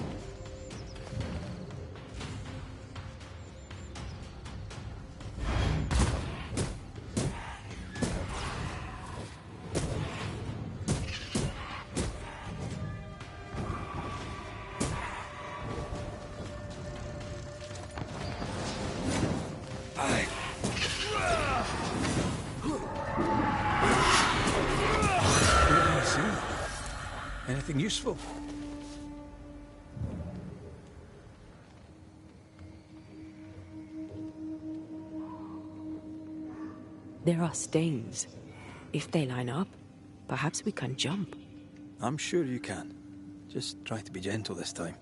Anything useful? There are stains. If they line up, perhaps we can jump. I'm sure you can. Just try to be gentle this time.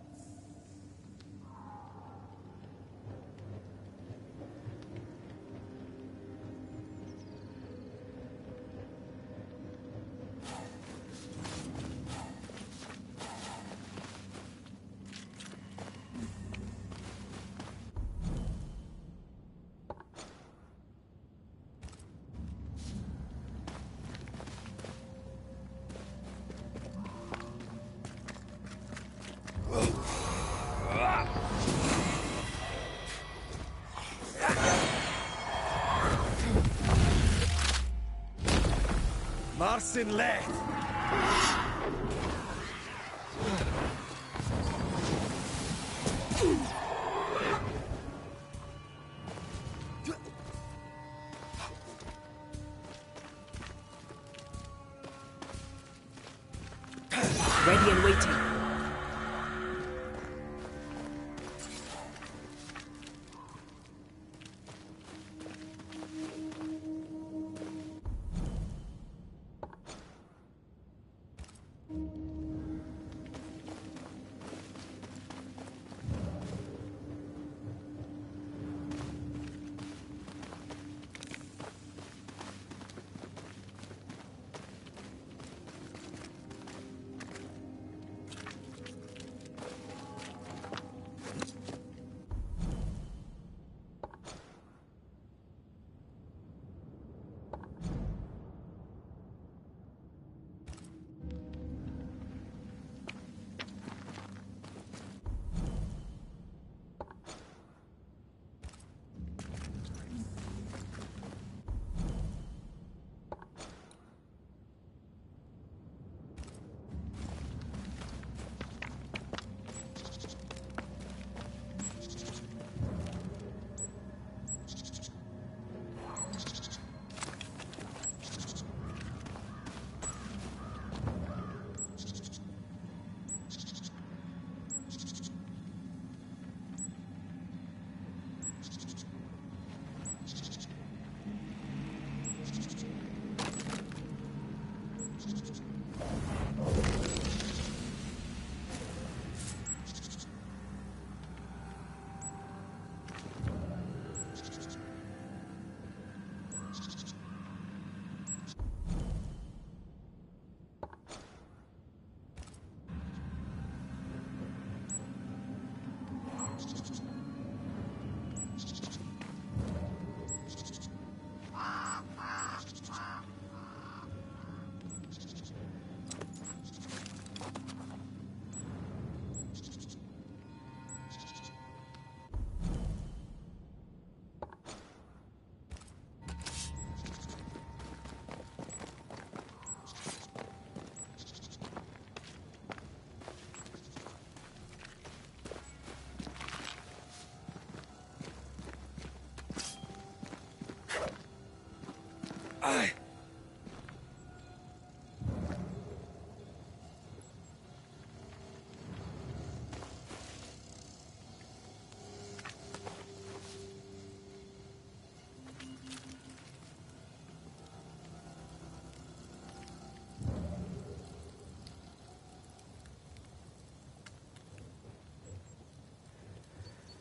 Marsin left. Ready and waiting.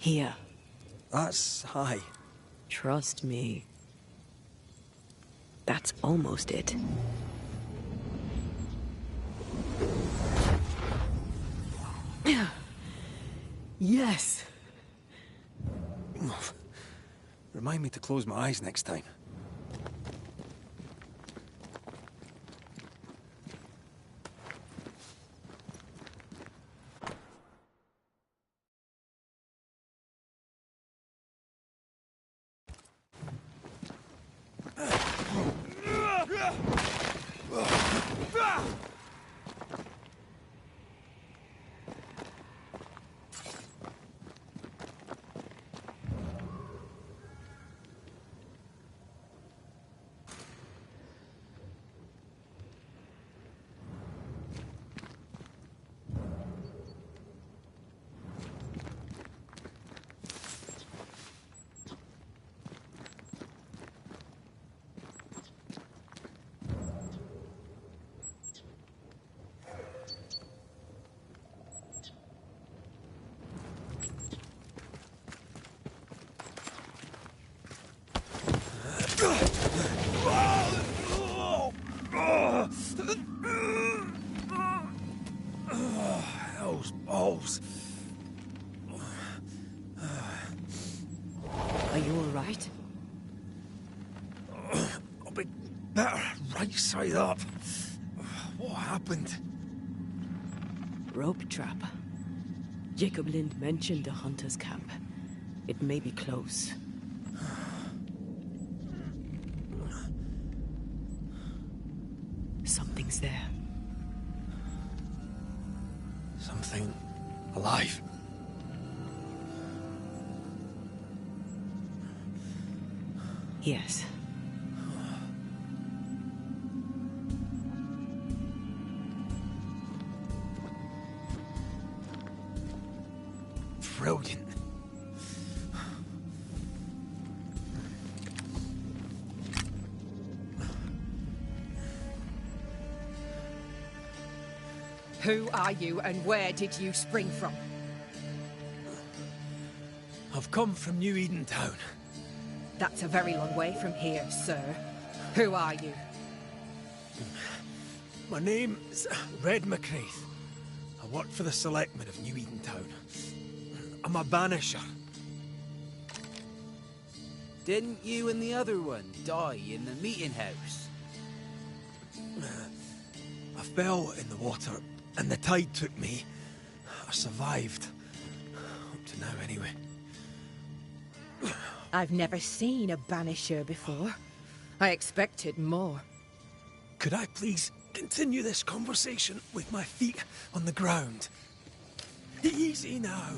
Here. That's high. Trust me. That's almost it. Yes! Remind me to close my eyes next time. Those balls. Are you all right? I'll be better right side up. What happened? Rope trap. Jacob Lind mentioned the hunter's camp. It may be close. Something's there. Something alive. Yes. Brilliant. Who are you and where did you spring from? I've come from New Eden Town. That's a very long way from here, sir. Who are you? My name's Red McCraith. I work for the selectmen of New Eden Town. I'm a Banisher. Didn't you and the other one die in the meeting house? I fell in the water, and the tide took me. I survived. Up to now, anyway. I've never seen a Banisher before. I expected more. Could I please continue this conversation with my feet on the ground? Easy now.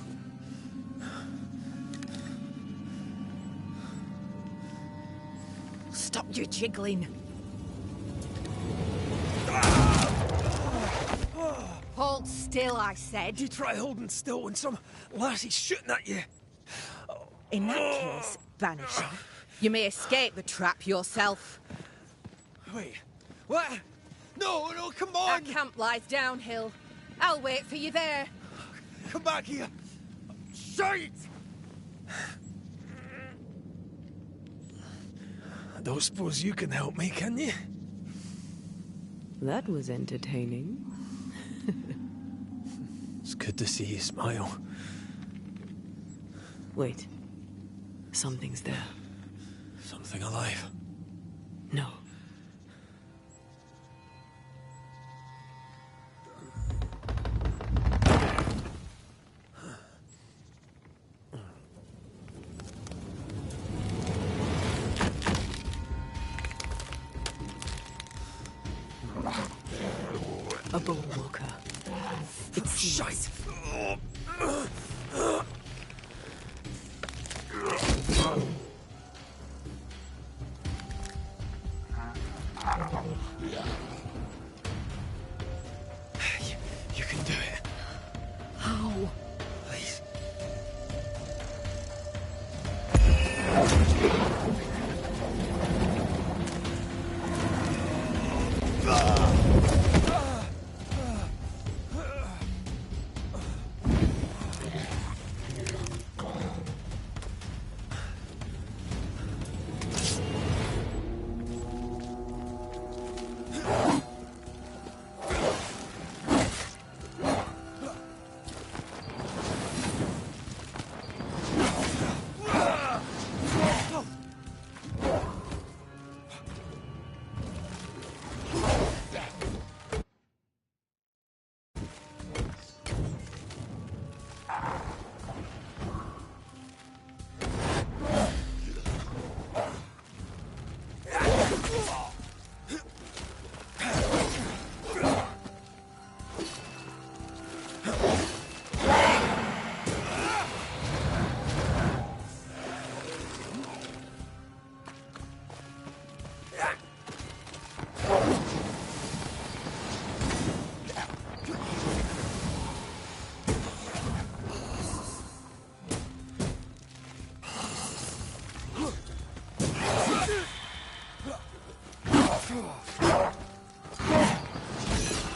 Stop your jiggling. Hold still, I said. You try holding still when some lassie's shooting at you. In that case, Banisher, you may escape the trap yourself. Wait, what? No, come on! Our camp lies downhill. I'll wait for you there. Come back here! Shite! I don't suppose you can help me, can you? That was entertaining. It's good to see you smile. Wait. Something's there. Something alive? No. A bone walker. It's shite. You can do it. How? Please.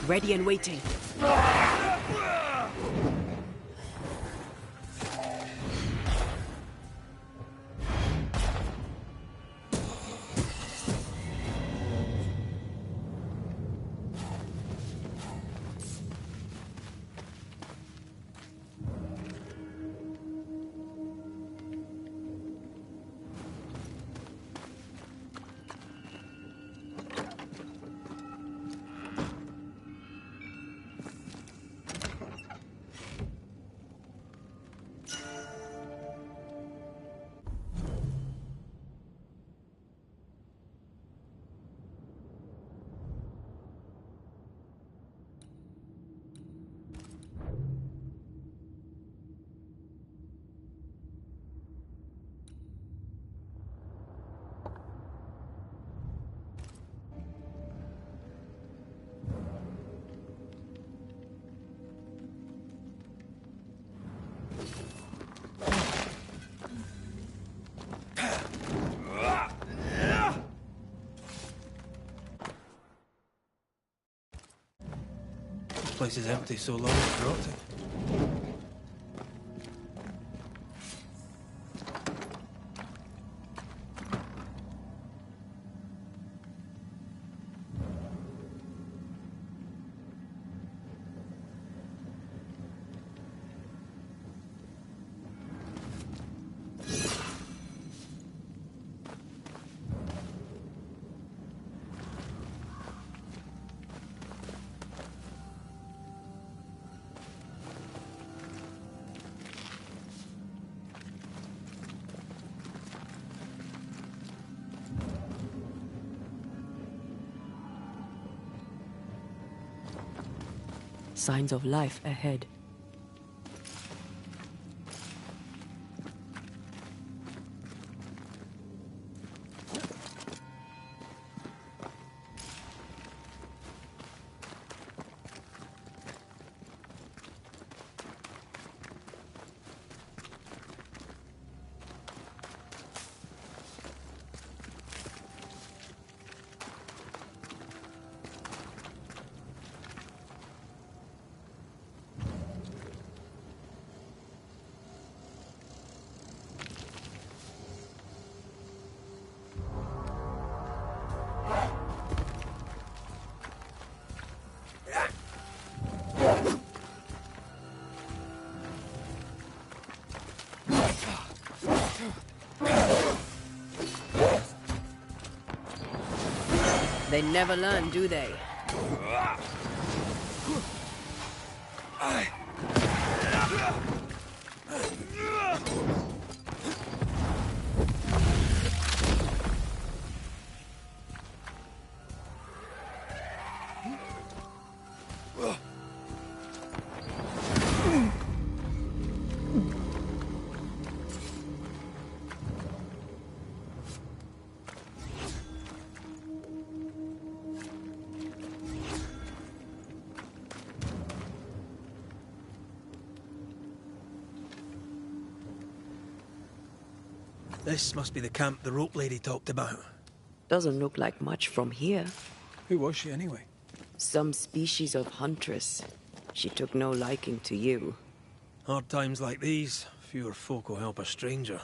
Ready and waiting. This place is empty so long it's rotting. Signs of life ahead. They never learn, do they? This must be the camp the rope lady talked about. Doesn't look like much from here. Who was she anyway? Some species of huntress. She took no liking to you. Hard times like these, fewer folk will help a stranger.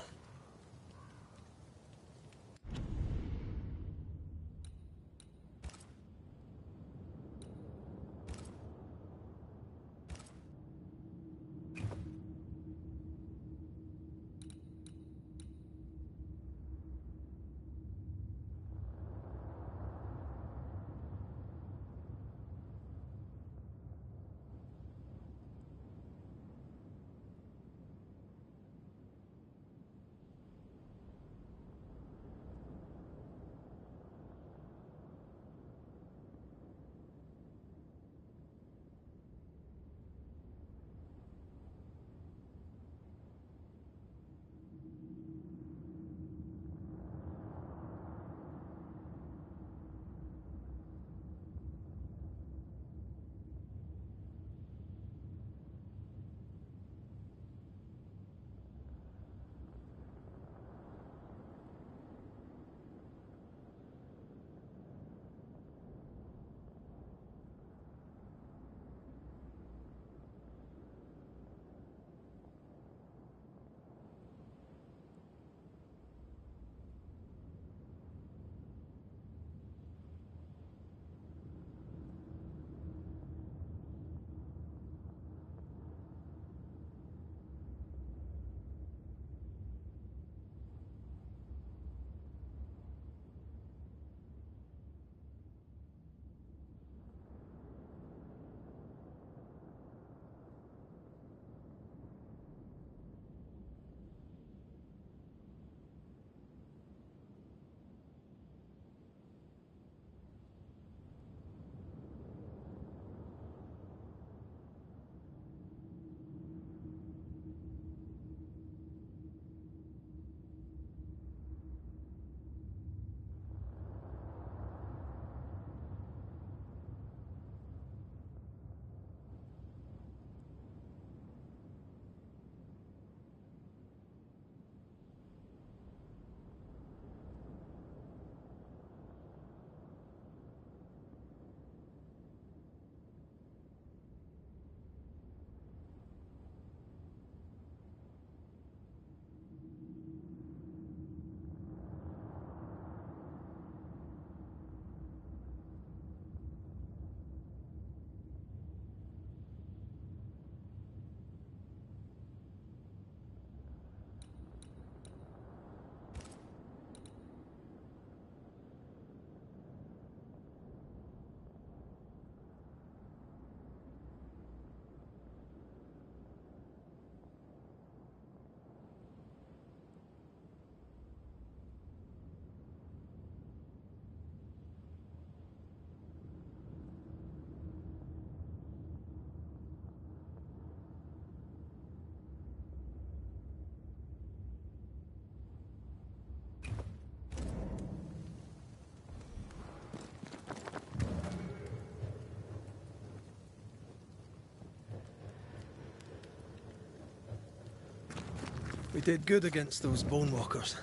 We did good against those bone walkers.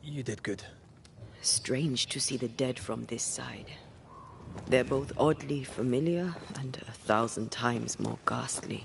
You did good. Strange to see the dead from this side. They're both oddly familiar and 1,000 times more ghastly.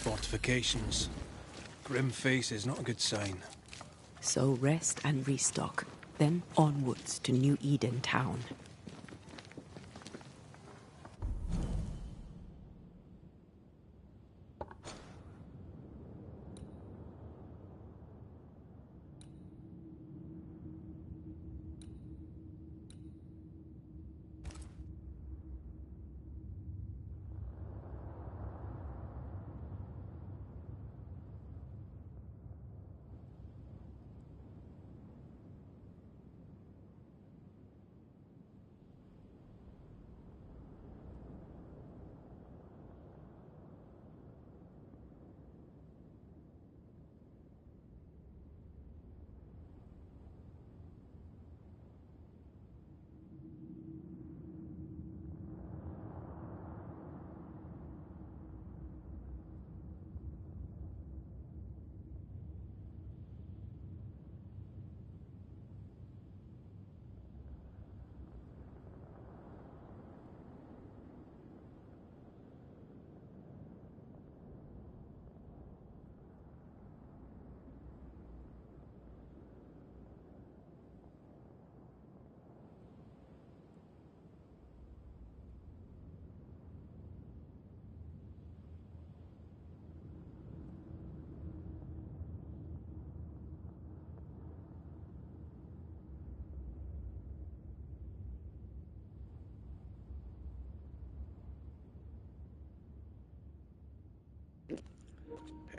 Fortifications. Grim face is not a good sign. So rest and restock, then onwards to New Eden town.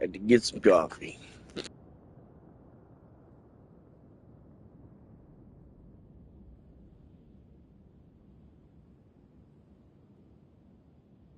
Had to get some coffee.